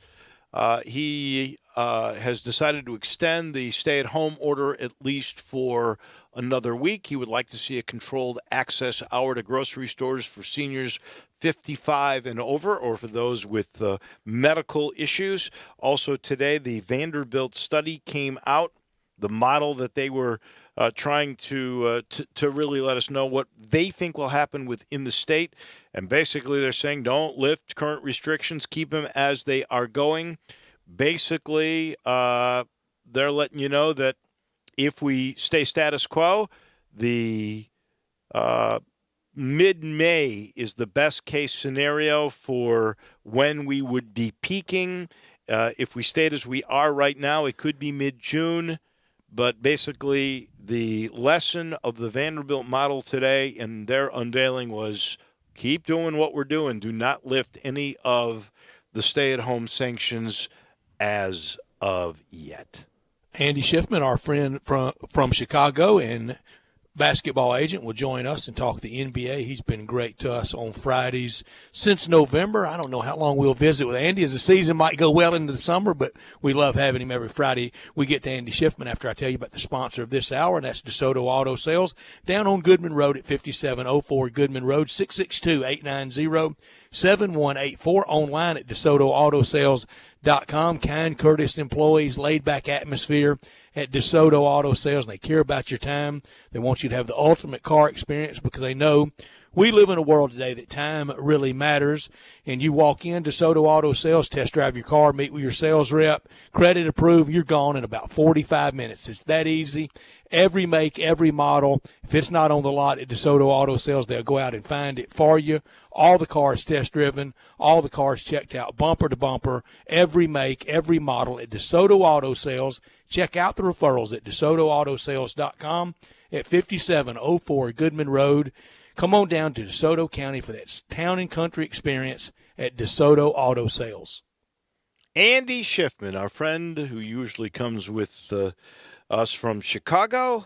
he has decided to extend the stay-at-home order at least for another week. He would like to see a controlled access hour to grocery stores for seniors 55 and over, or for those with medical issues. Also today, the Vanderbilt study came out, the model that they were trying to really let us know what they think will happen within the state. And basically they're saying don't lift current restrictions, keep them as they are going. Basically, they're letting you know that if we stay status quo, the mid-May is the best case scenario for when we would be peaking. If we stayed as we are right now, it could be mid-June. But basically, the lesson of the Vanderbilt model today and their unveiling was keep doing what we're doing. Do not lift any of the stay-at-home sanctions as of yet. Andy Schiffman, our friend from Chicago and basketball agent, will join us and talk the NBA. He's been great to us on Fridays since November. I don't know how long we'll visit with Andy, as the season might go well into the summer, but we love having him every Friday. We get to Andy Schiffman after I tell you about the sponsor of this hour, and that's DeSoto Auto Sales down on Goodman Road at 5704 Goodman Road, 662-890-7184, online at DeSotoAutoSales.com. Kind, courteous employees, laid-back atmosphere at DeSoto Auto Sales, and they care about your time. They want you to have the ultimate car experience because they know We live in a world today that time really matters, and you walk in DeSoto Auto Sales, test drive your car, meet with your sales rep, credit approved, you're gone in about 45 minutes. It's that easy. Every make, every model. If it's not on the lot at DeSoto Auto Sales, they'll go out and find it for you. All the cars test driven, all the cars checked out bumper to bumper, every make, every model at DeSoto Auto Sales. Check out the referrals at DeSotoAutosales.com at 5704 Goodman Road. Come on down to DeSoto County for that town and country experience at DeSoto Auto Sales. Andy Schiffman, our friend who usually comes with us from Chicago.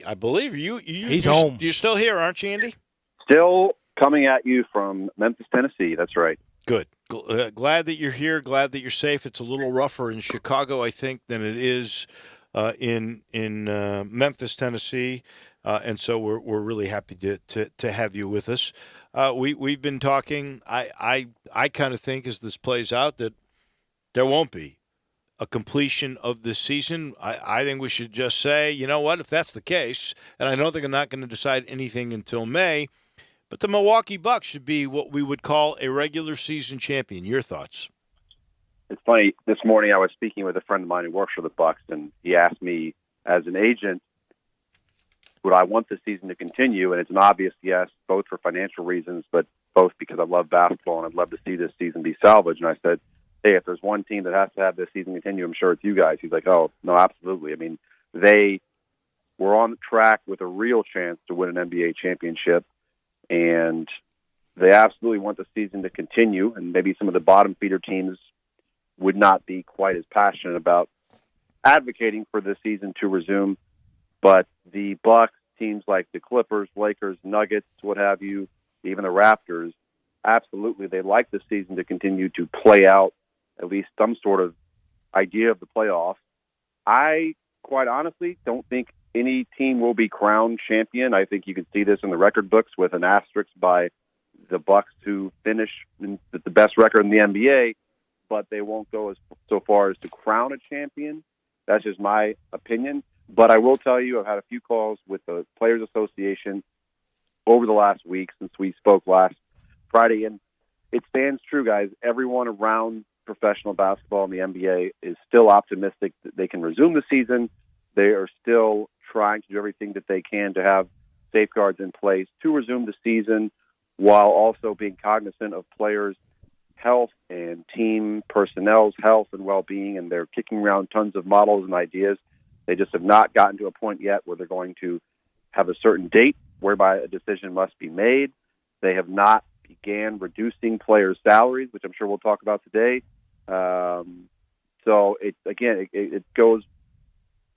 I believe he's home. You're still here, aren't you, Andy? Still coming at you from Memphis, Tennessee. That's right. Good. Glad that you're here. Glad that you're safe. It's a little rougher in Chicago, I think, than it is in Memphis, Tennessee. And so we're really happy to have you with us. We've been talking. I kind of think as this plays out that there won't be a completion of this season. I think we should just say, you know what, if that's the case, and I know they're not going to decide anything until May, but the Milwaukee Bucks should be what we would call a regular season champion. Your thoughts? It's funny. This morning I was speaking with a friend of mine who works for the Bucks, and he asked me, as an agent, would I want the season to continue? And it's an obvious yes, both for financial reasons, but both because I love basketball and I'd love to see this season be salvaged. And I said, hey, if there's one team that has to have this season continue, I'm sure it's you guys. He's like, oh, no, absolutely. I mean, they were on track with a real chance to win an NBA championship, and they absolutely want the season to continue. And maybe some of the bottom feeder teams would not be quite as passionate about advocating for the season to resume. But the Bucks, teams like the Clippers, Lakers, Nuggets, what have you, even the Raptors, absolutely, they like the season to continue to play out at least some sort of idea of the playoffs. I, quite honestly, don't think any team will be crowned champion. I think you can see this in the record books with an asterisk by the Bucks, who finish with the best record in the NBA, but they won't go so far as to crown a champion. That's just my opinion. But I will tell you, I've had a few calls with the Players Association over the last week since we spoke last Friday, and it stands true, guys. Everyone around professional basketball in the NBA is still optimistic that they can resume the season. They are still trying to do everything that they can to have safeguards in place to resume the season, while also being cognizant of players' health and team personnel's health and well-being, and they're kicking around tons of models and ideas. They just have not gotten to a point yet where they're going to have a certain date whereby a decision must be made. They have not began reducing players' salaries, which I'm sure we'll talk about today. So it goes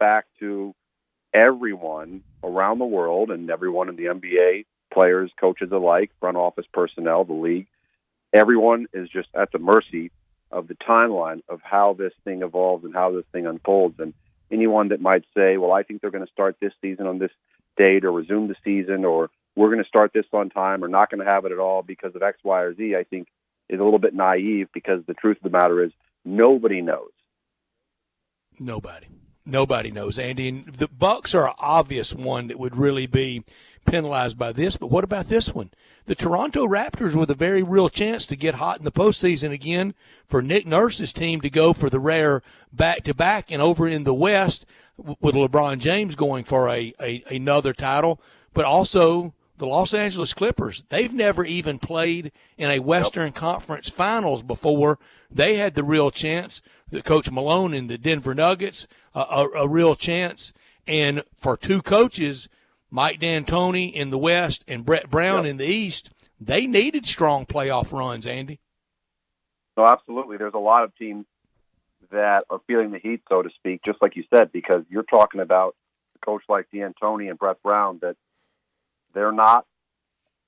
back to everyone around the world and everyone in the NBA, players, coaches alike, front office personnel, the league. Everyone is just at the mercy of the timeline of how this thing evolves and how this thing unfolds. And anyone that might say, well, I think they're going to start this season on this date or resume the season, or we're going to start this on time or not going to have it at all because of X, Y, or Z, I think is a little bit naive, because the truth of the matter is nobody knows. Nobody knows, Andy. And the Bucks are an obvious one that would really be penalized by this. But what about this one? The Toronto Raptors with a very real chance to get hot in the postseason again, for Nick Nurse's team to go for the rare back-to-back, and over in the West with LeBron James going for another title, but also the Los Angeles Clippers. They've never even played in a Western Conference Finals before. They had the real chance. The Coach Malone and the Denver Nuggets, a real chance. And for two coaches, Mike D'Antoni in the West and Brett Brown in the East, they needed strong playoff runs, Andy. No, absolutely. There's a lot of teams that are feeling the heat, so to speak, just like you said, because you're talking about a coach like D'Antoni and Brett Brown that they're not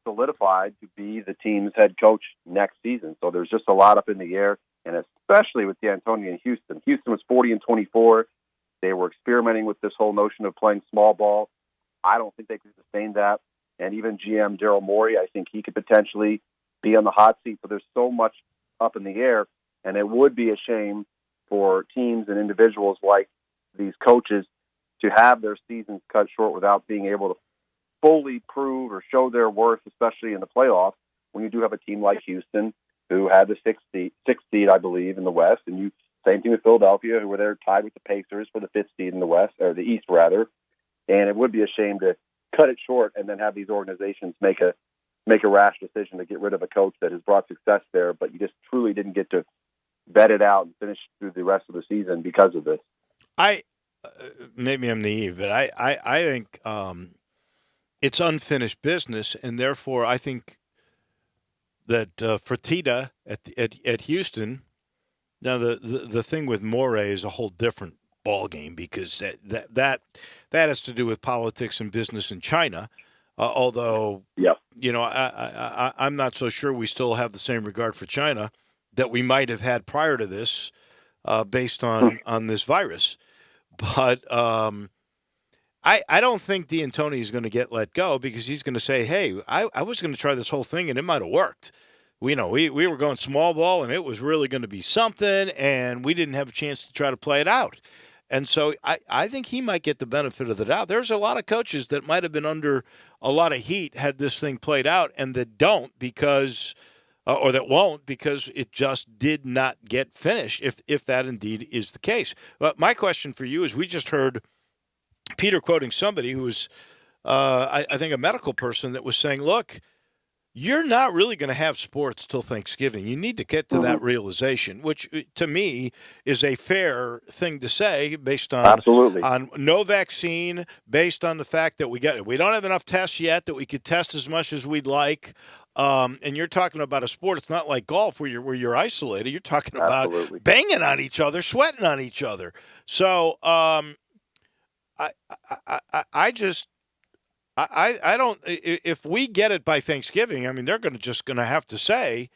solidified to be the team's head coach next season. So there's just a lot up in the air, and especially with D'Antoni and Houston. Houston was 40-24. They were experimenting with this whole notion of playing small ball. I don't think they could sustain that. And even GM Daryl Morey, I think he could potentially be on the hot seat. So there's so much up in the air, and it would be a shame for teams and individuals like these coaches to have their seasons cut short without being able to fully prove or show their worth, especially in the playoffs, when you do have a team like Houston, who had the sixth seed, I believe, in the West, and you same team with Philadelphia, who were there tied with the Pacers for the fifth seed in the West, or the East rather. And it would be a shame to cut it short and then have these organizations make a rash decision to get rid of a coach that has brought success there, but you just truly didn't get to vet it out and finish through the rest of the season because of this. Maybe I'm naive, but I think it's unfinished business, and therefore I think that Fertitta at Houston. Now the thing with Morey is a whole different ballgame because that has to do with politics and business in China. Although, I'm not so sure we still have the same regard for China that we might have had prior to this, based on this virus. But I don't think D'Antoni is going to get let go because he's going to say, hey, I was going to try this whole thing and it might have worked. We were going small ball and it was really going to be something and we didn't have a chance to try to play it out. And so I think he might get the benefit of the doubt. There's a lot of coaches that might have been under a lot of heat had this thing played out and that don't because or that won't because it just did not get finished, if that indeed is the case. But my question for you is, we just heard Peter quoting somebody who was, I think, a medical person that was saying, look, you're not really going to have sports till Thanksgiving. You need to get to that realization, which to me is a fair thing to say based on on no vaccine, based on the fact that we don't have enough tests yet that we could test as much as we'd like. And you're talking about a sport. It's not like golf where you're isolated. You're talking about banging on each other, sweating on each other. So I don't. If we get it by Thanksgiving, I mean, they're just going to have to say,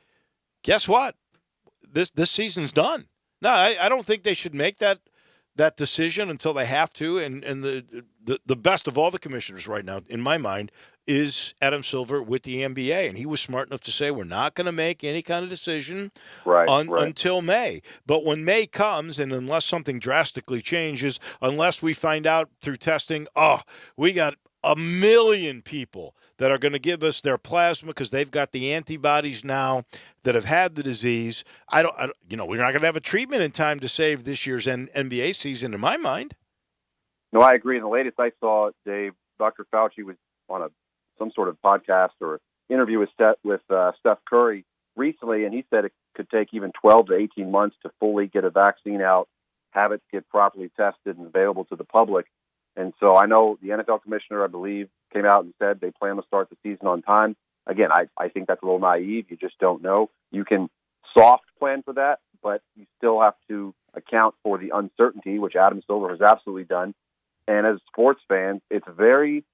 guess what? This season's done. No, I don't think they should make that decision until they have to. And the best of all the commissioners right now, in my mind, is Adam Silver with the NBA, and he was smart enough to say we're not going to make any kind of decision until May. But when May comes, and unless something drastically changes, unless we find out through testing, we got 1 million people that are going to give us their plasma because they've got the antibodies now that have had the disease. We're not going to have a treatment in time to save this year's NBA season, in my mind. No, I agree. In the latest I saw, Dave, Dr. Fauci was on some sort of podcast or interview with Steph Curry recently, and he said it could take even 12 to 18 months to fully get a vaccine out, have it get properly tested and available to the public. And so I know the NFL commissioner, I believe, came out and said they plan to start the season on time. Again, I think that's a little naive. You just don't know. You can soft plan for that, but you still have to account for the uncertainty, which Adam Silver has absolutely done. And as sports fans, it's very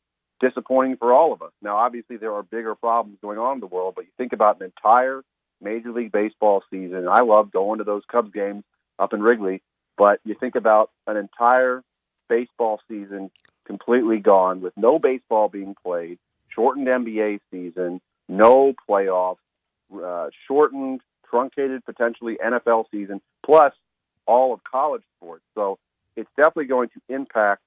disappointing for all of us. Now, obviously, there are bigger problems going on in the world, but you think about an entire Major League Baseball season. And I love going to those Cubs games up in Wrigley, but you think about an entire baseball season completely gone with no baseball being played, shortened NBA season, no playoffs, shortened, truncated, potentially NFL season, plus all of college sports. So it's definitely going to impact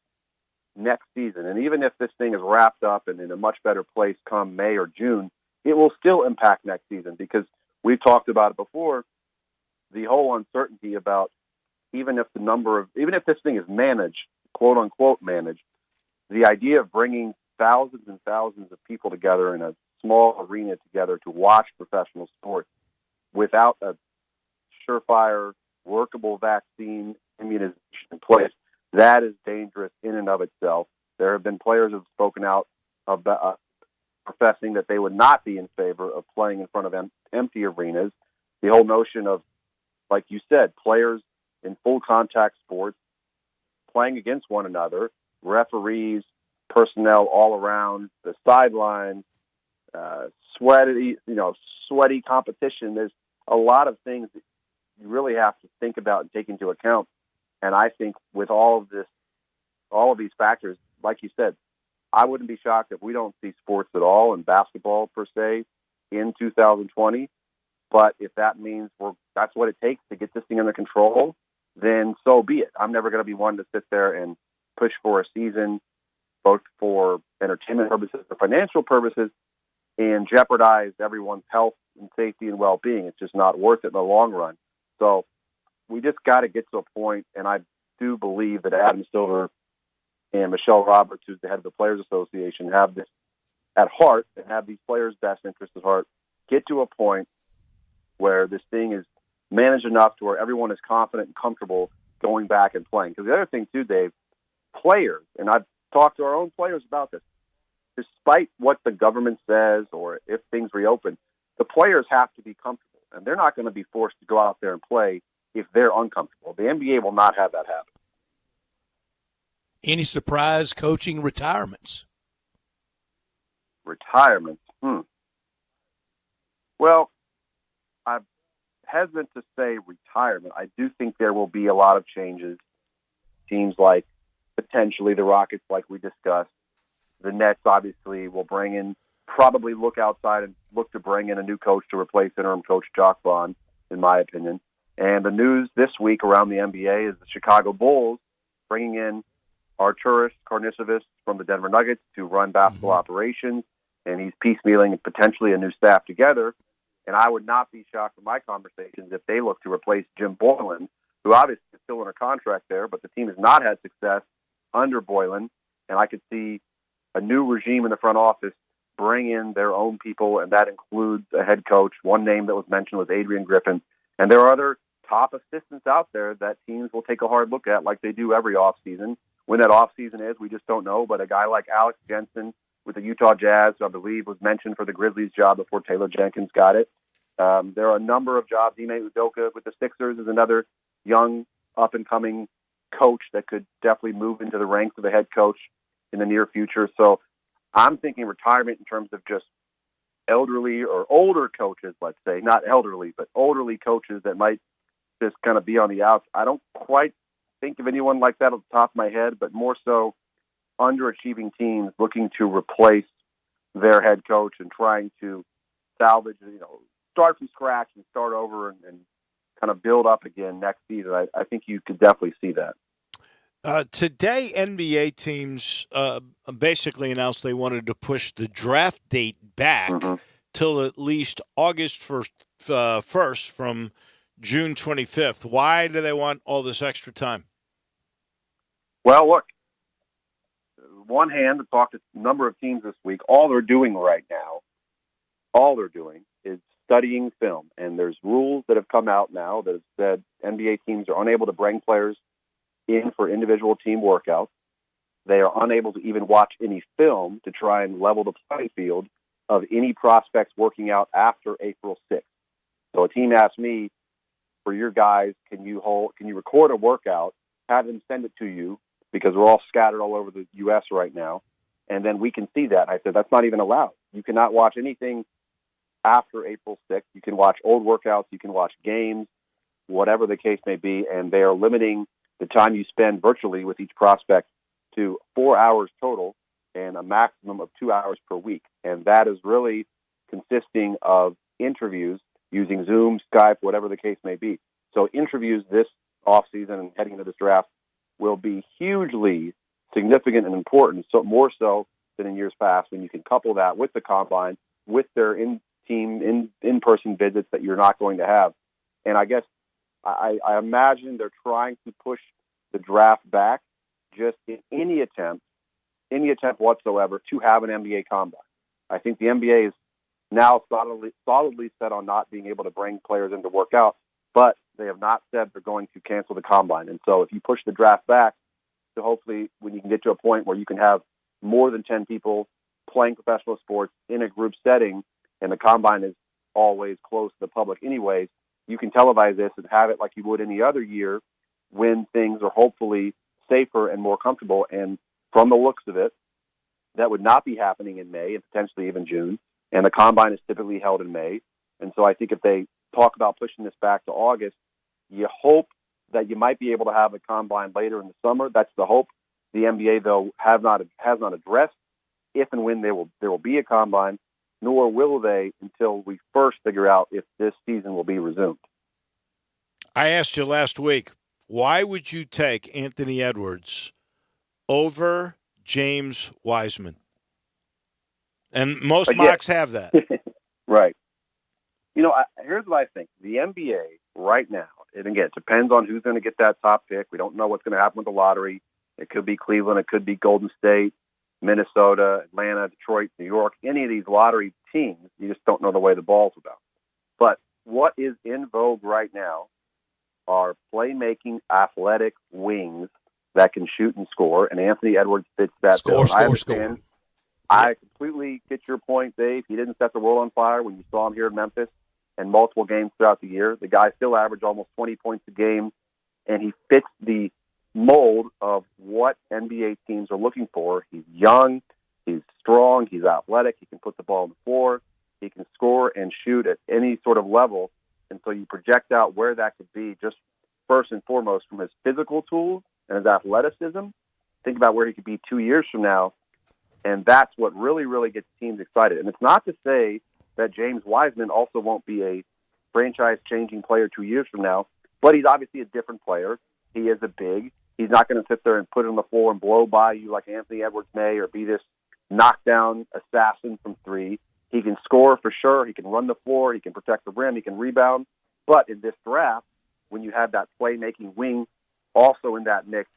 next season. And even if this thing is wrapped up and in a much better place come May or June, it will still impact next season because we've talked about it before, the whole uncertainty about even if this thing is managed, quote unquote managed, the idea of bringing thousands and thousands of people together in a small arena together to watch professional sports without a surefire, workable vaccine immunization in place, that is dangerous in and of itself. There have been players who have spoken out about professing that they would not be in favor of playing in front of empty arenas. The whole notion of, like you said, players in full contact sports playing against one another, referees, personnel all around the sidelines, sweaty competition. There's a lot of things that you really have to think about and take into account. And I think with all of these factors, like you said, I wouldn't be shocked if we don't see sports at all and basketball per se in 2020. But if that means that's what it takes to get this thing under control, then so be it. I'm never going to be one to sit there and push for a season both for entertainment purposes or financial purposes, and jeopardize everyone's health and safety and well-being. It's just not worth it in the long run. So we just got to get to a point, and I do believe that Adam Silver and Michelle Roberts, who's the head of the Players Association, have this at heart and have these players' best interests at heart. Get to a point where this thing is managed enough to where everyone is confident and comfortable going back and playing. Because the other thing, too, Dave, players, and I've talked to our own players about this, despite what the government says or if things reopen, the players have to be comfortable, and they're not going to be forced to go out there and play if they're uncomfortable. The NBA will not have that happen. Any surprise coaching retirements? Retirements? Well, I'm hesitant to say retirement. I do think there will be a lot of changes. Teams like potentially the Rockets, like we discussed. The Nets obviously will probably look outside and look to bring in a new coach to replace interim coach Jock Vaughn, in my opinion. And the news this week around the NBA is the Chicago Bulls bringing in Arturas Karnisovas from the Denver Nuggets to run basketball operations, and he's piecemealing potentially a new staff together. And I would not be shocked from my conversations if they look to replace Jim Boylan, who obviously is still under contract there, but the team has not had success under Boylan. And I could see a new regime in the front office bring in their own people, and that includes a head coach. One name that was mentioned was Adrian Griffin. And there are other top assistants out there that teams will take a hard look at like they do every offseason. When that offseason is, we just don't know. But a guy like Alex Jensen with the Utah Jazz, who I believe was mentioned for the Grizzlies job before Taylor Jenkins got it. There are a number of jobs. Ime Udoka with the Sixers is another young, up-and-coming coach that could definitely move into the ranks of a head coach in the near future. So I'm thinking retirement in terms of just elderly or older coaches, let's say, not elderly, but elderly coaches that might just kind of be on the outs. I don't quite think of anyone like that on the top of my head, but more so underachieving teams looking to replace their head coach and trying to salvage, start from scratch and start over and kind of build up again next season. I think you could definitely see that. Today, NBA teams basically announced they wanted to push the draft date back till at least August 1st from June 25th. Why do they want all this extra time? Well, look, one hand, I talked to a number of teams this week. All they're doing right now, is studying film. And there's rules that have come out now that have said NBA teams are unable to bring players in for individual team workouts. They are unable to even watch any film to try and level the playing field of any prospects working out after April 6th. So a team asked me, for your guys, can you record a workout, have them send it to you, because we're all scattered all over the U.S. right now, and then we can see that. I said, that's not even allowed. You cannot watch anything after April 6th. You can watch old workouts, you can watch games, whatever the case may be, and they are limiting the time you spend virtually with each prospect to 4 hours total and a maximum of 2 hours per week. And that is really consisting of interviews using Zoom, Skype, whatever the case may be. So interviews this offseason and heading into this draft will be hugely significant and important, so more so than in years past, when you can couple that with the combine, with their in-person visits that you're not going to have. And I guess I imagine they're trying to push the draft back just in any attempt whatsoever to have an NBA combine. I think the NBA is now solidly set on not being able to bring players in to work out, but they have not said they're going to cancel the combine. And so if you push the draft back to hopefully when you can get to a point where you can have more than 10 people playing professional sports in a group setting, and the combine is always closed to the public anyways, you can televise this and have it like you would any other year when things are hopefully safer and more comfortable. And from the looks of it, that would not be happening in May and potentially even June. And the combine is typically held in May. And so I think if they talk about pushing this back to August, you hope that you might be able to have a combine later in the summer. That's the hope. The NBA, though, has not addressed if and when there will be a combine, nor will they until we first figure out if this season will be resumed. I asked you last week, why would you take Anthony Edwards over James Wiseman. And most But mocks have that. Right. Here's what I think. The NBA right now, and again, it depends on who's going to get that top pick. We don't know what's going to happen with the lottery. It could be Cleveland. It could be Golden State, Minnesota, Atlanta, Detroit, New York, any of these lottery teams. You just don't know the way the ball's about. But what is in vogue right now are playmaking, athletic wings that can shoot and score, and Anthony Edwards fits that bill. I understand. I completely get your point, Dave. He didn't set the world on fire when you saw him here in Memphis and multiple games throughout the year. The guy still averaged almost 20 points a game, and he fits the mold of what NBA teams are looking for. He's young, he's strong, he's athletic, he can put the ball on the floor, he can score and shoot at any sort of level. And so you project out where that could be just first and foremost from his physical tools and his athleticism. Think about where he could be 2 years from now. And that's what really, really gets teams excited. And it's not to say that James Wiseman also won't be a franchise-changing player 2 years from now, but he's obviously a different player. He is a big. He's not going to sit there and put it on the floor and blow by you like Anthony Edwards may, or be this knockdown assassin from three. He can score for sure. He can run the floor. He can protect the rim. He can rebound. But in this draft, when you have that playmaking wing also in that mix,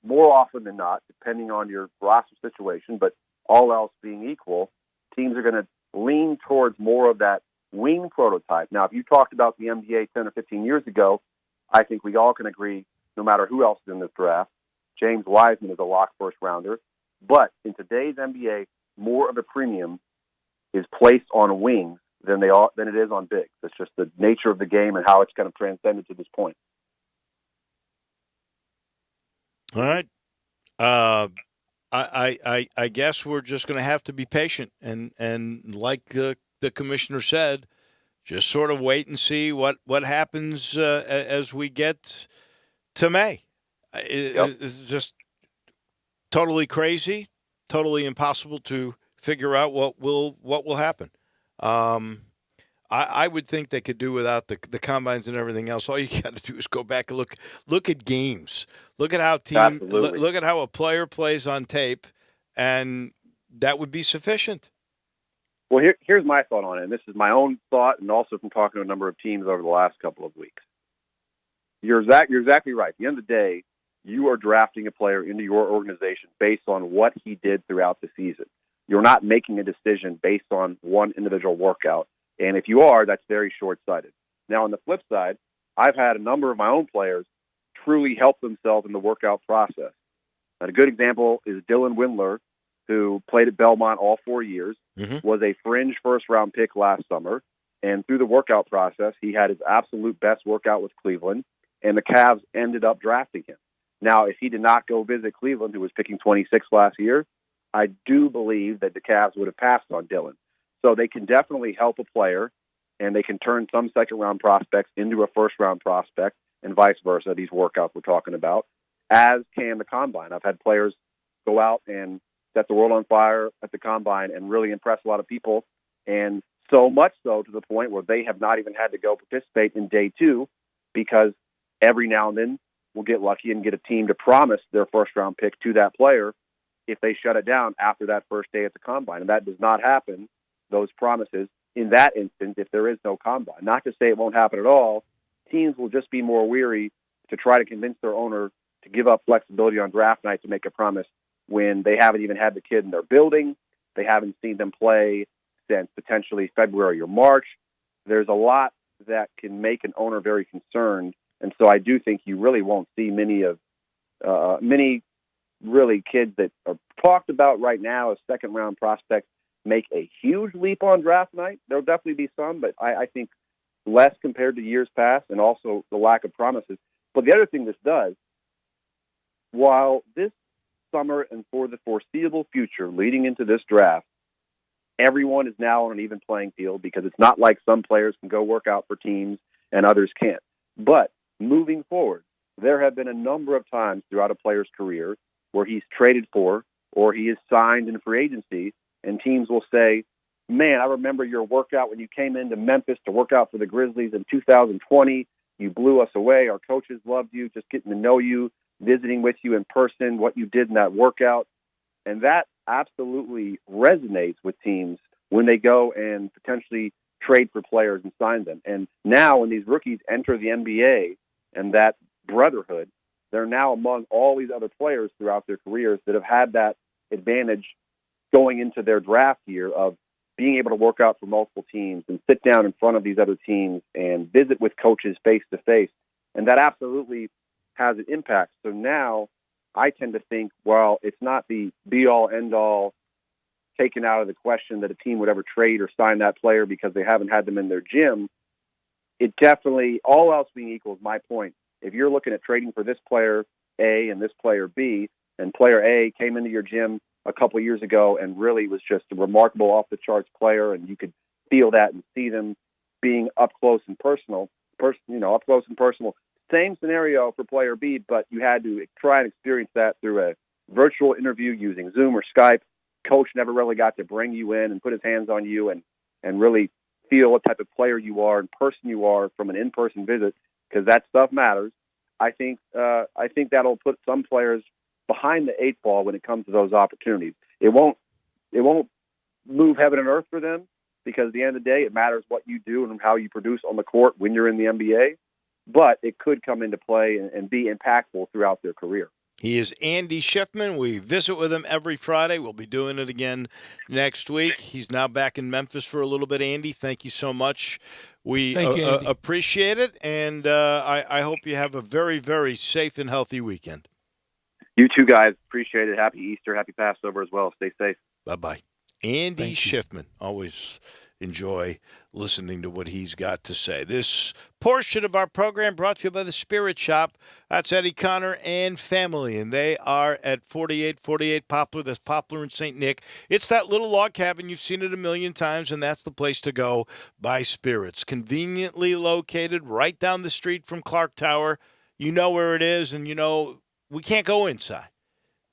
more often than not, depending on your roster situation, but all else being equal, teams are going to lean towards more of that wing prototype. Now, if you talked about the NBA 10 or 15 years ago, I think we all can agree, no matter who else is in this draft, James Wiseman is a lock first rounder. But in today's NBA, more of a premium is placed on wings than it is on bigs. It's just the nature of the game and how it's kind of transcended to this point. All right. I guess we're just going to have to be patient and like the commissioner said, just sort of wait and see what happens as we get to May. It's just totally crazy, totally impossible to figure out what will happen. I would think they could do without the combines and everything else. All you got to do is go back and look at games. Look at how look at how a player plays on tape, and that would be sufficient. Well, here's my thought on it, and this is my own thought, and also from talking to a number of teams over the last couple of weeks. You're exactly right. At the end of the day, you are drafting a player into your organization based on what he did throughout the season. You're not making a decision based on one individual workout. And if you are, that's very short-sighted. Now, on the flip side, I've had a number of my own players truly help themselves in the workout process. And a good example is Dylan Windler, who played at Belmont all 4 years, was a fringe first-round pick last summer. And through the workout process, he had his absolute best workout with Cleveland, and the Cavs ended up drafting him. Now, if he did not go visit Cleveland, who was picking 26 last year, I do believe that the Cavs would have passed on Dylan. So they can definitely help a player, and they can turn some second-round prospects into a first-round prospect, and vice versa, these workouts we're talking about, as can the Combine. I've had players go out and set the world on fire at the Combine and really impress a lot of people, and so much so to the point where they have not even had to go participate in day two, because every now and then we'll get lucky and get a team to promise their first-round pick to that player if they shut it down after that first day at the Combine. And that does not happen, those promises, in that instance if there is no Combine. Not to say it won't happen at all. Teams will just be more weary to try to convince their owner to give up flexibility on draft night to make a promise when they haven't even had the kid in their building. They haven't seen them play since potentially February or March. There's a lot that can make an owner very concerned. And so I do think you really won't see many really kids that are talked about right now as second-round prospects make a huge leap on draft night. There'll definitely be some, but I think less compared to years past, and also the lack of promises. But the other thing this does, while this summer and for the foreseeable future leading into this draft, everyone is now on an even playing field, because it's not like some players can go work out for teams and others can't. But moving forward, there have been a number of times throughout a player's career where he's traded for or he is signed in free agency, and teams will say, man, I remember your workout when you came into Memphis to work out for the Grizzlies in 2020. You blew us away. Our coaches loved you, just getting to know you, visiting with you in person, what you did in that workout. And that absolutely resonates with teams when they go and potentially trade for players and sign them. And now when these rookies enter the NBA and that brotherhood, they're now among all these other players throughout their careers that have had that advantage going into their draft year of being able to work out for multiple teams and sit down in front of these other teams and visit with coaches face to face. And that absolutely has an impact. So now I tend to think, well, it's not the be-all, end-all taken out of the question that a team would ever trade or sign that player because they haven't had them in their gym. It definitely, all else being equal, is my point. If you're looking at trading for this player A and this player B, and player A came into your gym a couple of years ago and really was just a remarkable off-the-charts player, and you could feel that and see them being up close and personal, up close and personal. Same scenario for player B, but you had to try and experience that through a virtual interview using Zoom or Skype. Coach never really got to bring you in and put his hands on you and really feel what type of player you are and person you are from an in-person visit, because that stuff matters. I think that'll put some players behind the eight ball when it comes to those opportunities. It won't move heaven and earth for them, because at the end of the day, it matters what you do and how you produce on the court when you're in the NBA. But it could come into play and be impactful throughout their career. He is Andy Schiffman. We visit with him every Friday. We'll be doing it again next week. He's now back in Memphis for a little bit. Andy, thank you so much. We appreciate it, and I hope you have a very, very safe and healthy weekend. You too, guys. Appreciate it. Happy Easter, happy Passover as well. Stay safe. Bye-bye. Andy Schiffman. Always enjoy listening to what he's got to say. This portion of our program brought to you by the Spirit Shop. That's Eddie Connor and family, and they are at 4848 Poplar. That's Poplar and St. Nick. It's that little log cabin. You've seen it a million times, and that's the place to go by Spirits. Conveniently located right down the street from Clark Tower. You know where it is, and you know we can't go inside.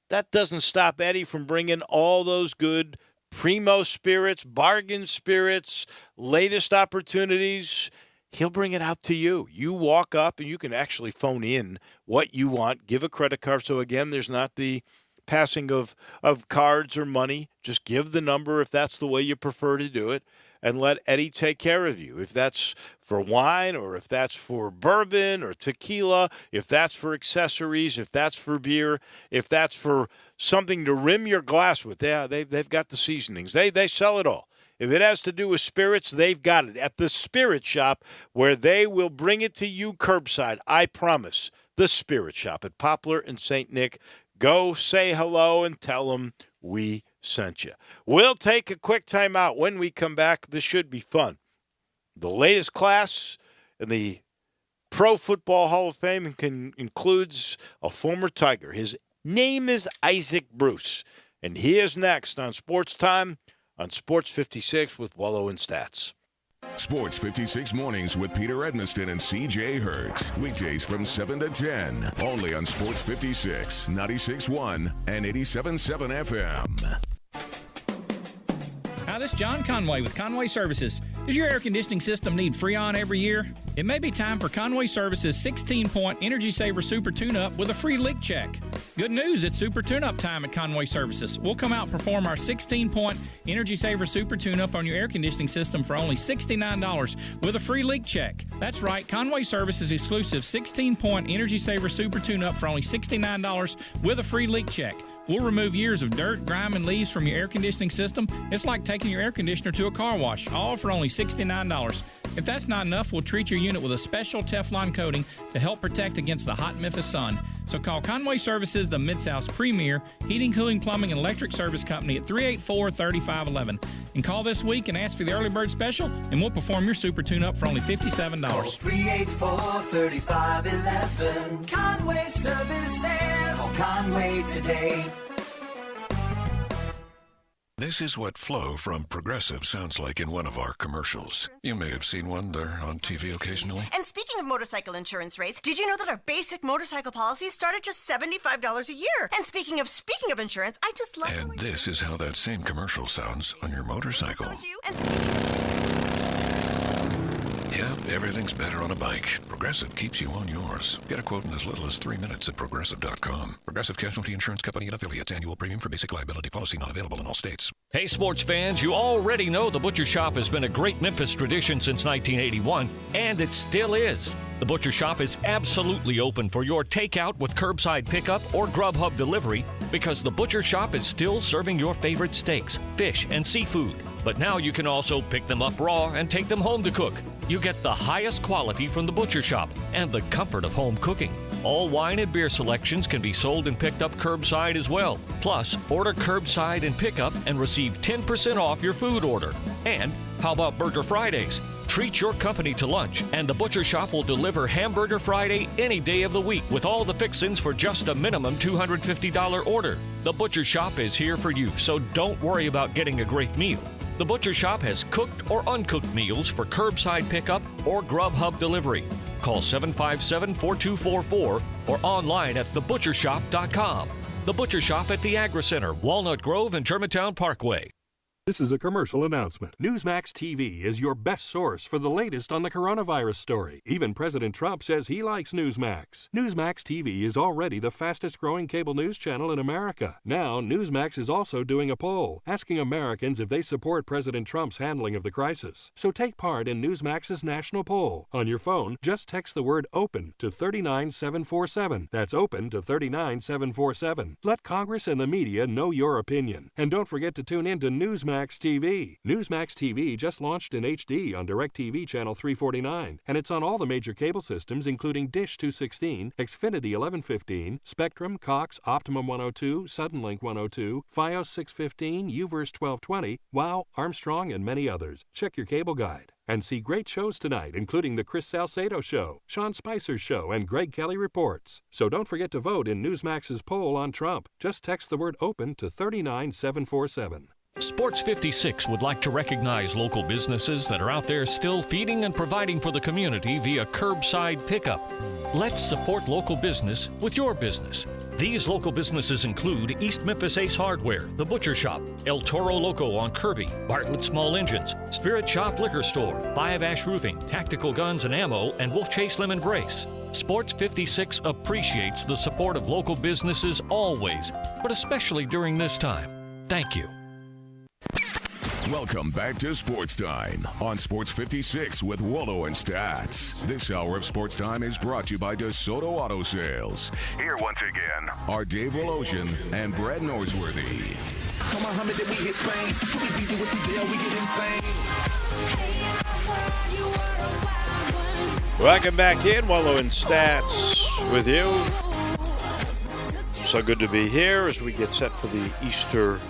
That doesn't stop Eddie from bringing all those good primo spirits, bargain spirits, latest opportunities. He'll bring it out to you. You walk up and you can actually phone in what you want. Give a credit card. So, again, there's not the passing of cards or money. Just give the number if that's the way you prefer to do it, and let Eddie take care of you. If that's for wine, or if that's for bourbon or tequila, if that's for accessories, if that's for beer, if that's for something to rim your glass with, they've got the seasonings. They sell it all. If it has to do with spirits, they've got it at the Spirit Shop, where they will bring it to you curbside. I promise. The Spirit Shop at Poplar and St. Nick. Go say hello and tell them we sent you. We'll take a quick time out. When we come back, this should be fun. The latest class in the Pro Football Hall of Fame includes a former Tiger. His name is Isaac Bruce, and he is next on Sports Time on Sports 56 with Wolo and Stats. Sports 56 mornings with Peter Edmiston and C.J. Hertz. Weekdays from 7 to 10. Only on Sports 56, 96.1 and 87.7 FM. Hi, this is John Conway with Conway Services. Does your air conditioning system need Freon every year? It may be time for Conway Services' 16-point Energy Saver Super Tune-Up with a free leak check. Good news, it's Super Tune-Up time at Conway Services. We'll come out and perform our 16-point Energy Saver Super Tune-Up on your air conditioning system for only $69 with a free leak check. That's right, Conway Services' exclusive 16-point Energy Saver Super Tune-Up for only $69 with a free leak check. We'll remove years of dirt, grime, and leaves from your air conditioning system. It's like taking your air conditioner to a car wash, all for only $69. If that's not enough, we'll treat your unit with a special Teflon coating to help protect against the hot Memphis sun. So call Conway Services, the Mid-South's premier heating, cooling, plumbing, and electric service company at 384-3511. And call this week and ask for the early bird special, and we'll perform your super tune-up for only $57. Call 384-3511. Conway Services. Call Conway today. This is what Flo from Progressive sounds like in one of our commercials. You may have seen one. They're on TV occasionally. And speaking of motorcycle insurance rates, did you know that our basic motorcycle policies start at just $75 a year? And speaking of insurance, I just love... And this is how that same commercial sounds on your motorcycle. Yeah, everything's better on a bike. Progressive keeps you on yours. Get a quote in as little as 3 minutes at Progressive.com. Progressive Casualty Insurance Company and affiliates. Annual premium for basic liability policy not available in all states. Hey, sports fans, you already know the Butcher Shop has been a great Memphis tradition since 1981, and it still is. The Butcher Shop is absolutely open for your takeout with curbside pickup or Grubhub delivery because the Butcher Shop is still serving your favorite steaks, fish, and seafood. But now you can also pick them up raw and take them home to cook. You get the highest quality from the Butcher Shop and the comfort of home cooking. All wine and beer selections can be sold and picked up curbside as well. Plus, order curbside and pickup and receive 10% off your food order. And how about Burger Fridays? Treat your company to lunch, and the Butcher Shop will deliver Hamburger Friday any day of the week with all the fixins for just a minimum $250 order. The Butcher Shop is here for you, so don't worry about getting a great meal. The Butcher Shop has cooked or uncooked meals for curbside pickup or Grubhub delivery. Call 757-4244 or online at thebutchershop.com. The Butcher Shop at the Agri Center, Walnut Grove, and Germantown Parkway. This is a commercial announcement. Newsmax TV is your best source for the latest on the coronavirus story. Even President Trump says he likes Newsmax. Newsmax TV is already the fastest growing cable news channel in America. Now, Newsmax is also doing a poll, asking Americans if they support President Trump's handling of the crisis. So take part in Newsmax's national poll. On your phone, just text the word OPEN to 39747. That's OPEN to 39747. Let Congress and the media know your opinion. And don't forget to tune in to Newsmax TV. Newsmax TV just launched in HD on DirecTV Channel 349, and it's on all the major cable systems including Dish 216, Xfinity 1115, Spectrum, Cox, Optimum 102, Suddenlink 102, Fios 615, Uverse 1220, WOW, Armstrong, and many others. Check your cable guide. And see great shows tonight, including The Chris Salcedo Show, Sean Spicer's Show, and Greg Kelly Reports. So don't forget to vote in Newsmax's poll on Trump. Just text the word OPEN to 39747. Sports 56 would like to recognize local businesses that are out there still feeding and providing for the community via curbside pickup. Let's support local business with your business. These local businesses include East Memphis Ace Hardware, The Butcher Shop, El Toro Loco on Kirby, Bartlett Small Engines, Spirit Shop Liquor Store, Five Ash Roofing, Tactical Guns and Ammo, and Wolf Chase Lemon Brace. Sports 56 appreciates the support of local businesses always, but especially during this time. Thank you. Welcome back to Sports Time on Sports 56 with Wolo and Stats. This hour of Sports Time is brought to you by DeSoto Auto Sales. Here once again are Dave Woloshin and Brad Norsworthy. Come on, Muhammad, that we hit fame. We beat you with the deal, we get insane. Welcome back in, Wolo and Stats with you. So good to be here as we get set for the Easter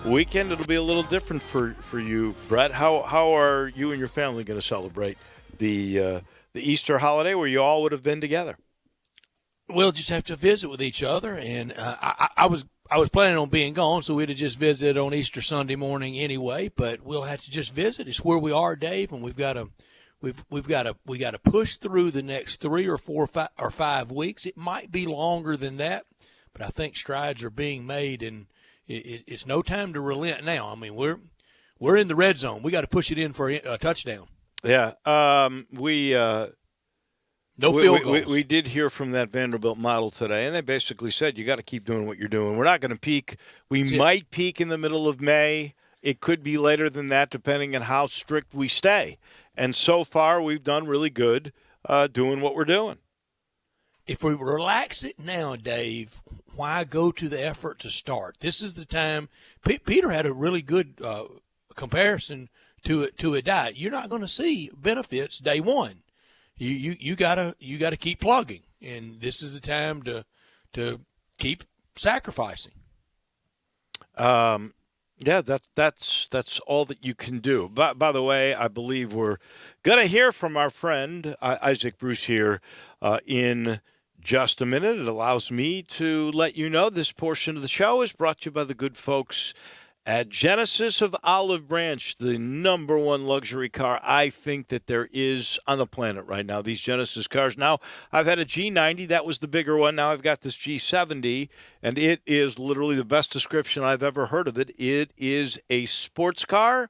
weekend. It'll be a little different for you, Brett. How are you and your family going to celebrate the Easter holiday where you all would have been together? We'll just have to visit with each other, and I was planning on being gone, so we'd have just visited on Easter Sunday morning anyway. But we'll have to just visit. It's where we are, Dave, and we got to push through the next 3 or 4 or 5 weeks. It might be longer than that, but I think strides are being made, and it's no time to relent now. I mean, we're in the red zone. We got to push it in for a touchdown. Yeah, no field goals. We did hear from that Vanderbilt model today, and they basically said you got to keep doing what you're doing. We're not going to peak. We might peak in the middle of May. It could be later than that, depending on how strict we stay. And so far, we've done really good doing what we're doing. If we relax it now, Dave, why go to the effort to start? This is the time. Peter had a really good comparison to a diet. You're not going to see benefits day one. You gotta keep plugging, and this is the time to keep sacrificing. Yeah, that's all that you can do. By the way, I believe we're going to hear from our friend Isaac Bruce here in just a minute. It allows me to let you know this portion of the show is brought to you by the good folks at Genesis of Olive Branch, the number one luxury car I think that there is on the planet right now, these Genesis cars. Now, I've had a G90. That was the bigger one. Now I've got this G70, and it is literally the best description I've ever heard of it. It is a sports car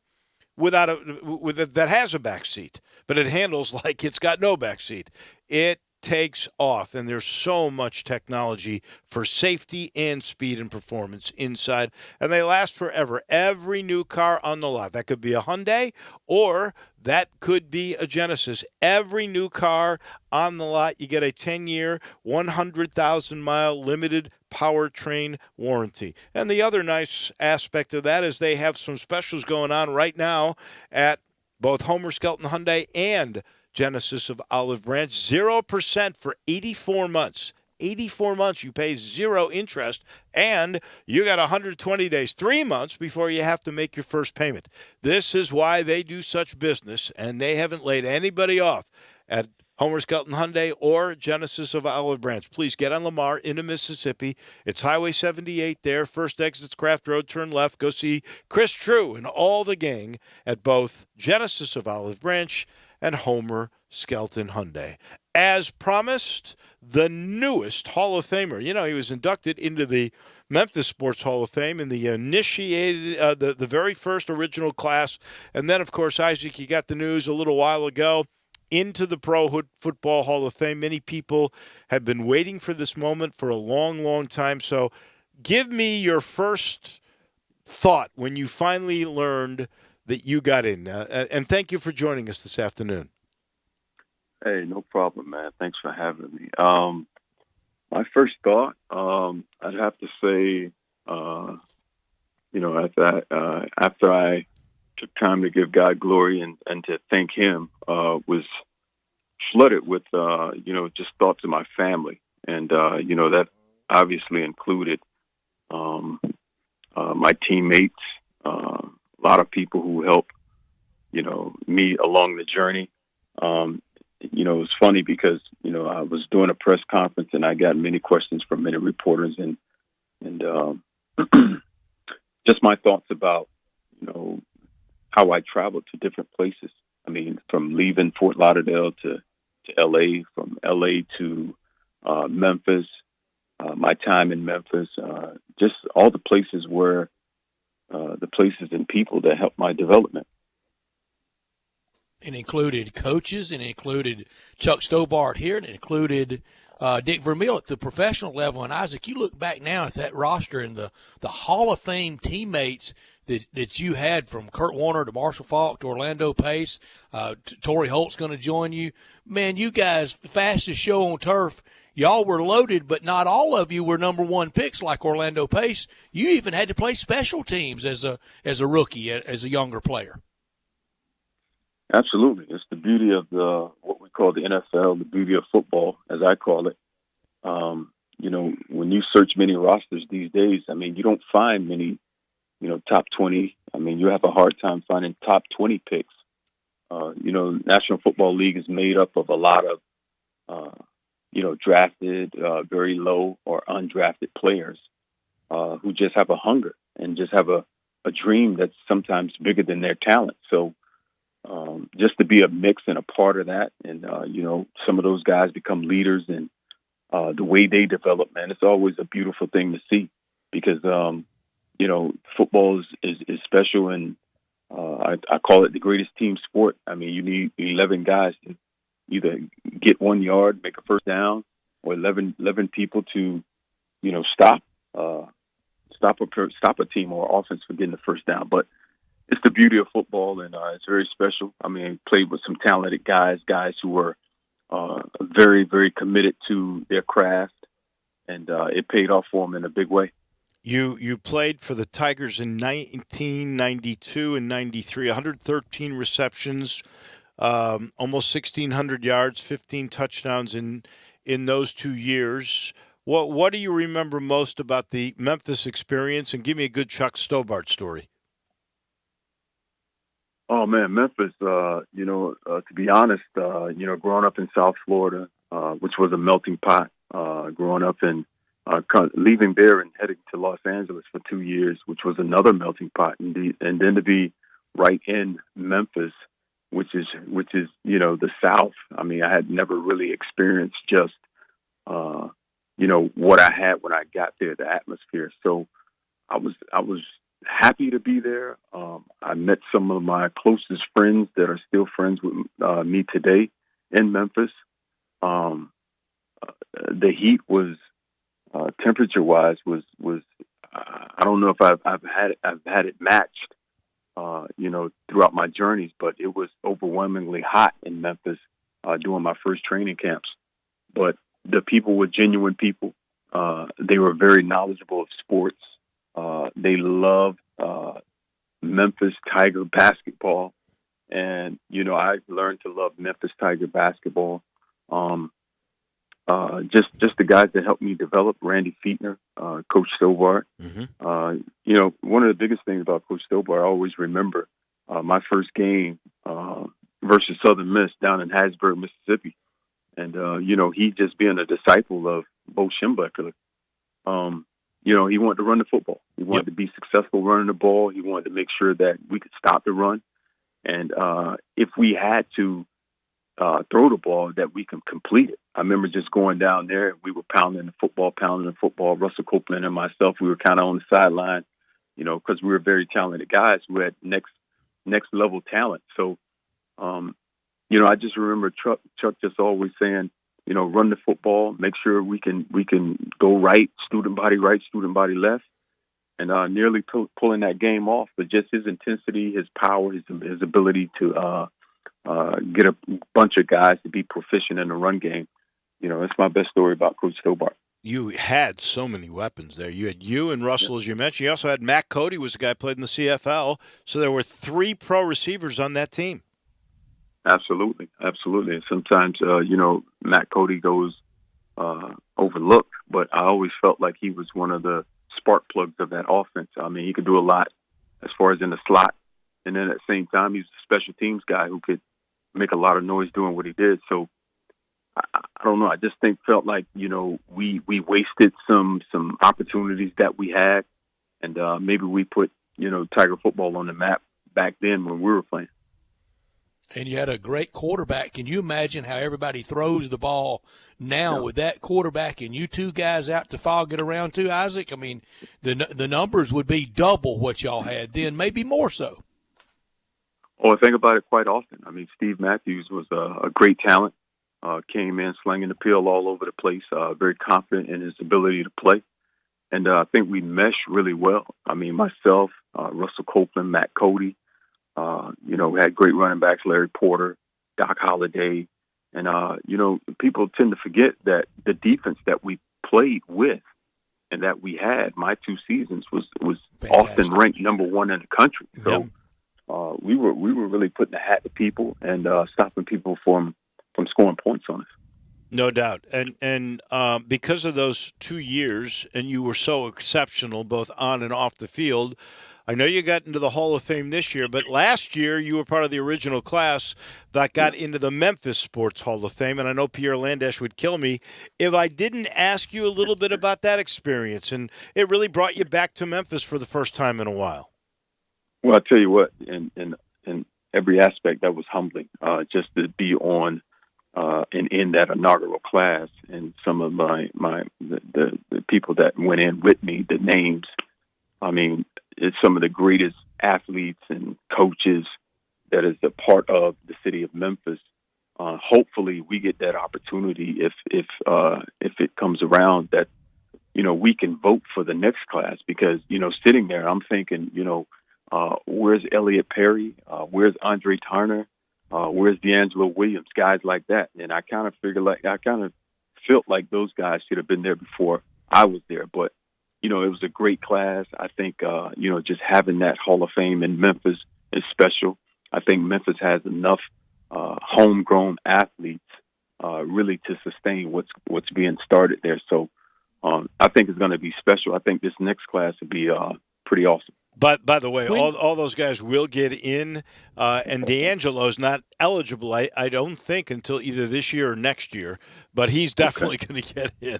that has a back seat, but it handles like it's got no back seat. It takes off, and there's so much technology for safety and speed and performance inside, and they last forever. Every new car on the lot, that could be a Hyundai or that could be a Genesis. Every new car on the lot, you get a 10-year, 100,000-mile limited powertrain warranty. And the other nice aspect of that is they have some specials going on right now at both Homer Skelton Hyundai and Genesis of Olive Branch. 0% for 84 months. 84 months, you pay zero interest, and you got 120 days, 3 months before you have to make your first payment. This is why they do such business, and they haven't laid anybody off at Homer Skelton Hyundai or Genesis of Olive Branch. Please get on Lamar into Mississippi. It's Highway 78 there. First exit's Craft Road. Turn left. Go see Chris True and all the gang at both Genesis of Olive Branch and Homer Skelton Hyundai. As promised, the newest Hall of Famer. You know, he was inducted into the Memphis Sports Hall of Fame in the initiated, the very first original class. And then, of course, Isaac, you got the news a little while ago, into the Pro Football Hall of Fame. Many people have been waiting for this moment for a long, long time. So give me your first thought when you finally learned that you got in. And thank you for joining us this afternoon. Hey, no problem, man. Thanks for having me. My first thought, I'd have to say, after I took time to give God glory and to thank Him, was flooded with, just thoughts of my family. And, that obviously included my teammates, a lot of people who helped, me along the journey. It was funny because, I was doing a press conference and I got many questions from many reporters and just my thoughts about, how I traveled to different places. I mean, from leaving Fort Lauderdale to L.A., from L.A. to Memphis, my time in Memphis, just all the places where the places and people that helped my development. It included coaches, and it included Chuck Stobart here, and it included Dick Vermeil at the professional level. And, Isaac, you look back now at that roster and the Hall of Fame teammates that you had, from Kurt Warner to Marshall Faulk to Orlando Pace. Torrey Holt's going to join you. Man, you guys, the fastest show on turf, y'all were loaded, but not all of you were number one picks like Orlando Pace. You even had to play special teams as a rookie, as a younger player. Absolutely. It's the beauty of what we call the NFL, the beauty of football, as I call it. When you search many rosters these days, I mean, you don't find many, top 20. I mean, you have a hard time finding top 20 picks. National Football League is made up of a lot of, drafted, very low or undrafted players who just have a hunger and just have a dream that's sometimes bigger than their talent. So, just to be a mix and a part of that, and some of those guys become leaders, and the way they develop, man, it's always a beautiful thing to see, because football is special, and I call it the greatest team sport. I mean, you need 11 guys to either get 1 yard, make a first down, or 11 people to stop a team or offense for getting the first down. But it's the beauty of football, and it's very special. I mean, played with some talented guys who were very, very committed to their craft, and it paid off for them in a big way. You played for the Tigers in 1992 and 93, 113 receptions, almost 1,600 yards, 15 touchdowns in those 2 years. What do you remember most about the Memphis experience? And give me a good Chuck Stobart story. Oh man, Memphis. To be honest, growing up in South Florida, which was a melting pot. Growing up in, leaving there and heading to Los Angeles for 2 years, which was another melting pot, and then to be right in Memphis, which is the South. I mean, I had never really experienced just what I had when I got there, the atmosphere. So I was happy to be there. I met some of my closest friends that are still friends with me today in Memphis. The heat was temperature-wise was I don't know if I've had it matched, throughout my journeys, but it was overwhelmingly hot in Memphis during my first training camps. But the people were genuine people. They were very knowledgeable of sports. They loved Memphis Tiger basketball, and I learned to love Memphis Tiger basketball. Just the guys that helped me develop, Randy Fietner, Coach Stobart. One of the biggest things about Coach Stobart, I always remember my first game versus Southern Miss down in Hattiesburg, Mississippi. And, he just being a disciple of Bo Schembechler, he wanted to run the football. He wanted to be successful running the ball. He wanted to make sure that we could stop the run. And if we had to throw the ball, that we can complete it. I remember just going down there. We were pounding the football. Russell Copeland and myself, we were kind of on the sideline, because we were very talented guys who had next level talent. So, I just remember Chuck just always saying, run the football, make sure we can go right, student body left, and nearly pulling that game off. But just his intensity, his power, his ability to get a bunch of guys to be proficient in the run game. That's my best story about Coach Stobart. You had so many weapons there. You had you and Russell, as you mentioned. You also had Matt Cody, was the guy who played in the CFL. So there were 3 pro receivers on that team. Absolutely. And sometimes, Matt Cody goes overlooked, but I always felt like he was one of the spark plugs of that offense. I mean, he could do a lot as far as in the slot. And then at the same time, he's a special teams guy who could make a lot of noise doing what he did. So I don't know. I just felt like, we wasted some opportunities that we had. And maybe we put, Tiger football on the map back then when we were playing. And you had a great quarterback. Can you imagine how everybody throws the ball now with that quarterback and you two guys out to fog it around too, Isaac? I mean, the numbers would be double what y'all had then, maybe more so. Oh, I think about it quite often. I mean, Steve Matthews was a great talent, came in slinging the pill all over the place, very confident in his ability to play. And I think we meshed really well. I mean, myself, Russell Copeland, Matt Cody, we had great running backs, Larry Porter, Doc Holliday. And, people tend to forget that the defense that we played with and that we had my 2 seasons was often ranked number 1 in the country. So we were really putting the hat to people and stopping people from scoring points on us. No doubt. And because of those 2 years, and you were so exceptional both on and off the field, I know you got into the Hall of Fame this year, but last year you were part of the original class that got into the Memphis Sports Hall of Fame, and I know Pierre Landesh would kill me if I didn't ask you a little bit about that experience, and it really brought you back to Memphis for the first time in a while. Well, I'll tell you what, in every aspect, that was humbling, just to be on and in that inaugural class, and some of the people that went in with me, the names, I mean, it's some of the greatest athletes and coaches that is a part of the city of Memphis. Hopefully we get that opportunity if it comes around that, we can vote for the next class, because, sitting there, I'm thinking, where's Elliot Perry? Where's Andre Turner? Where's D'Angelo Williams? Guys like that. And I kind of felt like those guys should have been there before I was there. But, it was a great class. I think, just having that Hall of Fame in Memphis is special. I think Memphis has enough homegrown athletes really to sustain what's being started there. So I think it's going to be special. I think this next class will be pretty awesome. But by the way, all those guys will get in, and D'Angelo's not eligible, I don't think, until either this year or next year. But he's definitely going to get in.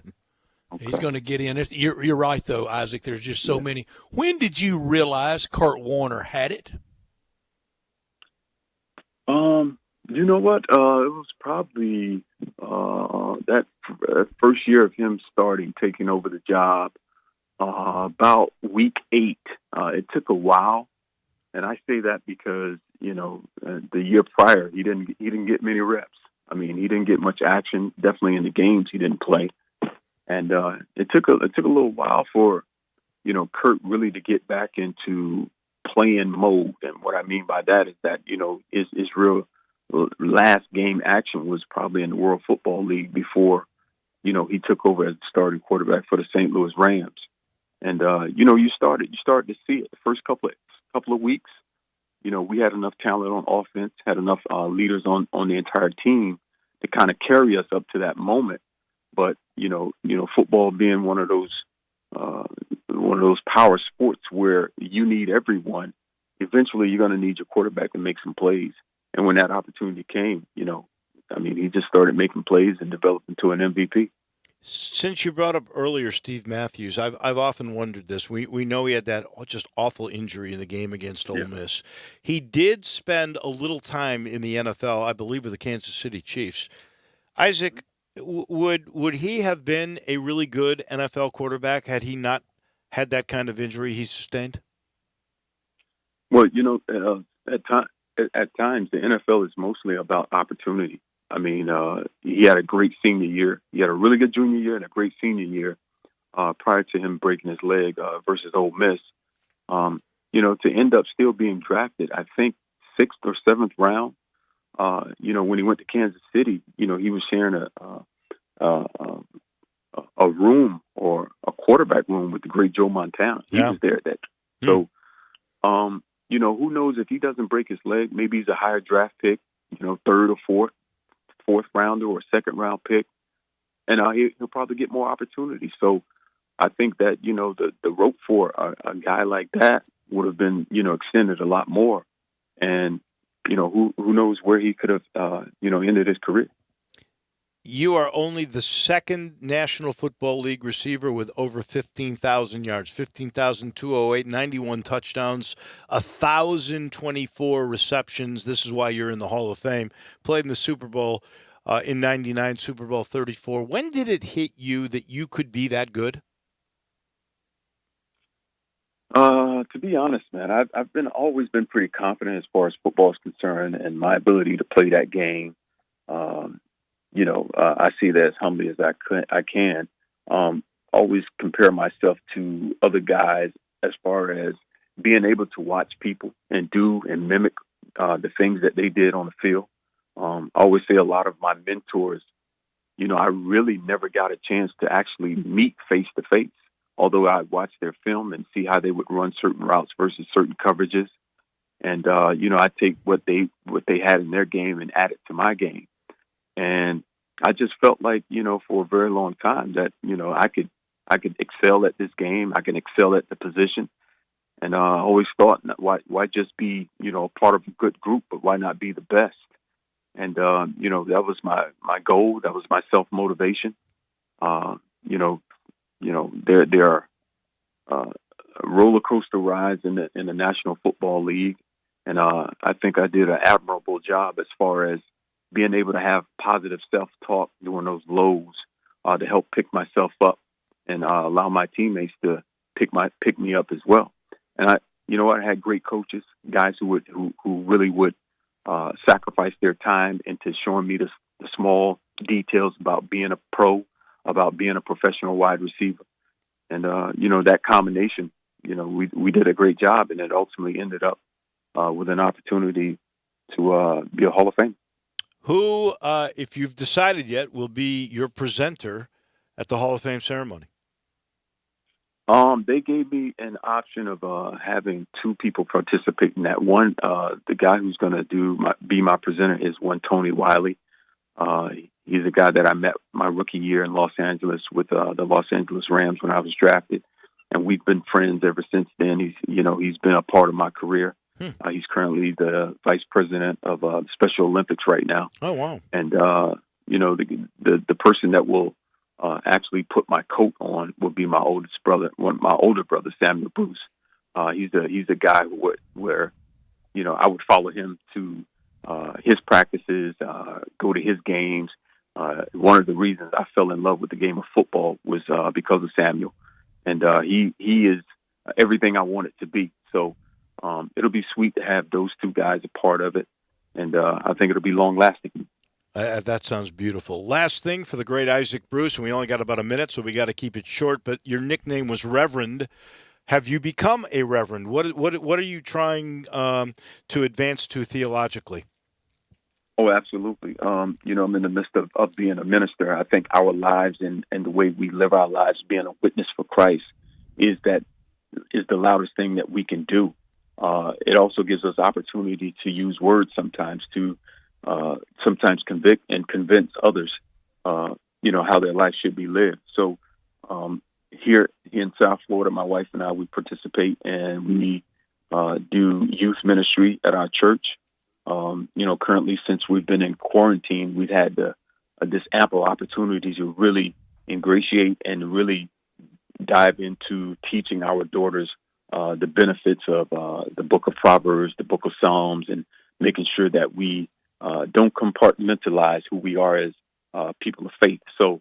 Okay. He's going to get in. You're right, though, Isaac. There's just so many. When did you realize Kurt Warner had it? You know what? It was probably that first year of him taking over the job. about week 8. It took a while, and I say that because the year prior he didn't get many reps. I mean, he didn't get much action. Definitely in the games he didn't play, and it took a little while for Kurt really to get back into playing mode. And what I mean by that is that his real last game action was probably in the World Football League before he took over as the starting quarterback for the St. Louis Rams. And you started to see it the first couple of weeks. We had enough talent on offense, had enough leaders on the entire team to kind of carry us up to that moment. But football being one of those power sports where you need everyone, eventually you're going to need your quarterback to make some plays. And when that opportunity came, he just started making plays and developed into an MVP. Since you brought up earlier Steve Matthews, I've often wondered this. We know he had that just awful injury in the game against Ole Miss. He did spend a little time in the NFL, I believe, with the Kansas City Chiefs. Isaac, would he have been a really good NFL quarterback had he not had that kind of injury he sustained? Well, at times the NFL is mostly about opportunity. I mean, he had a great senior year. He had a really good junior year and a great senior year prior to him breaking his leg versus Ole Miss. To end up still being drafted, I think 6th or 7th round. When he went to Kansas City, he was sharing a room or a quarterback room with the great Joe Montana. He was there that. So, who knows if he doesn't break his leg? Maybe he's a higher draft pick, 3rd or 4th rounder or 2nd round pick, and he'll probably get more opportunities. So I think that the rope for a guy like that would have been extended a lot more, and who knows where he could have ended his career. You are only the 2nd National Football League receiver with over 15,000 yards, 15,208, 91 touchdowns, 1,024 receptions. This is why you're in the Hall of Fame. Played in the Super Bowl in 99, Super Bowl 34. When did it hit you that you could be that good? To be honest, man, I've always been pretty confident as far as football is concerned and my ability to play that game. I see that as humbly as I can. Always compare myself to other guys as far as being able to watch people and do and mimic the things that they did on the field. I always say a lot of my mentors, I really never got a chance to actually meet face to face. Although I watched their film and see how they would run certain routes versus certain coverages, and I take what they had in their game and add it to my game. And I just felt like, for a very long time that, I could excel at this game. I can excel at the position. And I always thought, why just be, part of a good group, but why not be the best? And, that was my goal. That was my self-motivation. There are roller coaster rides in the National Football League. And I think I did an admirable job as far as being able to have positive self-talk during those lows to help pick myself up and allow my teammates to pick me up as well. And I had great coaches, guys who really would sacrifice their time into showing me the small details about being a pro, about being a professional wide receiver. And that combination, we did a great job, and it ultimately ended up with an opportunity to be a Hall of Fame. Who, if you've decided yet, will be your presenter at the Hall of Fame ceremony? They gave me an option of having 2 people participate in that. One, the guy who's going to be my presenter is one Tony Wiley. He's a guy that I met my rookie year in Los Angeles with the Los Angeles Rams when I was drafted, and we've been friends ever since then. He's been a part of my career. He's currently the vice president of Special Olympics right now. Oh, wow. And, the person that will actually put my coat on will be my older brother, Samuel Bruce. He's a guy where I would follow him to his practices, go to his games. One of the reasons I fell in love with the game of football was because of Samuel. and he is everything I want it to be. So it'll be sweet to have those two guys a part of it, and I think it'll be long lasting. That sounds beautiful. Last thing for the great Isaac Bruce, and we only got about a minute, so we got to keep it short. But your nickname was Reverend. Have you become a reverend? What are you trying to advance to theologically? Oh, absolutely. I'm in the midst of being a minister. I think our lives and the way we live our lives, being a witness for Christ, is the loudest thing that we can do. It also gives us opportunity to use words sometimes to sometimes convict and convince others, how their life should be lived. So here in South Florida, my wife and I, we participate and we do youth ministry at our church. Currently, since we've been in quarantine, we've had this ample opportunity to really ingratiate and really dive into teaching our daughters the benefits of the book of Proverbs, the book of Psalms, and making sure that we don't compartmentalize who we are as people of faith. So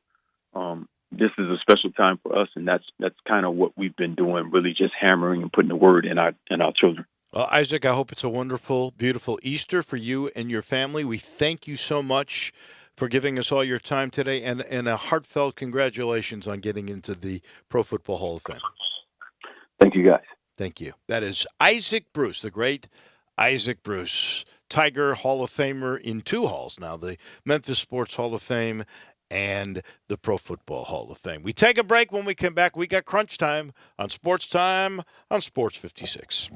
this is a special time for us, and that's kind of what we've been doing, really just hammering and putting the word in our children. Well, Isaac, I hope it's a wonderful, beautiful Easter for you and your family. We thank you so much for giving us all your time today, and a heartfelt congratulations on getting into the Pro Football Hall of Fame. Thank you, guys. Thank you. That is Isaac Bruce, the great Isaac Bruce, Tiger Hall of Famer in two halls now, the Memphis Sports Hall of Fame and the Pro Football Hall of Fame. We take a break. When we come back, we got Crunch Time on Sports Time on Sports 56.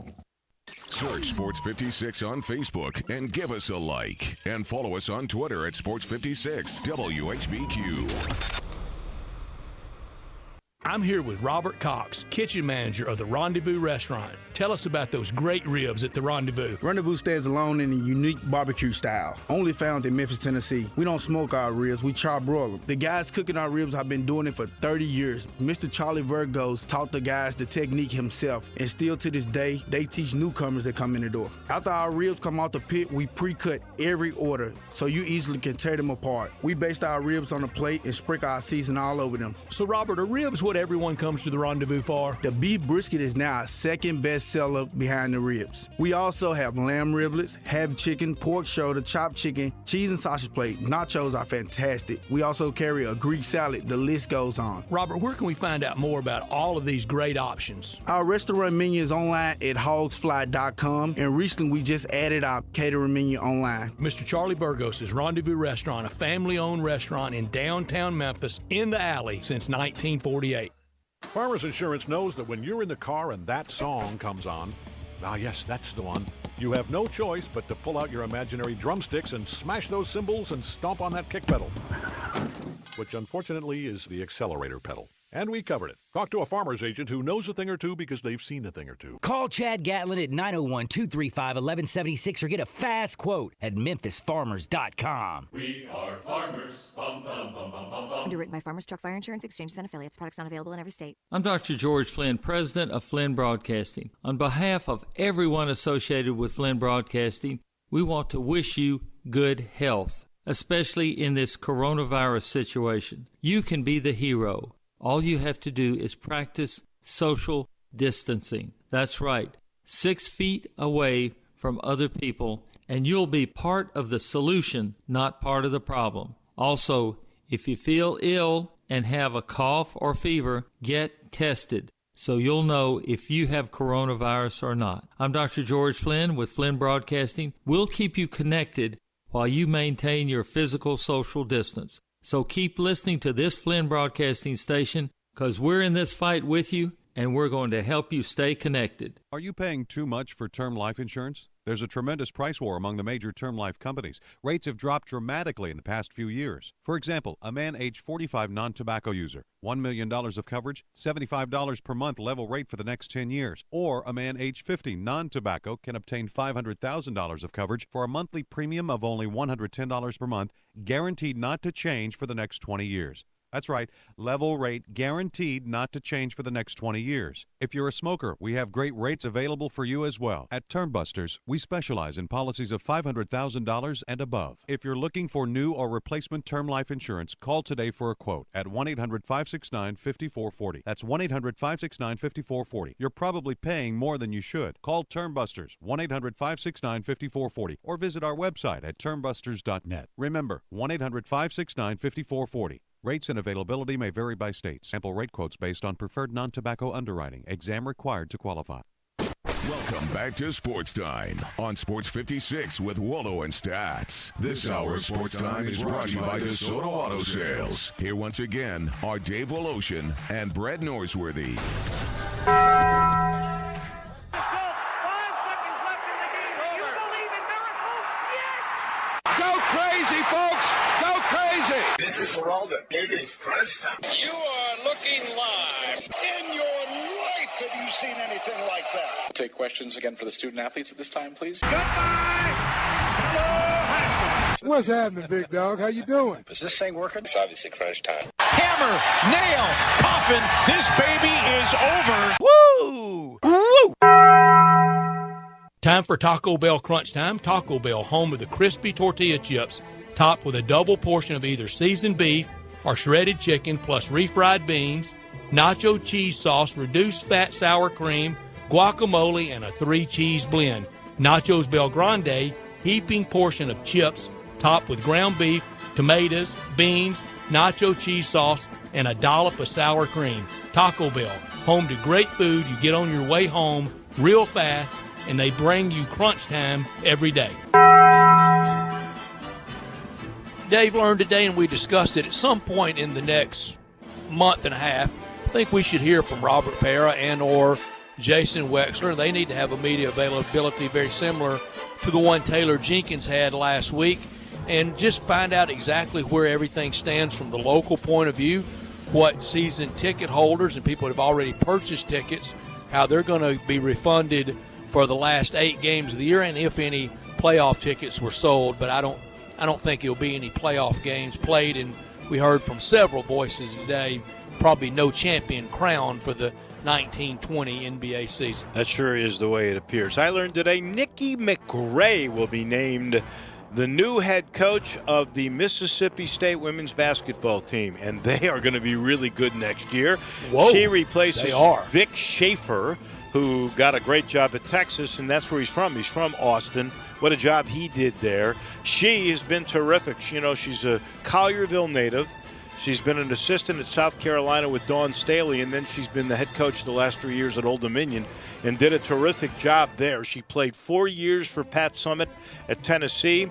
Search Sports 56 on Facebook and give us a like. And follow us on Twitter at Sports 56 WHBQ. I'm here with Robert Cox, kitchen manager of the Rendezvous Restaurant. Tell us about those great ribs at the Rendezvous. Rendezvous stands alone in a unique barbecue style, only found in Memphis, Tennessee. We don't smoke our ribs, we char-broil them. The guys cooking our ribs have been doing it for 30 years. Mr. Charlie Virgos taught the guys the technique himself, and still to this day, they teach newcomers that come in the door. After our ribs come out the pit, we pre-cut every order, so you easily can tear them apart. We baste our ribs on a plate and sprinkle our seasoning all over them. So, Robert, are ribs what everyone comes to the Rendezvous for? The beef brisket is now our second best seller behind the ribs. We also have lamb riblets, half chicken, pork shoulder, chopped chicken, cheese and sausage plate. Nachos are fantastic. We also carry a Greek salad. The list goes on. Robert, where can we find out more about all of these great options? Our restaurant menu is online at hogsfly.com, and recently we just added our catering menu online. Mr. Charlie Virgos' Rendezvous Restaurant, a family-owned restaurant in downtown Memphis, in the alley since 1948. Farmers Insurance knows that when you're in the car and that song comes on, yes, that's the one, you have no choice but to pull out your imaginary drumsticks and smash those cymbals and stomp on that kick pedal, which unfortunately is the accelerator pedal. And we covered it. Talk to a farmer's agent who knows a thing or two because they've seen a thing or two. Call Chad Gatlin at 901-235-1176 or get a fast quote at memphisfarmers.com. We are farmers. Bum, bum, bum, bum, bum, bum. Underwritten by Farmers Truck Fire Insurance Exchanges and Affiliates. Products not available in every state. I'm Dr. George Flynn, president of Flynn Broadcasting. On behalf of everyone associated with Flynn Broadcasting, we want to wish you good health, especially in this coronavirus situation. You can be the hero. All you have to do is practice social distancing. That's right, 6 feet away from other people, and you'll be part of the solution, not part of the problem. Also, if you feel ill and have a cough or fever, get tested so you'll know if you have coronavirus or not. I'm Dr. George Flynn with Flynn Broadcasting. We'll keep you connected while you maintain your physical social distance. So keep listening to this Flynn Broadcasting station because we're in this fight with you and we're going to help you stay connected. Are you paying too much for term life insurance? There's a tremendous price war among the major term life companies. Rates have dropped dramatically in the past few years. For example, a man age 45 non-tobacco user, $1 million of coverage, $75 per month level rate for the next 10 years. Or a man age 50 non-tobacco can obtain $500,000 of coverage for a monthly premium of only $110 per month, guaranteed not to change for the next 20 years. That's right, level rate guaranteed not to change for the next 20 years. If you're a smoker, we have great rates available for you as well. At Termbusters, we specialize in policies of $500,000 and above. If you're looking for new or replacement term life insurance, call today for a quote at 1-800-569-5440. That's 1-800-569-5440. You're probably paying more than you should. Call Termbusters, 1-800-569-5440, or visit our website at termbusters.net. Remember, 1-800-569-5440. Rates and availability may vary by state. Sample rate quotes based on preferred non-tobacco underwriting. Exam required to qualify. Welcome back to Sports Time on Sports 56 with Wolo and Stats. This hour of Sports Time is brought to you by DeSoto Auto Sales. Here once again are Dave Woloshin and Brett Norsworthy. 5 seconds left in the game. Do you believe in miracles? Yes! Go crazy, folks! Go crazy! This is Geraldo. It is crunch time. You are looking live. In your life have you seen anything like that? Take questions again for the student athletes at this time, please. What's happening, big dog? How you doing? Is this thing working? It's obviously crunch time. Hammer, nail, coffin. This baby is over. Woo! Woo! Time for Taco Bell Crunch Time. Taco Bell, home of the crispy tortilla chips, topped with a double portion of either seasoned beef or shredded chicken, plus refried beans, nacho cheese sauce, reduced fat sour cream, guacamole, and a 3-cheese blend. Nachos Bel Grande, heaping portion of chips, topped with ground beef, tomatoes, beans, nacho cheese sauce, and a dollop of sour cream. Taco Bell, home to great food you get on your way home real fast, and they bring you crunch time every day. Dave learned today, and we discussed it at some point in the next month and a half. I think we should hear from Robert Pera and or Jason Wexler. They need to have a media availability very similar to the one Taylor Jenkins had last week, and just find out exactly where everything stands from the local point of view, what season ticket holders and people that have already purchased tickets, how they're going to be refunded for the last 8 games of the year, and if any playoff tickets were sold. But I don't think there'll be any playoff games played, and we heard from several voices today, probably no champion crowned for the 1920 NBA season. That sure is the way it appears. I learned today Nikki McRae will be named the new head coach of the Mississippi State women's basketball team, and they are going to be really good next year. Whoa, she replaces they are. Vic Schaefer, who got a great job at Texas, and that's where he's from. He's from Austin. What a job he did there. She has been terrific. You know, she's a Collierville native. She's been an assistant at South Carolina with Dawn Staley, and then she's been the head coach the last 3 years at Old Dominion and did a terrific job there. She played 4 years for Pat Summitt at Tennessee.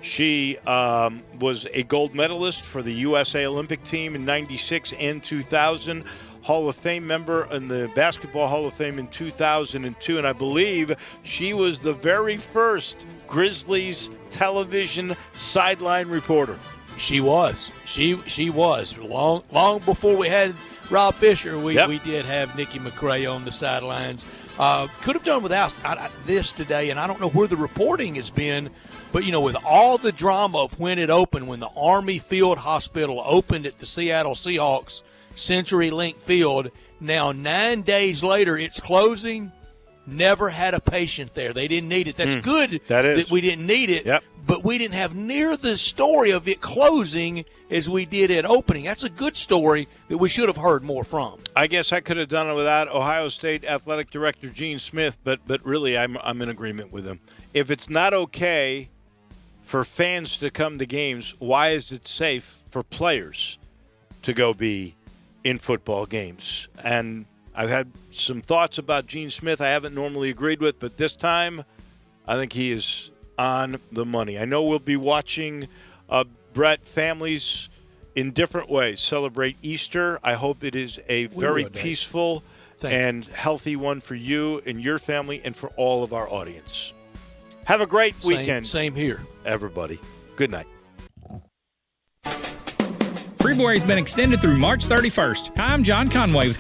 She was a gold medalist for the USA Olympic team in '96 and 2000, Hall of Fame member in the Basketball Hall of Fame in 2002, and I believe she was the very first Grizzlies television sideline reporter. She was. She was. Long before we had Rob Fisher, we did have Nikki McRae on the sidelines. Could have done without this today, and I don't know where the reporting has been, but, you know, with all the drama of when it opened, when the Army Field Hospital opened at the Seattle Seahawks CenturyLink Field, now 9 days later it's closing, never had a patient there. They didn't need it. That's good that we didn't need it. Yep. But we didn't have near the story of it closing as we did at opening. That's a good story that we should have heard more from. I guess I could have done it without Ohio State Athletic Director Gene Smith, but really I'm in agreement with him. If it's not okay for fans to come to games, why is it safe for players to go be in football games? And I've had some thoughts about Gene Smith I haven't normally agreed with, but this time I think he is on the money. I know we'll be watching Brett, families in different ways celebrate Easter. I hope it is a very peaceful and healthy one for you and your family and for all of our audience. Have a great weekend. Same here. Everybody. Good night. Freeboy has been extended through March 31st. Hi, I'm John Conway with